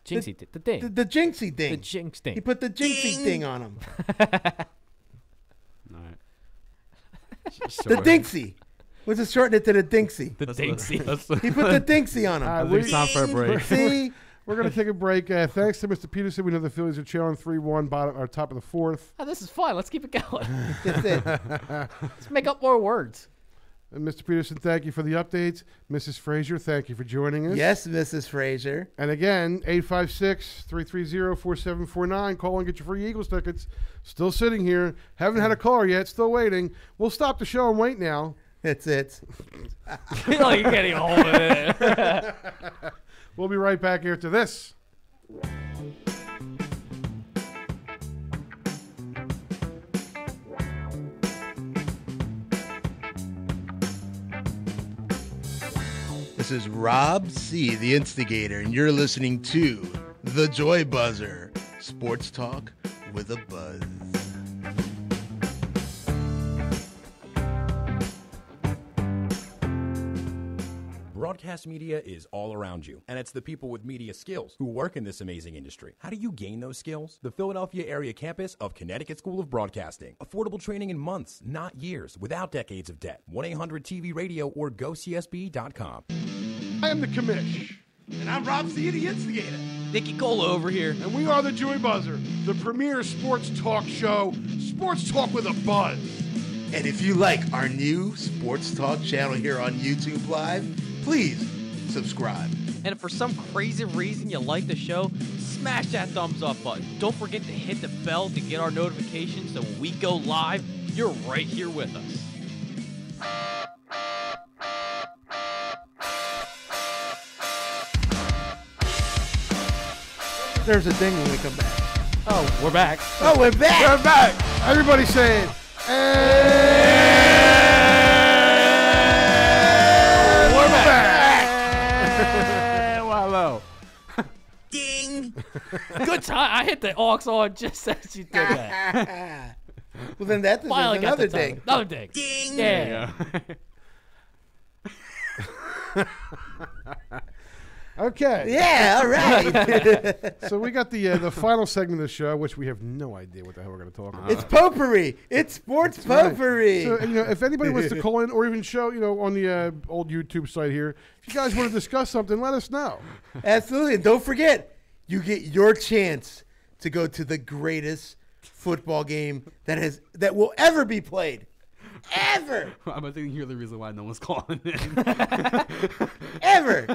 [SPEAKER 3] Jinxie the thing.
[SPEAKER 7] The jinxie ding.
[SPEAKER 3] The jinx thing.
[SPEAKER 7] He put the jinxie ding on him.
[SPEAKER 6] All right.
[SPEAKER 7] The dinksy. What's it shortened to the dinksy?
[SPEAKER 3] The dinksy.
[SPEAKER 7] He put the dinksy on him.
[SPEAKER 1] I
[SPEAKER 6] think it's time for a break.
[SPEAKER 7] See?
[SPEAKER 1] We're going to take a break. Thanks to Mr. Peterson. We know the Phillies are trailing 3-1, bottom or top of the fourth.
[SPEAKER 3] Oh, this is fun. Let's keep it going.
[SPEAKER 7] That's it.
[SPEAKER 3] Let's make up more words.
[SPEAKER 1] And Mr. Peterson, thank you for the updates. Mrs. Frazier, thank you for joining us.
[SPEAKER 7] Yes, Mrs. Frazier.
[SPEAKER 1] And again, 856-330-4749. Call and get your free Eagles tickets. Still sitting here. Haven't had a caller yet. Still waiting. We'll stop the show and wait now.
[SPEAKER 7] That's it.
[SPEAKER 3] You're getting hold of it.
[SPEAKER 1] We'll be right back after this.
[SPEAKER 7] This is Rob C., the instigator, and you're listening to The Joy Buzzer, sports talk with a buzz.
[SPEAKER 9] Broadcast media is all around you, and it's the people with media skills who work in this amazing industry. How do you gain those skills? The Philadelphia area campus of Connecticut School of Broadcasting. Affordable training in months, not years, without decades of debt. 1-800-TV-RADIO or GoCSB.com.
[SPEAKER 1] I am the commish.
[SPEAKER 7] And I'm Rob C., the instigator.
[SPEAKER 3] Nicky Cola over here.
[SPEAKER 1] And we are the Joy Buzzer, the premier sports talk show, sports talk with a buzz.
[SPEAKER 7] And if you like our new sports talk channel here on YouTube Live, please subscribe.
[SPEAKER 10] And if for some crazy reason you like the show, smash that thumbs up button. Don't forget to hit the bell to get our notifications so when we go live, you're right here with us.
[SPEAKER 7] There's a ding when we come back.
[SPEAKER 3] Oh, we're back.
[SPEAKER 7] Oh, we're back.
[SPEAKER 1] We're back. Everybody saying, and we're back.
[SPEAKER 6] Wow.
[SPEAKER 7] Ding.
[SPEAKER 3] Good time. I hit the aux on just as you did that.
[SPEAKER 7] Well, then that deserves
[SPEAKER 3] Finally got
[SPEAKER 7] another
[SPEAKER 3] the time.
[SPEAKER 7] ding.
[SPEAKER 3] Another ding.
[SPEAKER 7] Ding.
[SPEAKER 3] Yeah.
[SPEAKER 1] Okay.
[SPEAKER 7] Yeah, all right.
[SPEAKER 1] So we got the final segment of the show, which we have no idea what the hell we're going to talk about.
[SPEAKER 7] It's potpourri. It's sports potpourri.
[SPEAKER 1] So, if anybody wants to call in or even show, on the old YouTube site here, if you guys want to discuss something, let us know.
[SPEAKER 7] Absolutely. And don't forget, you get your chance to go to the greatest football game that will ever be played. Ever.
[SPEAKER 6] I'm thinking you're the reason why no one's calling in.
[SPEAKER 7] Ever.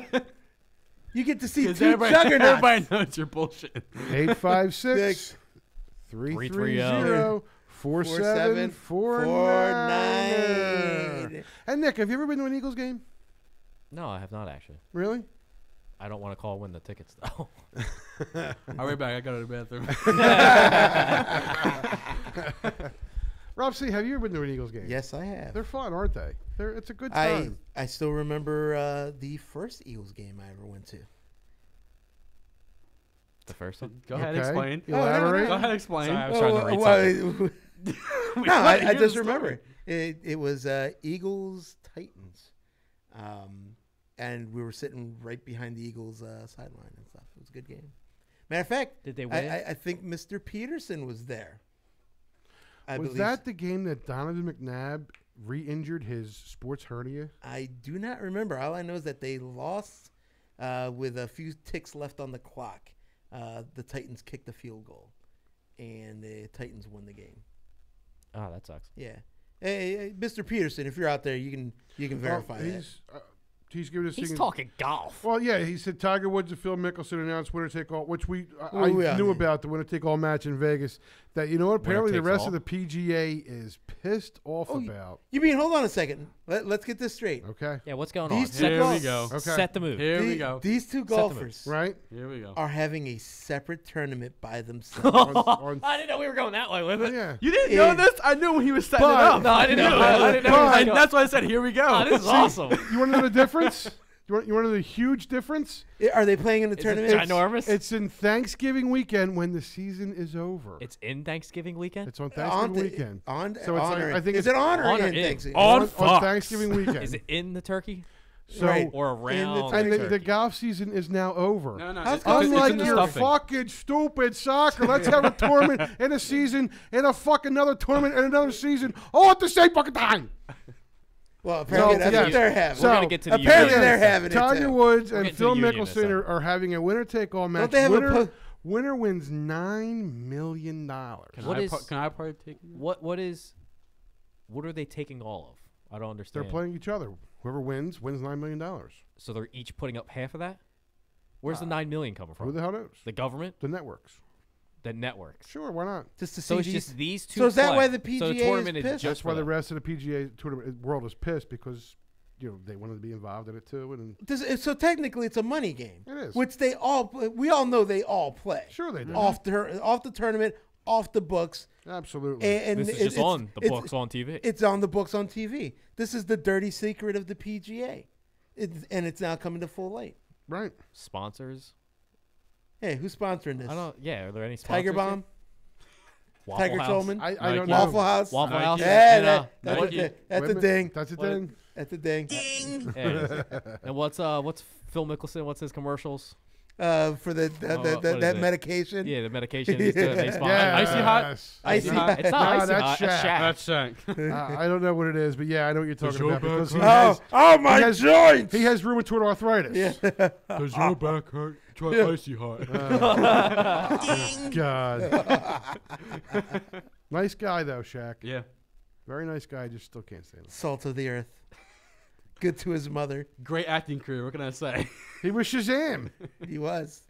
[SPEAKER 7] You get to see two juggernauts.
[SPEAKER 6] Everybody knows you're bullshit.
[SPEAKER 1] 856-330-4749. And Nick, have you ever been to an Eagles game?
[SPEAKER 3] No, I have not actually.
[SPEAKER 1] Really?
[SPEAKER 3] I don't want to call win the tickets though.
[SPEAKER 6] I'll be back. I go to the bathroom.
[SPEAKER 1] Rob C., have you ever been to an Eagles game?
[SPEAKER 7] Yes, I have.
[SPEAKER 1] They're fun, aren't they? It's a good time.
[SPEAKER 7] I still remember the first Eagles game I ever went to.
[SPEAKER 3] The first one?
[SPEAKER 6] Go ahead, explain.
[SPEAKER 1] Elaborate.
[SPEAKER 6] Go ahead, explain.
[SPEAKER 3] Sorry, I was trying to read something.
[SPEAKER 7] No, I just remember. It was Eagles Titans. And we were sitting right behind the Eagles sideline and stuff. It was a good game. Matter of fact,
[SPEAKER 3] did they win?
[SPEAKER 7] I think Mr. Peterson was there.
[SPEAKER 1] Was that the game that Donovan McNabb re-injured his sports hernia?
[SPEAKER 7] I do not remember. All I know is that they lost with a few ticks left on the clock. The Titans kicked a field goal, and the Titans won the game.
[SPEAKER 3] Oh, that sucks.
[SPEAKER 7] Yeah. Hey, Mr. Peterson, if you're out there, you can verify that.
[SPEAKER 1] He's giving us.
[SPEAKER 3] He's talking golf.
[SPEAKER 1] Well, yeah, he said Tiger Woods and Phil Mickelson announced winner take all, which I knew about the winner take all match in Vegas. That apparently the rest of the PGA is pissed off about.
[SPEAKER 7] You mean? Hold on a second. Let's get this straight.
[SPEAKER 1] Okay.
[SPEAKER 3] Yeah, what's going
[SPEAKER 7] These
[SPEAKER 3] on?
[SPEAKER 7] two
[SPEAKER 6] Here we go.
[SPEAKER 1] Okay.
[SPEAKER 3] Set the mood.
[SPEAKER 6] Here we go.
[SPEAKER 7] These two golfers,
[SPEAKER 1] Right.
[SPEAKER 6] Here we go.
[SPEAKER 7] are having a separate tournament by themselves.
[SPEAKER 3] I didn't know we were going that way with it.
[SPEAKER 1] Yeah.
[SPEAKER 6] You didn't know this? I knew when he was setting it up.
[SPEAKER 3] No, I didn't know. I didn't know.
[SPEAKER 6] That's why I said, here we go.
[SPEAKER 3] Oh, this is awesome.
[SPEAKER 1] You want to know the difference? You want to know the huge difference?
[SPEAKER 7] Are they playing in the tournament?
[SPEAKER 3] Ginormous?
[SPEAKER 1] It's in Thanksgiving weekend when the season is over.
[SPEAKER 3] It's in Thanksgiving weekend?
[SPEAKER 1] It's on Thanksgiving weekend.
[SPEAKER 7] So
[SPEAKER 1] it's like, I think
[SPEAKER 7] is
[SPEAKER 1] it's
[SPEAKER 7] it on or
[SPEAKER 3] on
[SPEAKER 7] in
[SPEAKER 3] or in?
[SPEAKER 7] Thanksgiving?
[SPEAKER 1] on Thanksgiving weekend.
[SPEAKER 3] Is it in the turkey?
[SPEAKER 1] So
[SPEAKER 7] Right.
[SPEAKER 3] Or around
[SPEAKER 1] and the
[SPEAKER 3] turkey?
[SPEAKER 1] golf season is now over.
[SPEAKER 6] No,
[SPEAKER 7] How's
[SPEAKER 6] it's
[SPEAKER 1] Unlike
[SPEAKER 6] in the
[SPEAKER 1] your
[SPEAKER 6] stuffing.
[SPEAKER 1] fucking stupid soccer, let's have a tournament and a season and a fucking another tournament and another season all at the same fucking time.
[SPEAKER 7] Well, apparently that's what they're having.
[SPEAKER 3] We're going to get to the
[SPEAKER 7] apparently
[SPEAKER 3] union.
[SPEAKER 7] they're having it.
[SPEAKER 1] Tiger
[SPEAKER 7] too.
[SPEAKER 1] Woods
[SPEAKER 3] We're
[SPEAKER 1] and
[SPEAKER 3] getting to
[SPEAKER 1] Phil
[SPEAKER 3] the union
[SPEAKER 1] Mickelson are having a winner-take-all match.
[SPEAKER 7] they have a
[SPEAKER 1] winner wins $9 million.
[SPEAKER 3] What is-
[SPEAKER 6] Can I partake in that?
[SPEAKER 3] What are they taking all of? I don't understand.
[SPEAKER 1] They're playing each other. Whoever wins $9 million.
[SPEAKER 3] So they're each putting up half of that? Where's the $9 million coming from?
[SPEAKER 1] Who the hell knows?
[SPEAKER 3] The government?
[SPEAKER 1] The networks.
[SPEAKER 3] The networks.
[SPEAKER 1] Sure, why not?
[SPEAKER 7] Just to
[SPEAKER 3] So
[SPEAKER 7] see
[SPEAKER 3] it's
[SPEAKER 7] these.
[SPEAKER 3] just these two.
[SPEAKER 7] So is that
[SPEAKER 3] play.
[SPEAKER 7] why the
[SPEAKER 3] So
[SPEAKER 7] PGA
[SPEAKER 3] tournament
[SPEAKER 7] is
[SPEAKER 3] is
[SPEAKER 7] pissed?
[SPEAKER 3] just
[SPEAKER 1] That's why
[SPEAKER 3] for
[SPEAKER 1] the
[SPEAKER 3] them.
[SPEAKER 1] rest of the PGA tournament world is pissed because they wanted to be involved in it too. And
[SPEAKER 7] So technically, it's a money game.
[SPEAKER 1] It is.
[SPEAKER 7] Which we all know they all play.
[SPEAKER 1] Sure they do.
[SPEAKER 7] Off the tournament, off the books.
[SPEAKER 1] Absolutely.
[SPEAKER 7] And
[SPEAKER 3] This is just on the books on TV.
[SPEAKER 7] It's on the books on TV. This is the dirty secret of the PGA. And it's now coming to full light.
[SPEAKER 1] Right.
[SPEAKER 3] Sponsors.
[SPEAKER 7] Hey, who's sponsoring this?
[SPEAKER 3] I don't. Yeah, are there any sponsors?
[SPEAKER 7] Tiger
[SPEAKER 3] here?
[SPEAKER 7] Bomb?
[SPEAKER 3] Waffle
[SPEAKER 7] Tiger
[SPEAKER 3] House.
[SPEAKER 7] Tolman?
[SPEAKER 1] I
[SPEAKER 6] Nike.
[SPEAKER 1] don't know.
[SPEAKER 7] Waffle House?
[SPEAKER 3] Waffle House.
[SPEAKER 7] Yeah,
[SPEAKER 3] And,
[SPEAKER 7] that's
[SPEAKER 6] Nike.
[SPEAKER 7] a
[SPEAKER 1] Wait a
[SPEAKER 7] ding.
[SPEAKER 1] minute. That's a
[SPEAKER 3] What-
[SPEAKER 1] ding.
[SPEAKER 7] That's a ding.
[SPEAKER 3] Yeah, it is. And what's Phil Mickelson? What's his commercials?
[SPEAKER 7] For the
[SPEAKER 3] what is
[SPEAKER 7] that
[SPEAKER 3] it?
[SPEAKER 7] medication.
[SPEAKER 3] Yeah, the medication. He's doing. They sponsor.
[SPEAKER 1] Yeah.
[SPEAKER 6] Icy Hot?
[SPEAKER 7] Icy
[SPEAKER 3] Hot.
[SPEAKER 7] Hot.
[SPEAKER 3] It's not
[SPEAKER 1] No,
[SPEAKER 3] icy
[SPEAKER 1] that's
[SPEAKER 3] hot. That's
[SPEAKER 1] Shaq.
[SPEAKER 3] Shaq.
[SPEAKER 6] That's Shaq.
[SPEAKER 1] I don't know what it is, but yeah, I know what you're talking
[SPEAKER 6] your
[SPEAKER 1] about because he
[SPEAKER 6] back
[SPEAKER 1] has,
[SPEAKER 7] my
[SPEAKER 1] he has-
[SPEAKER 7] joints!
[SPEAKER 1] he has rheumatoid arthritis.
[SPEAKER 7] Yeah.
[SPEAKER 6] Does your back hurt? Try Icy Hot.
[SPEAKER 1] God. Nice guy though, Shaq.
[SPEAKER 6] Yeah.
[SPEAKER 1] Very nice guy. Just still can't stand him.
[SPEAKER 7] Salt of the earth. Good to his mother.
[SPEAKER 6] Great acting career. What can I say?
[SPEAKER 1] He was Shazam.
[SPEAKER 7] He was.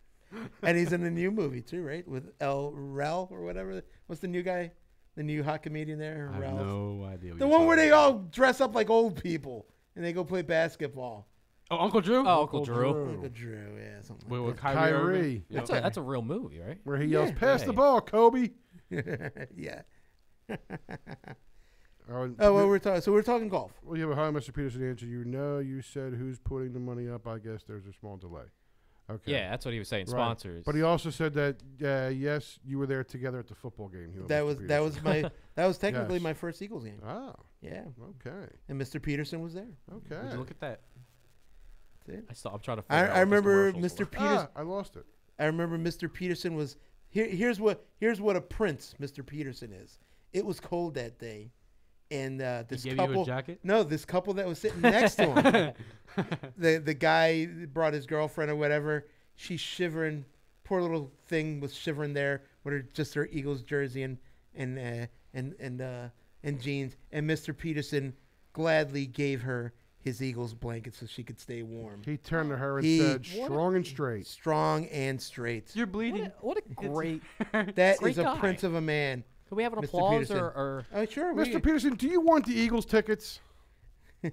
[SPEAKER 7] And he's in a new movie too, right? With El Rel or whatever. What's the new guy? The new hot comedian there?
[SPEAKER 6] I have
[SPEAKER 7] Ralph?
[SPEAKER 6] no idea. What
[SPEAKER 7] The
[SPEAKER 6] you're
[SPEAKER 7] one where
[SPEAKER 6] talking
[SPEAKER 7] they all dress up like old people and they go play basketball.
[SPEAKER 6] about. Oh, Uncle Drew?
[SPEAKER 3] Oh, Uncle Drew.
[SPEAKER 7] Uncle Drew, yeah, something
[SPEAKER 6] With,
[SPEAKER 7] like
[SPEAKER 6] with
[SPEAKER 7] that.
[SPEAKER 6] Kyrie.
[SPEAKER 1] Kyrie.
[SPEAKER 6] Irving?
[SPEAKER 3] That's
[SPEAKER 6] Yep.
[SPEAKER 3] a real movie, right?
[SPEAKER 1] Where he yells,
[SPEAKER 7] Yeah.
[SPEAKER 1] "Pass the
[SPEAKER 3] Yeah.
[SPEAKER 1] ball, Kobe."
[SPEAKER 7] Yeah.
[SPEAKER 1] Oh,
[SPEAKER 7] Oh, well, we're talking golf.
[SPEAKER 1] well, yeah, but how Mr. Peterson answered you? No, you said who's putting the money up. I guess there's a small delay. Okay.
[SPEAKER 3] Yeah, that's what he was saying.
[SPEAKER 1] Right.
[SPEAKER 3] Sponsors.
[SPEAKER 1] But he also said that yes, you were there together at the football game. You and
[SPEAKER 7] That
[SPEAKER 1] Mr.
[SPEAKER 7] was
[SPEAKER 1] Peterson.
[SPEAKER 7] that was technically
[SPEAKER 1] Yes.
[SPEAKER 7] my first Eagles game.
[SPEAKER 1] Oh,
[SPEAKER 7] Yeah.
[SPEAKER 1] okay,
[SPEAKER 7] And Mr. Peterson was there.
[SPEAKER 1] okay.
[SPEAKER 6] Would you look at that?
[SPEAKER 7] That's it.
[SPEAKER 3] I'm trying to. Figure out
[SPEAKER 7] I
[SPEAKER 3] what
[SPEAKER 7] remember
[SPEAKER 3] this commercial's
[SPEAKER 7] Mr.
[SPEAKER 3] for.
[SPEAKER 7] Peterson.
[SPEAKER 1] I lost it.
[SPEAKER 7] I remember Mr. Peterson was here's what a prince Mr. Peterson is. It was cold that day, and this
[SPEAKER 6] gave you
[SPEAKER 7] couple.
[SPEAKER 6] a jacket?
[SPEAKER 7] No, this couple that was sitting next to him. the guy brought his girlfriend or whatever. She's shivering. Poor little thing was shivering there with her Eagles jersey and jeans. And Mr. Peterson gladly gave her his Eagles blanket so she could stay warm.
[SPEAKER 1] He turned to her and
[SPEAKER 7] He-
[SPEAKER 1] said, "Strong and straight."
[SPEAKER 7] Strong and straight.
[SPEAKER 6] You're bleeding.
[SPEAKER 3] What a great.
[SPEAKER 7] That
[SPEAKER 3] Great
[SPEAKER 7] is a
[SPEAKER 3] guy.
[SPEAKER 7] prince of a man.
[SPEAKER 3] Can we have an
[SPEAKER 7] Mr.
[SPEAKER 3] applause
[SPEAKER 7] Peterson.
[SPEAKER 3] or
[SPEAKER 7] Oh, sure.
[SPEAKER 1] Mr. Peterson, do you want the Eagles tickets? I'm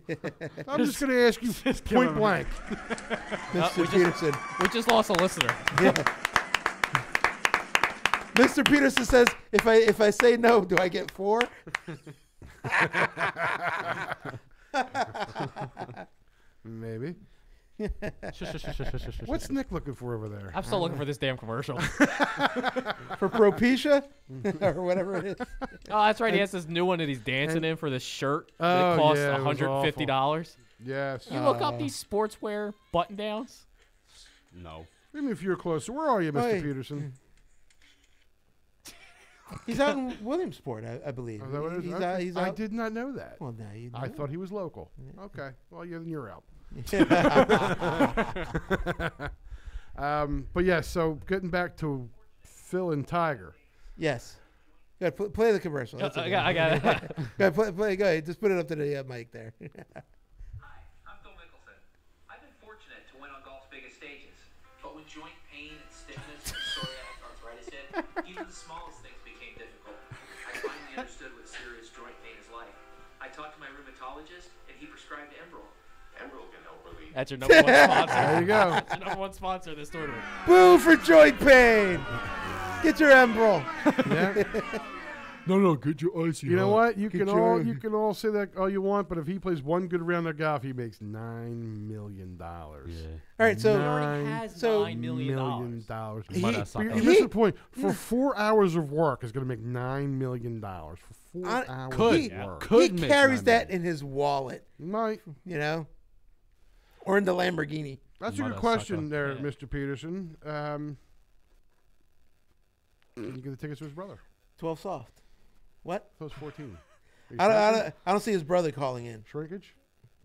[SPEAKER 1] just going to ask you point blank.
[SPEAKER 7] Mr. Peterson.
[SPEAKER 3] we just lost a listener.
[SPEAKER 7] Mr. Peterson says, if I say no, do I get 4?
[SPEAKER 1] Maybe. What's Nick looking for over there?
[SPEAKER 3] I'm still looking for this damn commercial.
[SPEAKER 7] For Propecia? Or whatever it is.
[SPEAKER 3] Oh, that's right. He has this new one that he's dancing in for this shirt.
[SPEAKER 1] Oh,
[SPEAKER 3] That costs
[SPEAKER 1] yeah, it was
[SPEAKER 3] $150.
[SPEAKER 1] Yes.
[SPEAKER 3] You look up these sportswear button downs.
[SPEAKER 6] No.
[SPEAKER 1] Even if you're closer, where are you, Mr.
[SPEAKER 7] Hey.
[SPEAKER 1] Peterson?
[SPEAKER 7] He's out in Williamsport, I believe.
[SPEAKER 1] Oh, is that what it is?
[SPEAKER 7] He's
[SPEAKER 1] Okay.
[SPEAKER 7] out. He's out.
[SPEAKER 1] I did not know that.
[SPEAKER 7] Well, now you know.
[SPEAKER 1] I thought he was local. Okay. Well, then you're out. But yeah, so getting back to Phil and Tiger.
[SPEAKER 7] Yes. Go ahead, play the commercial. That's okay.
[SPEAKER 3] I got it.
[SPEAKER 7] Go ahead, go ahead. Just put it up to the mic there.
[SPEAKER 11] Hi, I'm Phil Mickelson. I've been fortunate to win on golf's biggest stages. But when joint pain and stiffness and psoriatic arthritis hit, even the smallest things became difficult. I finally understood what serious joint pain is like. I talked to my rheumatologist, and he prescribed Enbrel. Enbrel can help relieve.
[SPEAKER 3] That's your number one sponsor.
[SPEAKER 1] There you go.
[SPEAKER 3] That's your number one sponsor of this tournament.
[SPEAKER 7] Boo for joint pain. Get your Enbrel.
[SPEAKER 1] Yeah.
[SPEAKER 6] No, get your icy.
[SPEAKER 1] You know what? You
[SPEAKER 7] Get
[SPEAKER 1] can
[SPEAKER 7] your-
[SPEAKER 1] all say that all you want, but if he plays one good round of golf, he makes $9 million.
[SPEAKER 6] Yeah.
[SPEAKER 7] All right, so
[SPEAKER 3] He already has
[SPEAKER 7] so
[SPEAKER 3] $9 million.
[SPEAKER 1] dollars.
[SPEAKER 7] He-
[SPEAKER 1] But you missed the point. For 4 hours of work, is going to make $9 million for 4 hours
[SPEAKER 6] Could.
[SPEAKER 1] of work.
[SPEAKER 6] Could
[SPEAKER 7] he
[SPEAKER 6] make
[SPEAKER 7] carries
[SPEAKER 6] $9
[SPEAKER 7] that
[SPEAKER 6] million.
[SPEAKER 7] in his wallet,
[SPEAKER 1] He might.
[SPEAKER 7] you know, or in the Lamborghini.
[SPEAKER 1] That's a good
[SPEAKER 6] Mother
[SPEAKER 1] question
[SPEAKER 6] sucker.
[SPEAKER 1] there,
[SPEAKER 3] Yeah.
[SPEAKER 1] Mr. Peterson. You get the tickets to his brother.
[SPEAKER 7] 12 soft. What?
[SPEAKER 1] That was 14.
[SPEAKER 7] I don't see his brother calling in.
[SPEAKER 1] Shrinkage?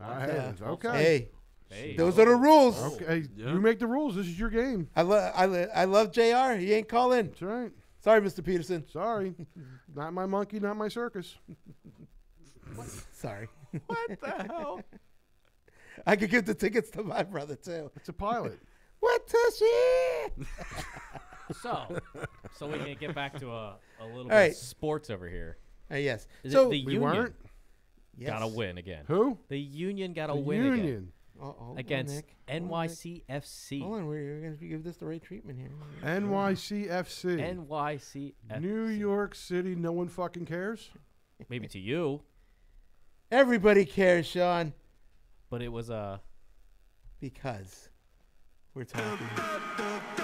[SPEAKER 7] Yeah.
[SPEAKER 1] Okay.
[SPEAKER 7] Hey,
[SPEAKER 3] Hey,
[SPEAKER 7] those are the rules.
[SPEAKER 1] Okay.
[SPEAKER 6] Yeah.
[SPEAKER 1] You make the rules. This is your game.
[SPEAKER 7] I love JR. He ain't calling.
[SPEAKER 1] That's right.
[SPEAKER 7] Sorry, Mr. Peterson.
[SPEAKER 1] Sorry. Not my monkey, not my circus.
[SPEAKER 7] Sorry.
[SPEAKER 3] What the hell?
[SPEAKER 7] I could give the tickets to my brother too.
[SPEAKER 1] It's a pilot.
[SPEAKER 7] What to see?
[SPEAKER 3] So we can get back to a little bit
[SPEAKER 7] right.
[SPEAKER 3] of sports over here.
[SPEAKER 7] Yes.
[SPEAKER 3] Is
[SPEAKER 7] So
[SPEAKER 3] it the
[SPEAKER 1] We
[SPEAKER 3] Union
[SPEAKER 1] weren't?
[SPEAKER 7] yes.
[SPEAKER 3] gotta win again?
[SPEAKER 1] Who?
[SPEAKER 3] The Union gotta
[SPEAKER 1] The
[SPEAKER 3] win again
[SPEAKER 1] Union.
[SPEAKER 3] against
[SPEAKER 7] Hold on, Nick.
[SPEAKER 3] NYCFC.
[SPEAKER 7] Hold on, we're going to give this the right treatment here.
[SPEAKER 1] NYCFC.
[SPEAKER 3] NYCFC.
[SPEAKER 1] New York City, no one fucking cares?
[SPEAKER 3] Maybe to you,
[SPEAKER 7] Everybody cares, Sean,
[SPEAKER 3] but it was
[SPEAKER 7] because we're talking.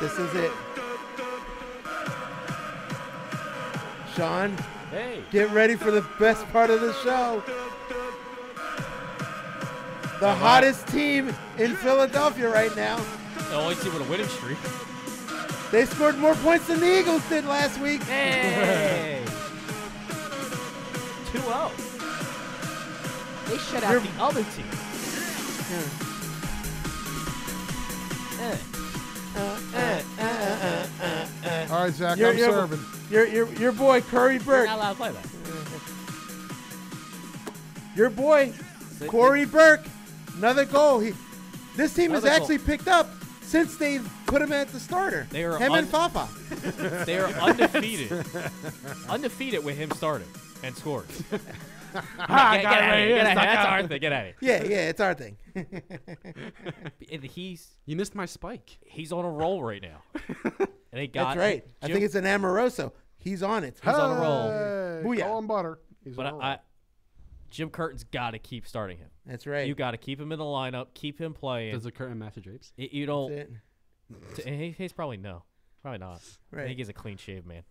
[SPEAKER 7] This is it. Sean,
[SPEAKER 3] hey.
[SPEAKER 7] get ready for the best part of the show. The hottest team in Philadelphia right now.
[SPEAKER 3] The only team with a winning streak.
[SPEAKER 7] They scored more points than the Eagles did last week.
[SPEAKER 3] Hey. 2-0. They shut out the other team.
[SPEAKER 1] All right, Zach,
[SPEAKER 7] Your-
[SPEAKER 1] I'm
[SPEAKER 7] your-
[SPEAKER 1] serving.
[SPEAKER 7] Your boy Curry
[SPEAKER 3] You're
[SPEAKER 7] Burke.
[SPEAKER 3] not allowed to play that.
[SPEAKER 7] Your boy Corey Burke. Another goal. This team has
[SPEAKER 3] Another
[SPEAKER 7] actually picked up since they put him at the starter.
[SPEAKER 3] They are
[SPEAKER 7] him and Fafa.
[SPEAKER 3] They are undefeated. Undefeated with him starting and scoring. Get out of here. That's our thing. Get out of here.
[SPEAKER 7] Yeah, it's our thing.
[SPEAKER 6] You missed my spike.
[SPEAKER 3] He's on a roll right now. And they got
[SPEAKER 7] That's right. I
[SPEAKER 3] Jim-
[SPEAKER 7] think it's an Amoroso. He's on it.
[SPEAKER 3] He's on a roll.
[SPEAKER 1] Hey,
[SPEAKER 7] Booyah.
[SPEAKER 1] call him butter. He's
[SPEAKER 3] But
[SPEAKER 1] on a roll.
[SPEAKER 3] Jim Curtin's got to keep starting him.
[SPEAKER 7] That's right.
[SPEAKER 3] You got to keep him in the lineup, keep him playing.
[SPEAKER 6] Does the curtain match the drapes?
[SPEAKER 3] You don't.
[SPEAKER 7] That's it.
[SPEAKER 3] He's probably no, probably not. I
[SPEAKER 7] Right.
[SPEAKER 3] think he's a clean shave man.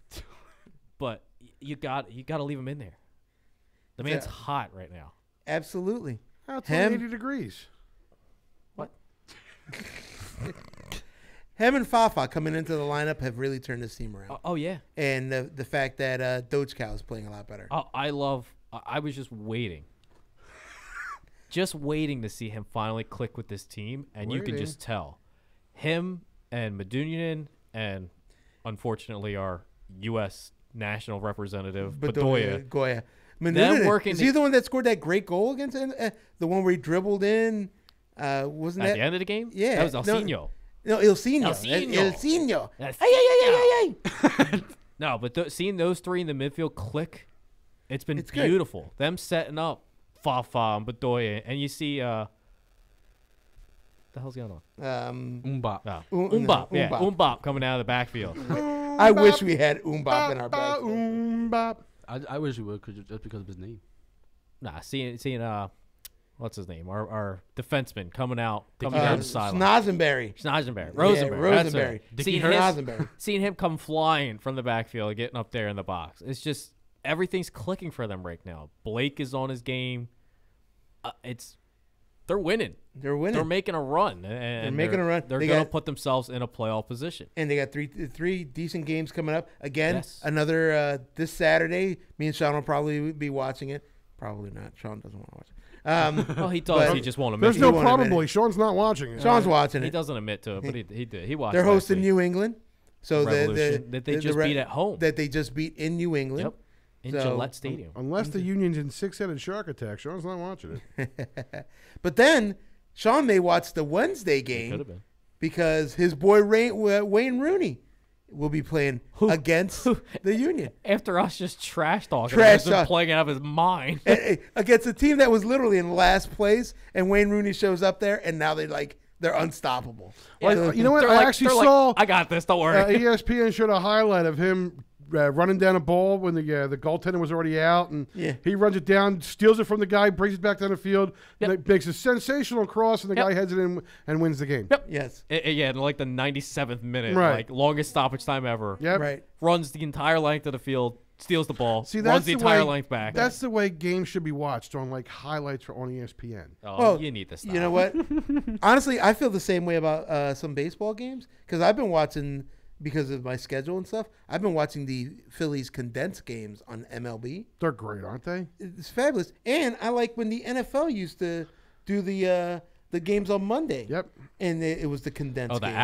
[SPEAKER 3] But you got to leave him in there. The man's
[SPEAKER 7] Yeah.
[SPEAKER 3] hot right now.
[SPEAKER 7] Absolutely.
[SPEAKER 1] That's
[SPEAKER 7] Him-
[SPEAKER 1] 80 degrees.
[SPEAKER 3] What?
[SPEAKER 7] Him and Fafa coming into the lineup have really turned this team around.
[SPEAKER 3] Oh yeah.
[SPEAKER 7] And the fact that Doge Cow is playing a lot better.
[SPEAKER 3] I was just waiting. Just waiting to see him finally click with this team, and you can
[SPEAKER 1] Waiting.
[SPEAKER 3] just tell. Him and Medunjanin and, unfortunately, our U.S. national representative, Bedoya.
[SPEAKER 7] Goya.
[SPEAKER 3] Them working
[SPEAKER 7] Is he the one that scored that great goal against the one where he dribbled in? Wasn't
[SPEAKER 3] At
[SPEAKER 7] that
[SPEAKER 3] the end of the game?
[SPEAKER 7] Yeah.
[SPEAKER 3] That was Alcino.
[SPEAKER 7] No, Ilsinho.
[SPEAKER 3] Ilsinho.
[SPEAKER 7] Ilsinho. Ay.
[SPEAKER 3] No, but seeing those three in the midfield click, it's been
[SPEAKER 7] It's good.
[SPEAKER 3] beautiful. Them setting up Fafa and Bedoya, and you see the hell's going on?
[SPEAKER 6] Umbop.
[SPEAKER 3] Oh.
[SPEAKER 7] No,
[SPEAKER 3] Yeah,
[SPEAKER 7] Umbop.
[SPEAKER 3] Umbop coming out of the backfield.
[SPEAKER 7] I wish we had Umbop in our back.
[SPEAKER 6] I wish we would, just because of his name.
[SPEAKER 3] Nah, seeing what's his name? Our defenseman coming down the sideline.
[SPEAKER 7] Snozzenberry.
[SPEAKER 3] Rosenberry.
[SPEAKER 7] Dickie
[SPEAKER 3] Seeing
[SPEAKER 7] Rosenberry.
[SPEAKER 3] seeing him come flying from the backfield, getting up there in the box. It's just everything's clicking for them right now. Blake is on his game. They're winning.
[SPEAKER 7] They're winning.
[SPEAKER 3] They're making a run. And
[SPEAKER 7] They're making a run.
[SPEAKER 3] They're
[SPEAKER 7] They
[SPEAKER 3] going to
[SPEAKER 7] got-
[SPEAKER 3] put themselves in a playoff position.
[SPEAKER 7] And they got three decent games coming up. Again,
[SPEAKER 3] Yes.
[SPEAKER 7] another this Saturday. Me and Sean will probably be watching it. Probably not. Sean doesn't want to watch it.
[SPEAKER 3] Well, he does.
[SPEAKER 7] but
[SPEAKER 3] He just won't admit
[SPEAKER 1] There's
[SPEAKER 3] to
[SPEAKER 1] no
[SPEAKER 3] it.
[SPEAKER 7] won't admit
[SPEAKER 1] probably.
[SPEAKER 7] it.
[SPEAKER 1] Sean's not watching it.
[SPEAKER 7] Sean's watching
[SPEAKER 3] He
[SPEAKER 7] it.
[SPEAKER 3] doesn't admit to it, but he did. He watched.
[SPEAKER 7] They're
[SPEAKER 3] last
[SPEAKER 7] hosting
[SPEAKER 3] week.
[SPEAKER 7] New England. So
[SPEAKER 3] Revolution that they just beat at home.
[SPEAKER 7] That they just beat in New England.
[SPEAKER 3] Yep. In
[SPEAKER 7] So-
[SPEAKER 3] Gillette Stadium.
[SPEAKER 1] Unless the Union's in six-headed shark attack, Sean's not watching it.
[SPEAKER 7] But then Sean may watch the Wednesday
[SPEAKER 3] Could
[SPEAKER 7] game
[SPEAKER 3] have been.
[SPEAKER 7] because his boy Wayne Rooney will be playing against the Union.
[SPEAKER 3] After us just trash talking,
[SPEAKER 7] Trash
[SPEAKER 3] he's been
[SPEAKER 7] talk.
[SPEAKER 3] playing out of his mind.
[SPEAKER 7] Against a team that was literally in last place, and Wayne Rooney shows up there, and now they're unstoppable.
[SPEAKER 1] Well, you know what?
[SPEAKER 3] They're
[SPEAKER 1] I
[SPEAKER 3] like-
[SPEAKER 1] actually
[SPEAKER 3] they're like,
[SPEAKER 1] saw.
[SPEAKER 3] I got this. Don't worry.
[SPEAKER 1] ESPN showed a highlight of him running down a ball when the goaltender was already out, and
[SPEAKER 7] Yeah.
[SPEAKER 1] he runs it down, steals it from the guy, brings it back down the field, and it makes a sensational cross, and the
[SPEAKER 3] Yep.
[SPEAKER 1] guy heads it in and wins the game.
[SPEAKER 3] Yep.
[SPEAKER 7] Yes.
[SPEAKER 3] Yeah, in like the 97th minute,
[SPEAKER 1] Right.
[SPEAKER 3] like longest stoppage time ever.
[SPEAKER 1] Yep.
[SPEAKER 7] Right.
[SPEAKER 3] Runs the entire length of the field, steals the ball,
[SPEAKER 1] See,
[SPEAKER 3] runs
[SPEAKER 1] that's
[SPEAKER 3] the
[SPEAKER 1] the
[SPEAKER 3] entire
[SPEAKER 1] way,
[SPEAKER 3] length back.
[SPEAKER 1] That's the way games should be watched on like highlights on ESPN.
[SPEAKER 3] Oh,
[SPEAKER 7] Well,
[SPEAKER 3] you need to stop.
[SPEAKER 7] You know what? Honestly, I feel the same way about some baseball games because I've been watching, because of my schedule and stuff, I've been watching the Phillies condensed games on MLB.
[SPEAKER 1] They're great, aren't they?
[SPEAKER 7] It's fabulous. And I like when the NFL used to do the games on Monday.
[SPEAKER 1] Yep.
[SPEAKER 7] And it was the condensed
[SPEAKER 3] Oh, the
[SPEAKER 7] games.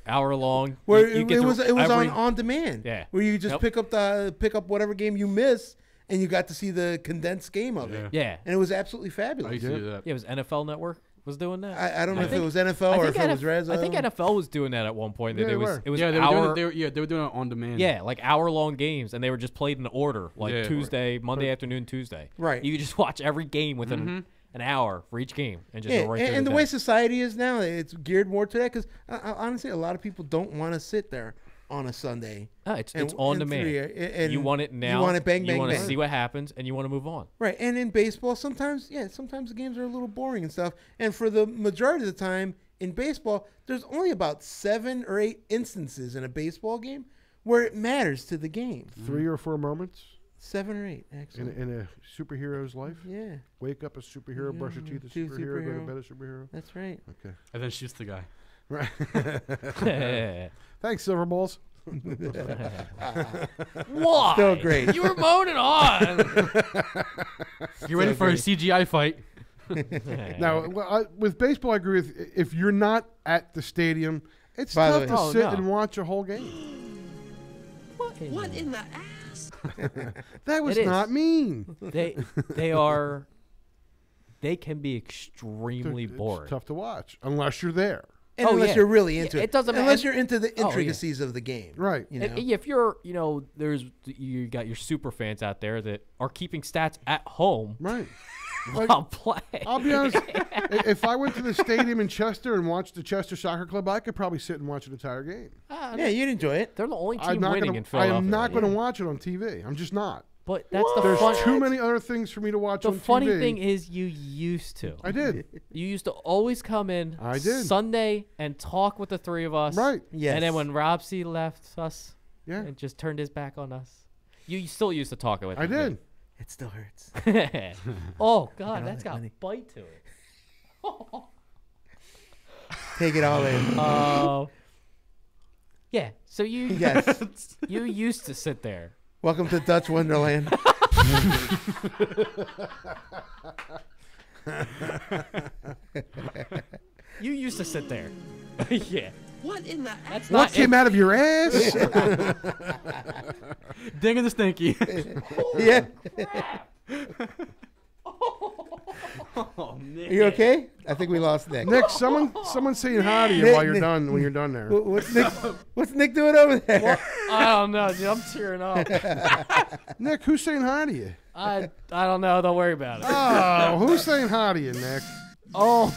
[SPEAKER 3] hour long.
[SPEAKER 7] Where
[SPEAKER 3] You
[SPEAKER 7] it
[SPEAKER 3] get
[SPEAKER 7] was
[SPEAKER 3] through every-
[SPEAKER 7] on demand.
[SPEAKER 3] Yeah.
[SPEAKER 7] Where you just
[SPEAKER 3] Yep.
[SPEAKER 7] pick up whatever game you miss and you got to see the condensed game of it.
[SPEAKER 3] Yeah.
[SPEAKER 7] And it was absolutely fabulous.
[SPEAKER 6] I used to do that.
[SPEAKER 3] Yeah, it was NFL Network was doing that.
[SPEAKER 7] I don't know if it
[SPEAKER 3] think-
[SPEAKER 7] was NFL
[SPEAKER 3] I
[SPEAKER 7] or
[SPEAKER 3] think
[SPEAKER 7] if it was Red
[SPEAKER 3] I think
[SPEAKER 7] Zone.
[SPEAKER 3] NFL was doing that at one point. That
[SPEAKER 1] Yeah,
[SPEAKER 3] it was
[SPEAKER 1] they
[SPEAKER 3] it was
[SPEAKER 6] Yeah, they were,
[SPEAKER 3] hour,
[SPEAKER 6] doing it, they were doing it on demand.
[SPEAKER 3] yeah, like hour-long games, and they were just played in order, like
[SPEAKER 6] Yeah.
[SPEAKER 3] Tuesday, Monday afternoon, Tuesday.
[SPEAKER 7] Right.
[SPEAKER 3] You could just watch every game within an hour for each game, and just
[SPEAKER 7] Yeah,
[SPEAKER 3] go right
[SPEAKER 7] and,
[SPEAKER 3] through
[SPEAKER 7] and the
[SPEAKER 3] day.
[SPEAKER 7] way society is now, it's geared more to that because honestly, a lot of people don't want to sit there on a Sunday.
[SPEAKER 3] No, it's
[SPEAKER 7] and-
[SPEAKER 3] on
[SPEAKER 7] and
[SPEAKER 3] demand.
[SPEAKER 7] and
[SPEAKER 3] You want it now.
[SPEAKER 7] You want it bang,
[SPEAKER 3] You
[SPEAKER 7] bang,
[SPEAKER 3] want to
[SPEAKER 7] bang.
[SPEAKER 3] see what happens, and you want to move on.
[SPEAKER 7] Right, and in baseball, sometimes the games are a little boring and stuff. And for the majority of the time in baseball, there's only about 7 or 8 instances in a baseball game where it matters to the game.
[SPEAKER 1] 3 or 4 moments
[SPEAKER 7] 7 or 8, actually.
[SPEAKER 1] in a superhero's life.
[SPEAKER 7] Yeah,
[SPEAKER 1] Wake up a superhero, brush your teeth a
[SPEAKER 7] do
[SPEAKER 1] superhero, go to
[SPEAKER 7] superhero.
[SPEAKER 1] bed a superhero.
[SPEAKER 7] that's right.
[SPEAKER 1] Okay.
[SPEAKER 6] And then shoots the guy.
[SPEAKER 1] Right.
[SPEAKER 3] Why?
[SPEAKER 1] Thanks, Silver Balls.
[SPEAKER 7] Still great.
[SPEAKER 3] You were moaning on.
[SPEAKER 6] You're ready for a CGI fight.
[SPEAKER 1] Now, with baseball, I agree with if you're not at the stadium, it's
[SPEAKER 7] By the
[SPEAKER 1] tough
[SPEAKER 7] way-
[SPEAKER 1] to
[SPEAKER 3] Oh,
[SPEAKER 1] sit
[SPEAKER 3] no.
[SPEAKER 1] and watch a whole game.
[SPEAKER 4] What in the ass?
[SPEAKER 1] That was
[SPEAKER 3] It is.
[SPEAKER 1] not mean.
[SPEAKER 3] they can be extremely
[SPEAKER 1] It's
[SPEAKER 3] boring.
[SPEAKER 1] tough to watch unless you're there.
[SPEAKER 7] And
[SPEAKER 3] Oh,
[SPEAKER 7] unless
[SPEAKER 3] yeah.
[SPEAKER 7] you're really
[SPEAKER 3] Yeah,
[SPEAKER 7] into
[SPEAKER 3] it
[SPEAKER 7] it,
[SPEAKER 3] doesn't
[SPEAKER 7] unless
[SPEAKER 3] matter.
[SPEAKER 7] you're into the
[SPEAKER 3] Oh, yeah.
[SPEAKER 7] intricacies of the game,
[SPEAKER 1] Right.
[SPEAKER 7] You know?
[SPEAKER 3] And if you're, you got your super fans out there that are keeping stats at home
[SPEAKER 1] Right.
[SPEAKER 3] while playing.
[SPEAKER 1] I'll be honest. If I went to the stadium in Chester and watched the Chester Soccer Club, I could probably sit and watch an entire game.
[SPEAKER 7] yeah, you'd enjoy it.
[SPEAKER 3] They're the only
[SPEAKER 1] I'm
[SPEAKER 3] team
[SPEAKER 1] not
[SPEAKER 3] winning
[SPEAKER 1] gonna,
[SPEAKER 3] in
[SPEAKER 1] I
[SPEAKER 3] Philadelphia.
[SPEAKER 1] am not
[SPEAKER 3] right
[SPEAKER 1] going to
[SPEAKER 3] now.
[SPEAKER 1] watch it on TV. I'm just not.
[SPEAKER 3] But that's the
[SPEAKER 1] There's
[SPEAKER 3] fun.
[SPEAKER 1] too many other things for me to watch
[SPEAKER 3] The
[SPEAKER 1] on TV.
[SPEAKER 3] funny thing is, you used to.
[SPEAKER 1] I did.
[SPEAKER 3] You used to always come in
[SPEAKER 1] I did.
[SPEAKER 3] Sunday and talk with the three of us.
[SPEAKER 1] Right.
[SPEAKER 7] Yes.
[SPEAKER 3] And then when Rob C left us
[SPEAKER 1] Yeah.
[SPEAKER 3] and just turned his back on us, you still used to talk with
[SPEAKER 1] I did.
[SPEAKER 7] It still hurts.
[SPEAKER 3] me. Oh, God,
[SPEAKER 7] all
[SPEAKER 3] that's
[SPEAKER 7] that
[SPEAKER 3] got
[SPEAKER 7] money.
[SPEAKER 3] bite to it.
[SPEAKER 7] Take it all in.
[SPEAKER 3] Yeah, so you
[SPEAKER 7] Yes.
[SPEAKER 3] you used to sit there.
[SPEAKER 7] Welcome to Dutch Wonderland.
[SPEAKER 3] You used to sit there. Yeah.
[SPEAKER 4] What in the ass?
[SPEAKER 3] That's
[SPEAKER 1] What
[SPEAKER 3] not
[SPEAKER 1] came out of your ass?
[SPEAKER 6] Ding of the stinky.
[SPEAKER 7] Yeah.
[SPEAKER 6] Oh, Nick.
[SPEAKER 7] Are you okay? I think we lost Nick.
[SPEAKER 1] Nick, someone saying hi to you
[SPEAKER 7] Nick,
[SPEAKER 1] while you're
[SPEAKER 7] Nick.
[SPEAKER 1] done. When you're done there.
[SPEAKER 7] What's Nick doing over there?
[SPEAKER 3] I don't know, dude. I'm tearing up.
[SPEAKER 1] Nick, who's saying hi to you?
[SPEAKER 3] I don't know. Don't worry about it.
[SPEAKER 1] Oh, who's saying hi to you, Nick?
[SPEAKER 3] Oh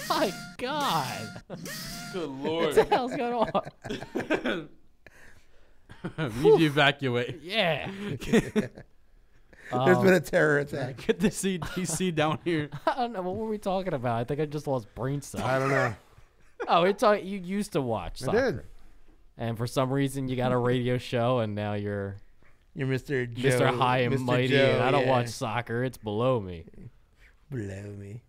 [SPEAKER 3] my God!
[SPEAKER 6] Good
[SPEAKER 3] What
[SPEAKER 6] lord.
[SPEAKER 3] the hell's going on?
[SPEAKER 6] We need to evacuate.
[SPEAKER 3] Yeah.
[SPEAKER 7] There's been a terror attack.
[SPEAKER 6] Get the CDC down here.
[SPEAKER 3] I don't know. What were we talking about? I think I just lost brain cells.
[SPEAKER 1] I don't know.
[SPEAKER 3] Oh, we're talking. You used to watch
[SPEAKER 1] I
[SPEAKER 3] soccer.
[SPEAKER 1] did.
[SPEAKER 3] And for some reason, you got a radio show, and now you're
[SPEAKER 7] You're Mr. Joe.
[SPEAKER 3] Mr. High and
[SPEAKER 7] Mr.
[SPEAKER 3] Mighty,
[SPEAKER 7] Joe,
[SPEAKER 3] and I don't
[SPEAKER 7] yeah.
[SPEAKER 3] watch soccer. It's below me.
[SPEAKER 7] Below me.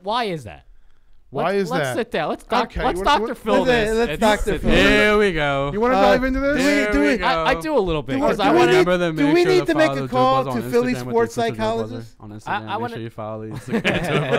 [SPEAKER 3] Why is that?
[SPEAKER 1] Why is
[SPEAKER 3] let's
[SPEAKER 1] that?
[SPEAKER 3] sit down. Let's
[SPEAKER 1] Okay,
[SPEAKER 3] let's
[SPEAKER 1] you
[SPEAKER 3] Dr.
[SPEAKER 1] wanna-
[SPEAKER 3] Phil
[SPEAKER 7] let's-
[SPEAKER 3] this.
[SPEAKER 7] let's
[SPEAKER 3] and
[SPEAKER 7] Dr.
[SPEAKER 3] sit
[SPEAKER 7] Phil.
[SPEAKER 3] there.
[SPEAKER 6] Here we go.
[SPEAKER 1] You want to dive into this?
[SPEAKER 6] Here we go.
[SPEAKER 3] I do a little bit because I
[SPEAKER 7] do we
[SPEAKER 3] want
[SPEAKER 7] need-
[SPEAKER 6] Remember them,
[SPEAKER 7] do
[SPEAKER 6] make
[SPEAKER 7] we
[SPEAKER 6] sure
[SPEAKER 7] need to make
[SPEAKER 6] follow
[SPEAKER 7] a
[SPEAKER 6] Joe
[SPEAKER 7] call
[SPEAKER 6] Buzz on
[SPEAKER 7] to Philly
[SPEAKER 6] Instagram with
[SPEAKER 7] sports
[SPEAKER 6] your sister, Joe Buzzer,
[SPEAKER 7] psychologists?
[SPEAKER 6] on Instagram.
[SPEAKER 3] I
[SPEAKER 6] Make
[SPEAKER 3] wanna-
[SPEAKER 6] sure you follow Instagram, Joe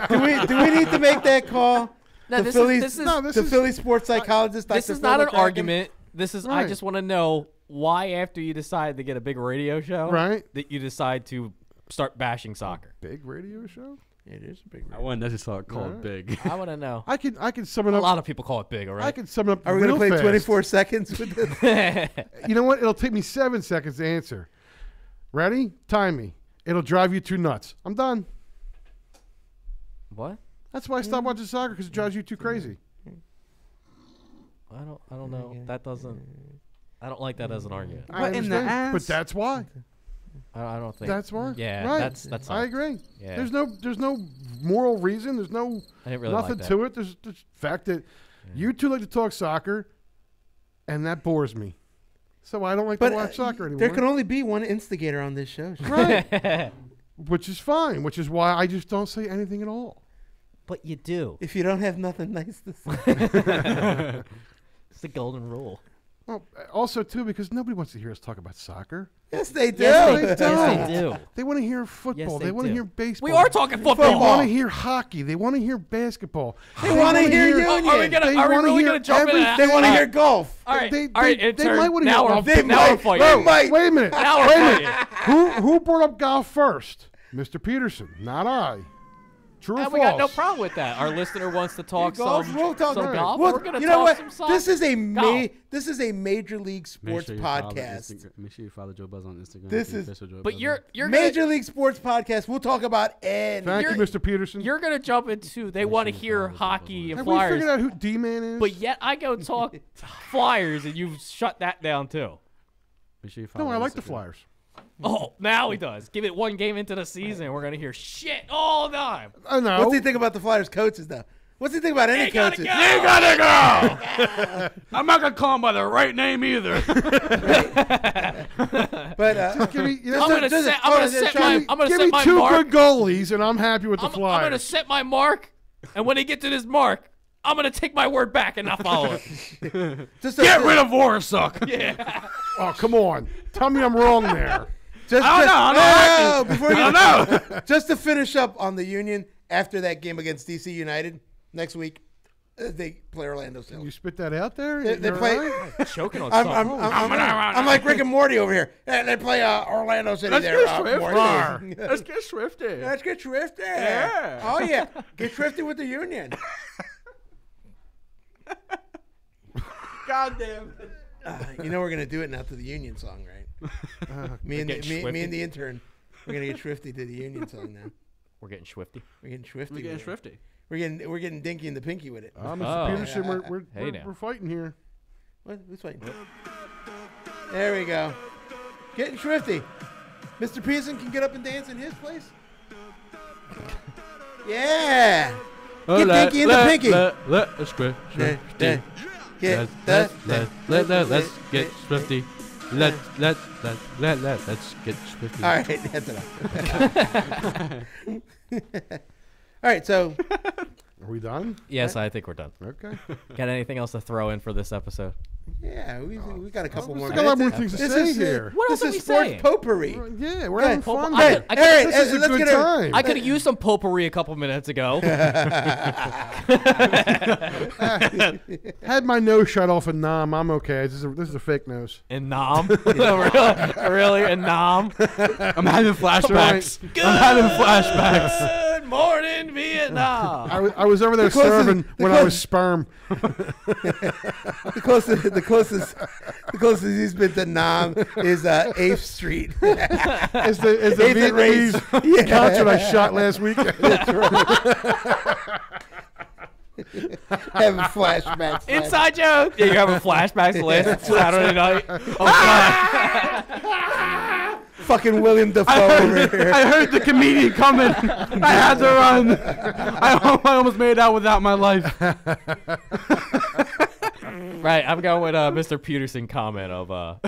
[SPEAKER 6] Buzzer.
[SPEAKER 7] Do we need to make that call?
[SPEAKER 3] No,
[SPEAKER 7] The
[SPEAKER 3] this
[SPEAKER 7] Philly,
[SPEAKER 3] is
[SPEAKER 7] the Philly sports psychologist.
[SPEAKER 3] this
[SPEAKER 7] Dr.
[SPEAKER 3] is
[SPEAKER 7] Phil
[SPEAKER 3] not an
[SPEAKER 7] McCracken?
[SPEAKER 3] argument. This is I
[SPEAKER 1] Right.
[SPEAKER 3] just want to know why after you decide to get a big radio show,
[SPEAKER 1] Right.
[SPEAKER 3] that you decide to start bashing soccer.
[SPEAKER 1] Big radio show.
[SPEAKER 7] It is a big.
[SPEAKER 6] I wouldn't necessarily call
[SPEAKER 1] Alright.
[SPEAKER 6] it big.
[SPEAKER 3] I want to know.
[SPEAKER 1] I can sum it
[SPEAKER 3] A
[SPEAKER 1] up.
[SPEAKER 3] lot of people call it big, all
[SPEAKER 1] I
[SPEAKER 3] right?
[SPEAKER 1] can sum it up.
[SPEAKER 7] Are we gonna
[SPEAKER 1] real
[SPEAKER 7] play
[SPEAKER 1] fast.
[SPEAKER 7] 24 seconds with this?
[SPEAKER 1] You know what? It'll take me 7 seconds to answer. Ready? Time me. It'll drive you too nuts. I'm done.
[SPEAKER 3] What?
[SPEAKER 1] That's why I stopped watching soccer because it drives you too crazy.
[SPEAKER 3] I don't know. That doesn't. I don't like that as an argument.
[SPEAKER 1] I understand, but that's why.
[SPEAKER 3] I don't think
[SPEAKER 1] That's why.
[SPEAKER 3] Yeah,
[SPEAKER 1] right.
[SPEAKER 3] that's.
[SPEAKER 1] I agree.
[SPEAKER 3] Yeah.
[SPEAKER 1] There's no moral reason. There's no
[SPEAKER 3] I didn't really
[SPEAKER 1] nothing
[SPEAKER 3] like that.
[SPEAKER 1] to it. There's the fact that you two like to talk soccer, and that bores me. So I don't like
[SPEAKER 7] But
[SPEAKER 1] to watch soccer anymore.
[SPEAKER 7] there can only be one instigator on this show.
[SPEAKER 1] Right. Which is fine. Which is why I just don't say anything at all.
[SPEAKER 3] But you do.
[SPEAKER 7] If you don't have nothing nice to say.
[SPEAKER 3] It's the golden rule.
[SPEAKER 1] Well, also too because nobody wants to hear us talk about soccer.
[SPEAKER 7] Yes, they do.
[SPEAKER 3] Yes, they do.
[SPEAKER 1] They want to hear football.
[SPEAKER 3] Yes,
[SPEAKER 1] they want to
[SPEAKER 3] do.
[SPEAKER 1] hear baseball.
[SPEAKER 3] We are talking
[SPEAKER 1] They
[SPEAKER 3] football.
[SPEAKER 1] want to hear hockey. They want to hear basketball.
[SPEAKER 7] They want to hear Union.
[SPEAKER 3] Are we
[SPEAKER 1] wanna
[SPEAKER 3] really
[SPEAKER 1] hear
[SPEAKER 3] going to jump into that?
[SPEAKER 7] They want to hear golf.
[SPEAKER 3] All right,
[SPEAKER 1] They
[SPEAKER 3] intern.
[SPEAKER 1] might want to
[SPEAKER 3] now
[SPEAKER 1] hear
[SPEAKER 3] we're,
[SPEAKER 1] golf.
[SPEAKER 3] now we're fighting.
[SPEAKER 1] Wait a minute.
[SPEAKER 3] Now we're
[SPEAKER 1] Wait a minute.
[SPEAKER 3] fighting.
[SPEAKER 1] Who brought up golf first? Mr. Peterson, not I. True or
[SPEAKER 3] And
[SPEAKER 1] false?
[SPEAKER 3] we got no problem with that. Our listener wants to talk some,
[SPEAKER 7] We'll talk
[SPEAKER 3] some golf.
[SPEAKER 7] Well,
[SPEAKER 3] We're going to
[SPEAKER 7] you
[SPEAKER 3] talk
[SPEAKER 7] know what?
[SPEAKER 3] some soccer.
[SPEAKER 7] This is a
[SPEAKER 3] Golf.
[SPEAKER 7] this is a major league sports podcast.
[SPEAKER 6] Make sure you follow Joe Buzz on Instagram.
[SPEAKER 7] This is-
[SPEAKER 3] But you're
[SPEAKER 7] Major league sports podcast. We'll talk about
[SPEAKER 1] Thank
[SPEAKER 7] anything.
[SPEAKER 1] you, Mr. Peterson.
[SPEAKER 3] You're going to jump into they want to hear hockey and
[SPEAKER 1] Have we
[SPEAKER 3] Flyers.
[SPEAKER 1] figured out who D-Man is?
[SPEAKER 3] But yet I go talk Flyers and you've shut that down too.
[SPEAKER 6] Make sure you follow
[SPEAKER 1] no, I like the
[SPEAKER 6] Instagram.
[SPEAKER 1] Flyers.
[SPEAKER 3] Oh, now he does. Give it one game into the season. We're going to hear shit all the time.
[SPEAKER 1] I know.
[SPEAKER 7] What's he think about the Flyers coaches though? What's he think about any
[SPEAKER 3] gotta
[SPEAKER 7] coaches?
[SPEAKER 3] go.
[SPEAKER 6] You gotta go. I'm not gonna call him by the right name either.
[SPEAKER 7] But
[SPEAKER 1] Give me,
[SPEAKER 3] I'm going to set, I'm gonna set my, I'm gonna
[SPEAKER 1] give
[SPEAKER 3] set
[SPEAKER 1] me
[SPEAKER 3] my
[SPEAKER 1] two
[SPEAKER 3] mark.
[SPEAKER 1] good goalies, and I'm happy with the
[SPEAKER 3] I'm
[SPEAKER 1] Flyers.
[SPEAKER 3] going to set my mark, and when they get to this mark, I'm going to take my word back and not follow it.
[SPEAKER 7] just
[SPEAKER 6] Get rid of Vorsuck.
[SPEAKER 3] Yeah.
[SPEAKER 1] Oh, come on. Tell me I'm wrong there.
[SPEAKER 7] Just,
[SPEAKER 6] I don't know.
[SPEAKER 7] before you
[SPEAKER 6] I don't know.
[SPEAKER 7] just to finish up on the Union after that game against DC United next week, they play Orlando
[SPEAKER 1] You
[SPEAKER 7] City.
[SPEAKER 1] spit that out there?
[SPEAKER 7] They
[SPEAKER 1] You're
[SPEAKER 7] play.
[SPEAKER 1] all right?
[SPEAKER 3] Choking on
[SPEAKER 7] I'm,
[SPEAKER 3] something.
[SPEAKER 7] I'm like Rick and Morty over here. They play Orlando City.
[SPEAKER 6] Let's
[SPEAKER 7] there,
[SPEAKER 6] get swifty.
[SPEAKER 7] Morty.
[SPEAKER 6] Let's get swifty.
[SPEAKER 7] Let's get swifty.
[SPEAKER 6] Yeah.
[SPEAKER 7] Oh yeah, get swifty with the Union.
[SPEAKER 6] God damn.
[SPEAKER 7] You know we're gonna do it now to the Union song, right? me and
[SPEAKER 3] get
[SPEAKER 7] the intern, we're gonna get swifty to the Union song now.
[SPEAKER 3] We're getting swifty.
[SPEAKER 7] We're getting swifty.
[SPEAKER 6] We're getting
[SPEAKER 7] with it.
[SPEAKER 6] swifty.
[SPEAKER 7] We're getting Dinky and the Pinky with it.
[SPEAKER 1] Mr.
[SPEAKER 3] Oh.
[SPEAKER 1] Peterson,
[SPEAKER 3] Hey, now.
[SPEAKER 1] we're fighting here.
[SPEAKER 7] What? Who's fighting? There we go. Getting swifty. Mr. Pearson can get up and dance in his place. Yeah. Get Dinky and the Pinky.
[SPEAKER 6] Let's get swifty. Let's get swifty. Let's get swifty.
[SPEAKER 7] All right, that's enough. All right, so
[SPEAKER 1] Are we done?
[SPEAKER 3] Yes, I think we're done.
[SPEAKER 1] Okay.
[SPEAKER 3] Got anything else to throw in for this episode?
[SPEAKER 7] yeah, we got a couple more
[SPEAKER 1] still got a lot more
[SPEAKER 7] minutes.
[SPEAKER 1] things to
[SPEAKER 7] This
[SPEAKER 1] say
[SPEAKER 7] is,
[SPEAKER 1] here.
[SPEAKER 3] What
[SPEAKER 7] this
[SPEAKER 3] else are
[SPEAKER 7] is
[SPEAKER 3] we
[SPEAKER 7] sports
[SPEAKER 3] saying?
[SPEAKER 7] potpourri.
[SPEAKER 1] Yeah, we're
[SPEAKER 7] Yeah,
[SPEAKER 1] having fun.
[SPEAKER 3] I
[SPEAKER 1] here.
[SPEAKER 3] could-
[SPEAKER 7] Hey,
[SPEAKER 1] This is a
[SPEAKER 7] let's
[SPEAKER 1] good
[SPEAKER 7] get a-
[SPEAKER 1] time.
[SPEAKER 3] I could have used some potpourri a couple minutes ago.
[SPEAKER 1] Had my nose shut off in Nam. I'm okay. This is a fake nose.
[SPEAKER 3] And Nam. really? And Nam.
[SPEAKER 6] I'm having flashbacks. I'm having flashbacks.
[SPEAKER 3] Good morning, Vietnam.
[SPEAKER 1] I was over there
[SPEAKER 7] closest-
[SPEAKER 1] serving
[SPEAKER 7] the
[SPEAKER 1] when I was sperm.
[SPEAKER 7] The closest he's been to Nam is 8th Street.
[SPEAKER 1] Is the
[SPEAKER 7] Eighth and Race.
[SPEAKER 1] Vietnamese concert I shot last week.
[SPEAKER 7] Having flashbacks.
[SPEAKER 3] Inside joke. Yeah, you're having flashbacks last Saturday night. Oh, God.
[SPEAKER 7] Fucking William Dafoe over here.
[SPEAKER 6] I heard the comedian coming. I had to run. I almost made out without my life.
[SPEAKER 3] Right, I'm going with Mr. Peterson comment of ...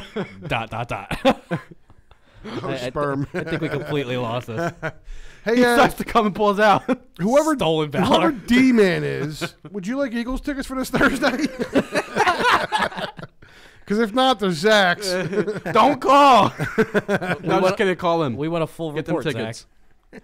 [SPEAKER 1] Sperm.
[SPEAKER 3] I think we completely lost this.
[SPEAKER 1] Hey,
[SPEAKER 6] He starts to come and pulls out.
[SPEAKER 1] whoever
[SPEAKER 3] Stolen
[SPEAKER 1] whoever
[SPEAKER 3] valor.
[SPEAKER 1] D-Man is, would you like Eagles tickets for this Thursday? Because if not, there's Zach's.
[SPEAKER 6] Don't call. No, I'm just kidding. Call him.
[SPEAKER 3] We want a full
[SPEAKER 6] Get them
[SPEAKER 3] report,
[SPEAKER 6] tickets.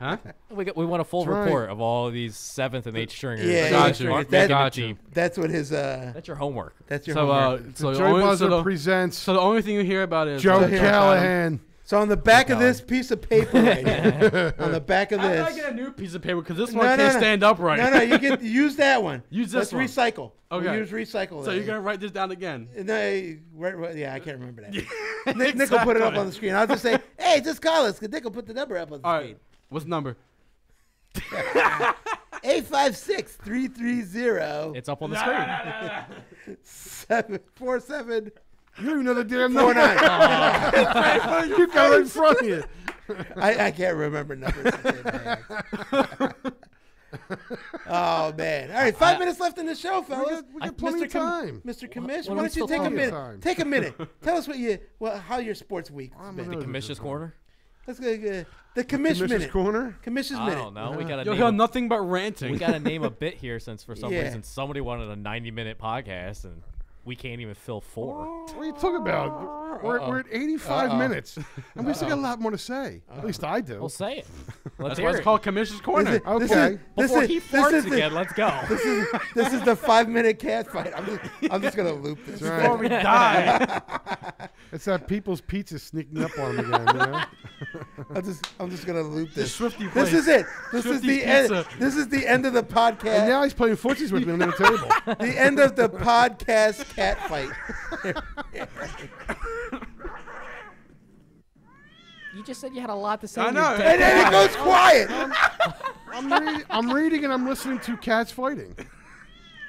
[SPEAKER 6] Huh?
[SPEAKER 3] Zach. We want a full
[SPEAKER 1] That's right.
[SPEAKER 3] report of all these 7th and 8th stringers.
[SPEAKER 7] Yeah,
[SPEAKER 6] Got
[SPEAKER 7] yeah,
[SPEAKER 6] you.
[SPEAKER 3] Aren't
[SPEAKER 7] that-
[SPEAKER 3] making the
[SPEAKER 6] got you.
[SPEAKER 3] team.
[SPEAKER 7] That's what his
[SPEAKER 3] That's your homework.
[SPEAKER 7] that's your
[SPEAKER 6] So,
[SPEAKER 7] homework.
[SPEAKER 6] so, the
[SPEAKER 1] Joe
[SPEAKER 6] only,
[SPEAKER 1] Buzzer
[SPEAKER 6] so, the,
[SPEAKER 1] presents
[SPEAKER 6] so the only thing you hear about is
[SPEAKER 1] Joe
[SPEAKER 7] here.
[SPEAKER 1] Callahan.
[SPEAKER 7] So on the back of this piece of paper right here, on the back of
[SPEAKER 6] I gotta
[SPEAKER 7] this.
[SPEAKER 6] get a new piece of paper because this
[SPEAKER 7] No,
[SPEAKER 6] one
[SPEAKER 7] no,
[SPEAKER 6] can't
[SPEAKER 7] no.
[SPEAKER 6] stand upright.
[SPEAKER 7] No, you get use that one.
[SPEAKER 6] Use this
[SPEAKER 7] Let's
[SPEAKER 6] one.
[SPEAKER 7] recycle.
[SPEAKER 6] Okay.
[SPEAKER 7] We'll use recycle.
[SPEAKER 6] So you're gonna write this down again.
[SPEAKER 7] No, yeah, I can't remember that. Nick will put it up on the screen. I'll just say, hey, just call us. Nick will put the number up on the
[SPEAKER 6] All
[SPEAKER 7] screen.
[SPEAKER 6] right. What's the number?
[SPEAKER 7] 856-330-747.
[SPEAKER 3] It's up on the screen.
[SPEAKER 7] 4749.
[SPEAKER 1] You don't even know the damn number. You got it in front of you.
[SPEAKER 7] I can't remember numbers. Oh man! All right, 5 minutes left in the show, fellas.
[SPEAKER 1] We got plenty of time.
[SPEAKER 7] Mr. Commish,
[SPEAKER 3] what
[SPEAKER 7] why
[SPEAKER 3] are we
[SPEAKER 7] don't you
[SPEAKER 3] still
[SPEAKER 7] take a
[SPEAKER 3] talking
[SPEAKER 7] minute?
[SPEAKER 1] about?
[SPEAKER 7] Take a minute. Tell us how your sports week has
[SPEAKER 1] I'm
[SPEAKER 7] been.
[SPEAKER 1] gonna-
[SPEAKER 3] Commissioner's corner.
[SPEAKER 7] Let's go. The Commish
[SPEAKER 1] Commissioner's
[SPEAKER 7] minute.
[SPEAKER 1] corner.
[SPEAKER 7] Commission's
[SPEAKER 3] I
[SPEAKER 7] minute.
[SPEAKER 3] don't know. We gotta
[SPEAKER 6] You'll
[SPEAKER 3] name
[SPEAKER 6] hear
[SPEAKER 3] a,
[SPEAKER 6] nothing but ranting.
[SPEAKER 3] we gotta name a bit here since for some
[SPEAKER 7] Yeah.
[SPEAKER 3] reason somebody wanted a 90-minute podcast and we can't even fill 4.
[SPEAKER 1] What are you talking about? We're at 85 minutes, and we still got a lot more to say. At least I do.
[SPEAKER 3] We'll say it. Let's
[SPEAKER 6] That's
[SPEAKER 3] hear
[SPEAKER 6] why it's
[SPEAKER 3] it.
[SPEAKER 6] called Commissioner's Corner.
[SPEAKER 1] Okay.
[SPEAKER 3] Before he farts again, let's go.
[SPEAKER 7] This is the 5-minute cat fight. I'm just gonna loop this.
[SPEAKER 1] That's right.
[SPEAKER 6] Before we die.
[SPEAKER 1] It's that People's Pizza sneaking up on him again. You know?
[SPEAKER 7] I'm just gonna loop this.
[SPEAKER 6] Swifty
[SPEAKER 7] This
[SPEAKER 6] place.
[SPEAKER 7] is it. This is
[SPEAKER 6] Swifty's
[SPEAKER 7] the end.
[SPEAKER 6] Pizza.
[SPEAKER 7] This is the end of the podcast.
[SPEAKER 1] And now he's playing footsies with me under the table.
[SPEAKER 7] The end of the podcast cat fight.
[SPEAKER 3] You just said you had a lot to say.
[SPEAKER 6] I
[SPEAKER 3] and you're
[SPEAKER 6] know.
[SPEAKER 3] dead
[SPEAKER 7] And then it goes quiet.
[SPEAKER 1] I'm reading and I'm listening to cats fighting.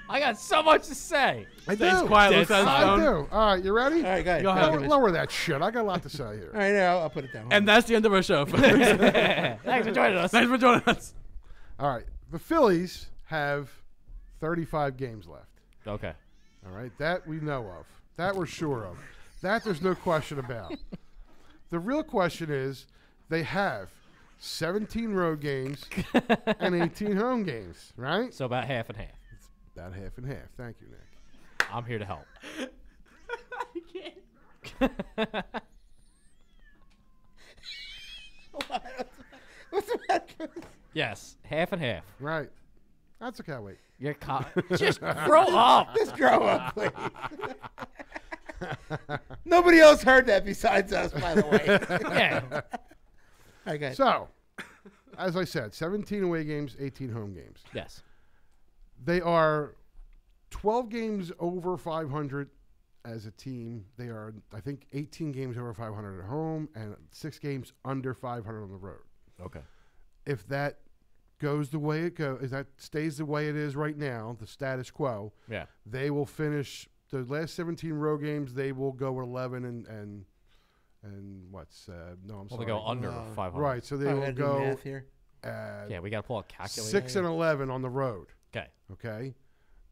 [SPEAKER 3] I got so much to say.
[SPEAKER 1] I
[SPEAKER 6] Stays
[SPEAKER 1] do.
[SPEAKER 6] quiet.
[SPEAKER 3] Dead
[SPEAKER 6] Looks at his
[SPEAKER 1] I
[SPEAKER 6] phone.
[SPEAKER 1] do. All right, you ready?
[SPEAKER 7] All right, go ahead.
[SPEAKER 6] Go ahead.
[SPEAKER 1] Lower that shit. I got a lot to say here.
[SPEAKER 7] All right, now I'll put it down.
[SPEAKER 6] And that's the end of our show. folks.
[SPEAKER 3] Thanks for joining us.
[SPEAKER 6] Thanks for joining us.
[SPEAKER 1] All right. The Phillies have 35 games left.
[SPEAKER 3] Okay.
[SPEAKER 1] All right. That we know of. That we're sure of. That there's no question about. The real question is they have 17 road games and 18 home games, right?
[SPEAKER 3] So about half and half.
[SPEAKER 1] About half and half. Thank you, Nick.
[SPEAKER 3] I'm here to help.
[SPEAKER 7] What's the matter?
[SPEAKER 3] Yes, half and half.
[SPEAKER 1] Right. That's okay. Wait.
[SPEAKER 3] You're just grow up.
[SPEAKER 7] Just grow up, please. Nobody else heard that besides us, by the way.
[SPEAKER 3] Yeah.
[SPEAKER 7] Okay.
[SPEAKER 1] So, as I said, 17 away games, 18 home games.
[SPEAKER 3] Yes.
[SPEAKER 1] They are 12 games over 500 as a team. They are, I think, 18 games over 500 at home and 6 games under 500 on the road.
[SPEAKER 3] Okay.
[SPEAKER 1] If that goes the way it goes, if that stays the way it is right now, the status quo,
[SPEAKER 3] Yeah.
[SPEAKER 1] they will finish the last 17 road games. They will go 11 and what's no, I'm
[SPEAKER 3] Well,
[SPEAKER 1] sorry.
[SPEAKER 3] they go under 500.
[SPEAKER 1] Right, so they
[SPEAKER 7] I
[SPEAKER 1] will
[SPEAKER 7] gotta do
[SPEAKER 1] go
[SPEAKER 7] math here.
[SPEAKER 3] Yeah, we got to pull a calculator.
[SPEAKER 1] 6 and 11 on the road.
[SPEAKER 3] Okay.
[SPEAKER 1] Okay,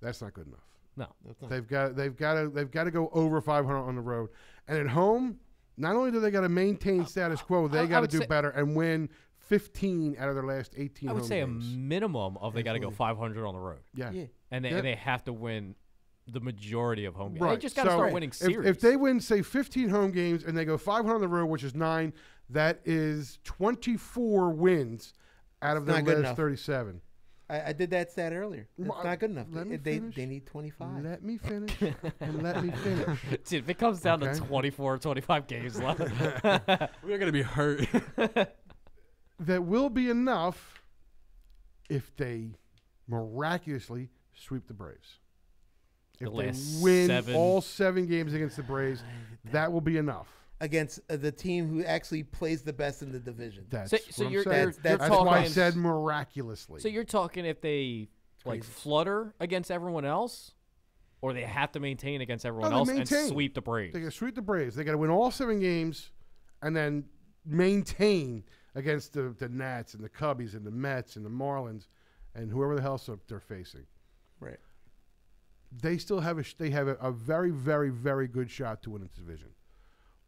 [SPEAKER 1] that's not good enough.
[SPEAKER 3] No.
[SPEAKER 1] They've got to go over 500 on the road, and at home, not only do they got to maintain status quo, they got to
[SPEAKER 3] would
[SPEAKER 1] do
[SPEAKER 3] say-
[SPEAKER 1] better and win 15 out of their last 18.
[SPEAKER 3] I would
[SPEAKER 1] home
[SPEAKER 3] say
[SPEAKER 1] games.
[SPEAKER 3] a minimum of they got to go 500 on the road.
[SPEAKER 1] Yeah.
[SPEAKER 3] And they,
[SPEAKER 1] Yeah.
[SPEAKER 3] and they have to win the majority of home games.
[SPEAKER 1] Right.
[SPEAKER 3] They just got to
[SPEAKER 1] So
[SPEAKER 3] start winning series.
[SPEAKER 1] If they win, say, 15 home games and they go 500 on the road, which is 9, that is 24 wins out of
[SPEAKER 7] It's
[SPEAKER 1] their
[SPEAKER 7] not good
[SPEAKER 1] last
[SPEAKER 7] enough.
[SPEAKER 1] 37.
[SPEAKER 7] I did that stat earlier. It's
[SPEAKER 1] Well,
[SPEAKER 7] not good enough.
[SPEAKER 1] let me
[SPEAKER 7] They
[SPEAKER 1] finish.
[SPEAKER 7] need 25.
[SPEAKER 1] Let me finish and let me finish.
[SPEAKER 3] Dude, if it comes down
[SPEAKER 1] Okay.
[SPEAKER 3] to 24, 25 games left.
[SPEAKER 6] We're going to be hurt.
[SPEAKER 1] That will be enough if they miraculously sweep the Braves.
[SPEAKER 3] The
[SPEAKER 1] If they
[SPEAKER 3] last
[SPEAKER 1] win
[SPEAKER 3] 7.
[SPEAKER 1] all 7 games against the Braves, that will be enough.
[SPEAKER 7] Against the team who actually plays the best in the division.
[SPEAKER 1] That's
[SPEAKER 3] So
[SPEAKER 1] what I'm
[SPEAKER 3] you're-
[SPEAKER 1] saying.
[SPEAKER 3] you're
[SPEAKER 1] That's why I
[SPEAKER 3] talking-
[SPEAKER 1] said miraculously.
[SPEAKER 3] So you're talking if they like
[SPEAKER 7] crazy.
[SPEAKER 3] flutter against everyone else, or they have to maintain against everyone
[SPEAKER 1] No, they
[SPEAKER 3] else
[SPEAKER 1] maintain.
[SPEAKER 3] and sweep the Braves.
[SPEAKER 1] They got to sweep the Braves. They got to win all 7 games, and then maintain against the Nats and the Cubbies and the Mets and the Marlins and whoever the hell they're facing.
[SPEAKER 7] Right.
[SPEAKER 1] They still have a very, very, very good shot to win the division.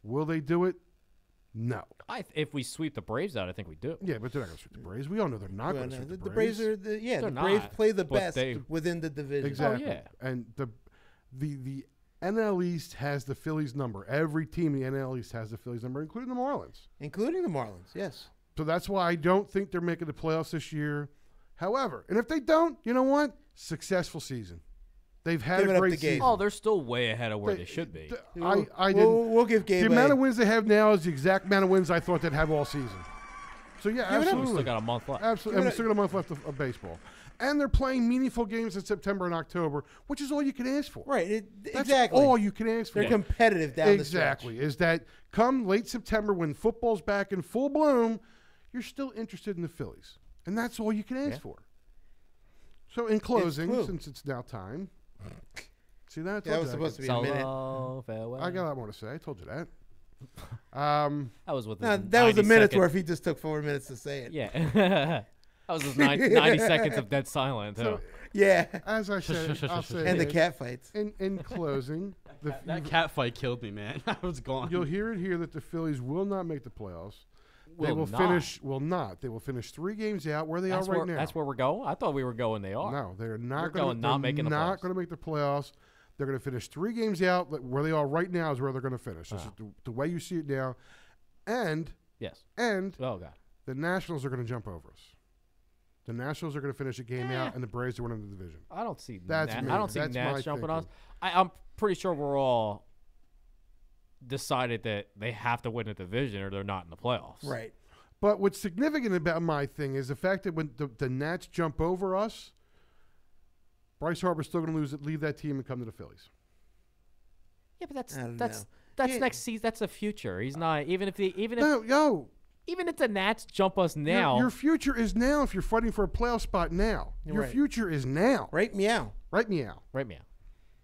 [SPEAKER 1] Will they do it? No.
[SPEAKER 3] If we sweep the Braves out, I think we do.
[SPEAKER 1] Yeah, but they're not going to sweep the Braves. We all know they're not
[SPEAKER 7] Well,
[SPEAKER 1] going to
[SPEAKER 7] no,
[SPEAKER 1] sweep
[SPEAKER 7] the
[SPEAKER 1] the
[SPEAKER 7] Braves
[SPEAKER 1] Braves.
[SPEAKER 7] are the
[SPEAKER 3] They're
[SPEAKER 7] Braves
[SPEAKER 3] not,
[SPEAKER 7] play the
[SPEAKER 3] but
[SPEAKER 7] best
[SPEAKER 3] they-
[SPEAKER 7] within the division.
[SPEAKER 1] Exactly.
[SPEAKER 3] Oh, yeah.
[SPEAKER 1] And the NL East has the Phillies number. Every team in the NL East has the Phillies number, including the Marlins.
[SPEAKER 7] Including the Marlins, yes.
[SPEAKER 1] So that's why I don't think they're making the playoffs this year. However, and if they don't, you know what? Successful season. They've had
[SPEAKER 7] Give it
[SPEAKER 1] a
[SPEAKER 7] up
[SPEAKER 1] great
[SPEAKER 7] to Gabe.
[SPEAKER 1] season.
[SPEAKER 3] Oh, they're still way ahead of where they should be.
[SPEAKER 1] I didn't.
[SPEAKER 7] We'll give Gabe
[SPEAKER 1] The amount of wins they have now is the exact amount of wins I thought they'd have all season. So yeah,
[SPEAKER 7] Give it up.
[SPEAKER 3] We
[SPEAKER 1] absolutely.
[SPEAKER 3] still got a month left.
[SPEAKER 1] Absolutely. And we still got a month left of baseball. And they're playing meaningful games in September and October, which is all you can ask for.
[SPEAKER 7] Right,
[SPEAKER 1] That's
[SPEAKER 7] exactly.
[SPEAKER 1] all you can ask for.
[SPEAKER 7] They're competitive down
[SPEAKER 1] Exactly. Is that come late September when football's back in full bloom, you're still interested in the Phillies. And that's all you can ask for. So in closing,
[SPEAKER 7] true.
[SPEAKER 1] since it's now time. See that? I
[SPEAKER 7] the stretch.
[SPEAKER 1] told
[SPEAKER 7] That was
[SPEAKER 1] you
[SPEAKER 7] supposed to be
[SPEAKER 3] So
[SPEAKER 7] a minute.
[SPEAKER 3] long, farewell.
[SPEAKER 1] I got a lot more to say. I told you that.
[SPEAKER 3] That was with
[SPEAKER 7] No,
[SPEAKER 3] his
[SPEAKER 7] that was a
[SPEAKER 3] 90
[SPEAKER 7] minute
[SPEAKER 3] second-
[SPEAKER 7] worth. He just took 4 minutes to say it.
[SPEAKER 3] Yeah. That was his 90 seconds of dead silence. too.
[SPEAKER 7] Yeah.
[SPEAKER 1] As I said, I'll say
[SPEAKER 7] And the
[SPEAKER 1] this.
[SPEAKER 7] cat fights.
[SPEAKER 1] In closing,
[SPEAKER 6] That cat fight killed me, man. I was gone.
[SPEAKER 1] you'll hear it here that the Phillies will not make the playoffs. They
[SPEAKER 3] Will
[SPEAKER 1] will
[SPEAKER 3] not.
[SPEAKER 1] finish. Will not. They will finish 3 games out where they
[SPEAKER 3] That's
[SPEAKER 1] are right
[SPEAKER 3] where,
[SPEAKER 1] now.
[SPEAKER 3] That's where we're going. I thought we were going. They are.
[SPEAKER 1] No, they're
[SPEAKER 3] We're
[SPEAKER 1] not
[SPEAKER 3] going
[SPEAKER 1] going.
[SPEAKER 3] not making the
[SPEAKER 1] Not
[SPEAKER 3] playoffs.
[SPEAKER 1] going to make the playoffs. They're going to finish 3 games out. Where they are right now is where they're going to finish. This is the way you see it now. And
[SPEAKER 3] oh god,
[SPEAKER 1] the Nationals are going to jump over us. The Nationals are going to finish a game out, and the Braves are winning the division.
[SPEAKER 3] I don't see
[SPEAKER 1] That's
[SPEAKER 3] Nat,
[SPEAKER 1] me.
[SPEAKER 3] I don't see
[SPEAKER 1] That's
[SPEAKER 3] Nats
[SPEAKER 1] my
[SPEAKER 3] jumping
[SPEAKER 1] thinking.
[SPEAKER 3] us. I'm pretty sure we're all decided that they have to win the division or they're not in the playoffs.
[SPEAKER 7] Right.
[SPEAKER 1] But what's significant about my thing is the fact that when the Nats jump over us, Bryce Harper's still going to leave that team and come to the Phillies.
[SPEAKER 3] Yeah, but
[SPEAKER 7] I don't
[SPEAKER 3] that's
[SPEAKER 7] know.
[SPEAKER 3] next season. That's the future. He's not even if the Nats jump us now.
[SPEAKER 1] Your future is now if you're fighting for a playoff spot now.
[SPEAKER 7] You're
[SPEAKER 1] Your
[SPEAKER 7] right.
[SPEAKER 1] future is now.
[SPEAKER 7] Right, meow.
[SPEAKER 1] Right, meow.
[SPEAKER 3] Right, meow.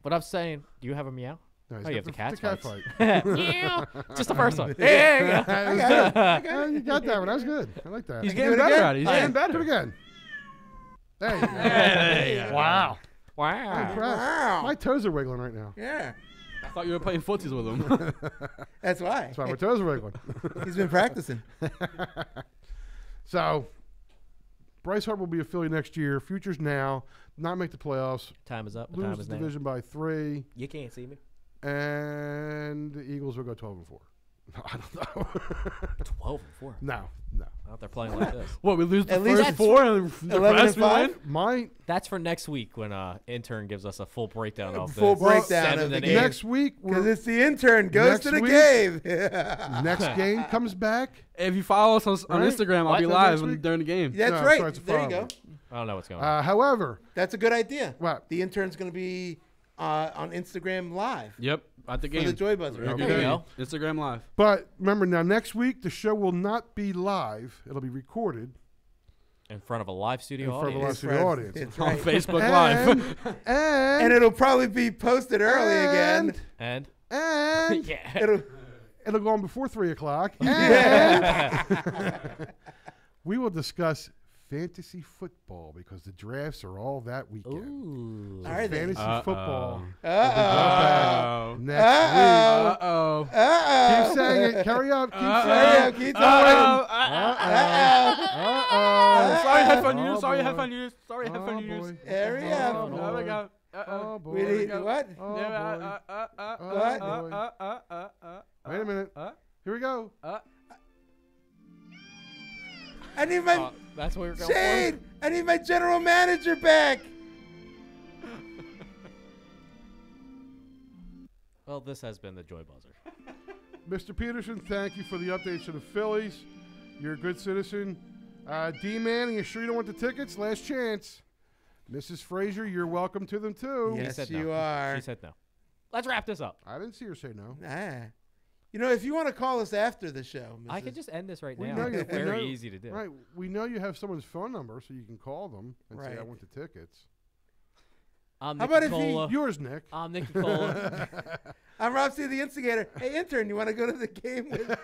[SPEAKER 3] But I'm saying, do you have a meow?
[SPEAKER 1] No, he's
[SPEAKER 3] Oh, you
[SPEAKER 1] got
[SPEAKER 3] have the cat
[SPEAKER 1] cat
[SPEAKER 3] fights.
[SPEAKER 1] fight.
[SPEAKER 3] Meow. Just the first one. There you go.
[SPEAKER 1] I got it. You got that one. That was good. I like that.
[SPEAKER 6] He's getting better at it. He's getting
[SPEAKER 1] Do
[SPEAKER 6] better.
[SPEAKER 1] it again. There you go.
[SPEAKER 6] Hey.
[SPEAKER 1] Wow.
[SPEAKER 3] Wow.
[SPEAKER 7] Wow.
[SPEAKER 1] My toes are wiggling right now.
[SPEAKER 7] Yeah.
[SPEAKER 6] I thought you were playing footsies with him.
[SPEAKER 7] That's why.
[SPEAKER 1] That's why my toes are wiggling.
[SPEAKER 7] He's been practicing.
[SPEAKER 1] So, Bryce Harper will be a Philly next year. Future's now. Not make the playoffs.
[SPEAKER 3] Time is up. The
[SPEAKER 1] Lose
[SPEAKER 3] time
[SPEAKER 1] the
[SPEAKER 3] is now.
[SPEAKER 1] division by 3.
[SPEAKER 3] You can't see me.
[SPEAKER 1] And the Eagles will go 12-4. I don't know.
[SPEAKER 3] 12-4.
[SPEAKER 1] No.
[SPEAKER 3] Out there playing like this.
[SPEAKER 6] What, we lose the
[SPEAKER 7] At least
[SPEAKER 6] first 4 and the
[SPEAKER 7] 11
[SPEAKER 6] rest
[SPEAKER 7] and
[SPEAKER 6] we
[SPEAKER 7] 5?
[SPEAKER 6] win?
[SPEAKER 1] My
[SPEAKER 3] That's for next week when intern gives us a full breakdown of
[SPEAKER 7] Full
[SPEAKER 3] the
[SPEAKER 7] breakdown
[SPEAKER 3] 7
[SPEAKER 7] of the
[SPEAKER 3] and
[SPEAKER 7] game.
[SPEAKER 3] 8.
[SPEAKER 1] next week,
[SPEAKER 7] Because it's the intern goes
[SPEAKER 1] Next
[SPEAKER 7] to the
[SPEAKER 1] week-
[SPEAKER 7] cave.
[SPEAKER 1] next game comes back.
[SPEAKER 6] If you follow us on
[SPEAKER 1] Right?
[SPEAKER 6] Instagram, I'll
[SPEAKER 3] What?
[SPEAKER 6] be
[SPEAKER 1] Next
[SPEAKER 6] live
[SPEAKER 1] week?
[SPEAKER 6] during the game.
[SPEAKER 7] That's
[SPEAKER 1] No,
[SPEAKER 7] right.
[SPEAKER 1] sorry, it's a
[SPEAKER 7] There you
[SPEAKER 1] follow.
[SPEAKER 7] go.
[SPEAKER 3] I don't know what's going on.
[SPEAKER 1] However,
[SPEAKER 7] That's a good idea.
[SPEAKER 1] what?
[SPEAKER 7] The intern's going to be on Instagram Live
[SPEAKER 6] Yep, at the
[SPEAKER 7] for
[SPEAKER 6] game.
[SPEAKER 7] the Joy Buzzer.
[SPEAKER 6] Every
[SPEAKER 3] There you
[SPEAKER 6] day.
[SPEAKER 3] go.
[SPEAKER 6] Instagram live.
[SPEAKER 1] But remember now, next week the show will not be live. It'll be recorded
[SPEAKER 3] In front of a live studio
[SPEAKER 1] in front of a live
[SPEAKER 3] audience.
[SPEAKER 1] studio audience.
[SPEAKER 7] That's
[SPEAKER 6] On
[SPEAKER 7] right.
[SPEAKER 6] Facebook
[SPEAKER 1] And,
[SPEAKER 6] Live.
[SPEAKER 7] And it'll probably be posted early again.
[SPEAKER 3] And
[SPEAKER 1] And
[SPEAKER 3] yeah.
[SPEAKER 1] it'll go on before 3 o'clock. And we will discuss fantasy football because the drafts are all that weekend.
[SPEAKER 3] Ooh.
[SPEAKER 1] So
[SPEAKER 7] Are they?
[SPEAKER 1] fantasy football
[SPEAKER 6] Uh-oh.
[SPEAKER 1] next
[SPEAKER 6] Uh-oh.
[SPEAKER 1] week. Keep saying it. Carry up. Keep saying it.
[SPEAKER 7] Keep
[SPEAKER 6] Uh-oh.
[SPEAKER 1] Uh-oh.
[SPEAKER 6] Sorry, headphone
[SPEAKER 1] Oh,
[SPEAKER 6] users. Sorry,
[SPEAKER 1] boy.
[SPEAKER 6] headphone users. Sorry,
[SPEAKER 1] Oh,
[SPEAKER 6] headphone users.
[SPEAKER 1] boy.
[SPEAKER 7] There we
[SPEAKER 1] Oh,
[SPEAKER 7] go.
[SPEAKER 1] boy.
[SPEAKER 6] There we go.
[SPEAKER 1] Oh,
[SPEAKER 6] Uh-oh.
[SPEAKER 1] boy.
[SPEAKER 7] We need what?
[SPEAKER 1] Oh, boy.
[SPEAKER 7] What?
[SPEAKER 1] Wait a minute. Here we go.
[SPEAKER 7] I need my
[SPEAKER 3] That's what we're going
[SPEAKER 7] Shade. I need my general manager back.
[SPEAKER 3] Well, this has been the Joy Buzzer.
[SPEAKER 1] Mr. Peterson, thank you for the updates to the Phillies. You're a good citizen. D-Man, are you sure you don't want the tickets? Last chance. Mrs. Frazier, you're welcome to them too.
[SPEAKER 7] Yes,
[SPEAKER 3] said
[SPEAKER 7] you
[SPEAKER 3] no.
[SPEAKER 7] are.
[SPEAKER 3] She said no. Let's wrap this up.
[SPEAKER 1] I didn't see her say no.
[SPEAKER 7] Ah. You know, if you want to call us after the show,
[SPEAKER 3] I
[SPEAKER 7] Mrs.
[SPEAKER 3] could just end this right
[SPEAKER 1] We
[SPEAKER 3] now.
[SPEAKER 1] know you-
[SPEAKER 3] It's
[SPEAKER 1] we
[SPEAKER 3] very
[SPEAKER 1] know-
[SPEAKER 3] easy to do.
[SPEAKER 1] Right. We know you have someone's phone number, so you can call them and say, I
[SPEAKER 7] Right.
[SPEAKER 1] want the tickets.
[SPEAKER 3] I'm
[SPEAKER 7] How
[SPEAKER 3] Nicky
[SPEAKER 7] about if he-
[SPEAKER 3] Cola.
[SPEAKER 1] Yours, Nick.
[SPEAKER 3] I'm Nicky Cola.
[SPEAKER 7] I'm Rob C. the Instigator. Hey, intern, you want to go to the game with?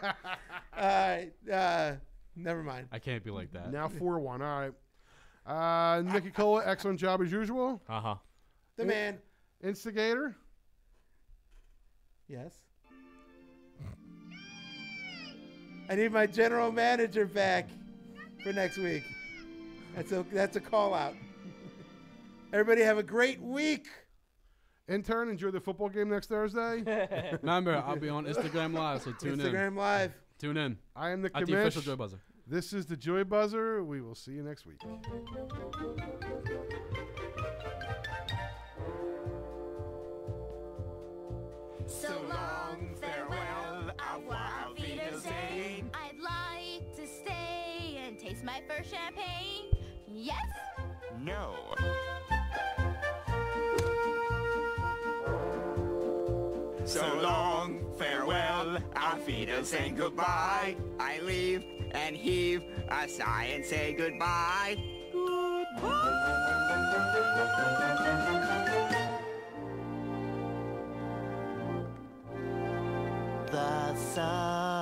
[SPEAKER 7] Never mind.
[SPEAKER 6] I can't be like that.
[SPEAKER 1] Now 4-1. All right. Nicky Cola, excellent job as usual.
[SPEAKER 3] Uh-huh.
[SPEAKER 7] The man.
[SPEAKER 1] Instigator.
[SPEAKER 7] Yes. I need my general manager back for next week. That's a call out. Everybody have a great week.
[SPEAKER 1] Intern, enjoy the football game next Thursday.
[SPEAKER 6] Remember, I'll be on Instagram Live, so tune in.
[SPEAKER 7] Instagram Live.
[SPEAKER 6] Tune in.
[SPEAKER 1] I am the
[SPEAKER 6] At the official
[SPEAKER 1] commish.
[SPEAKER 6] Joy Buzzer.
[SPEAKER 1] This is the Joy Buzzer. We will see you next week.
[SPEAKER 4] So long, farewell, auf Wiedersehen. I'd like to stay and taste my first champagne. Yes?
[SPEAKER 12] No. So long, farewell, auf Wiedersehen, goodbye. I leave and heave a sigh and say goodbye. The sun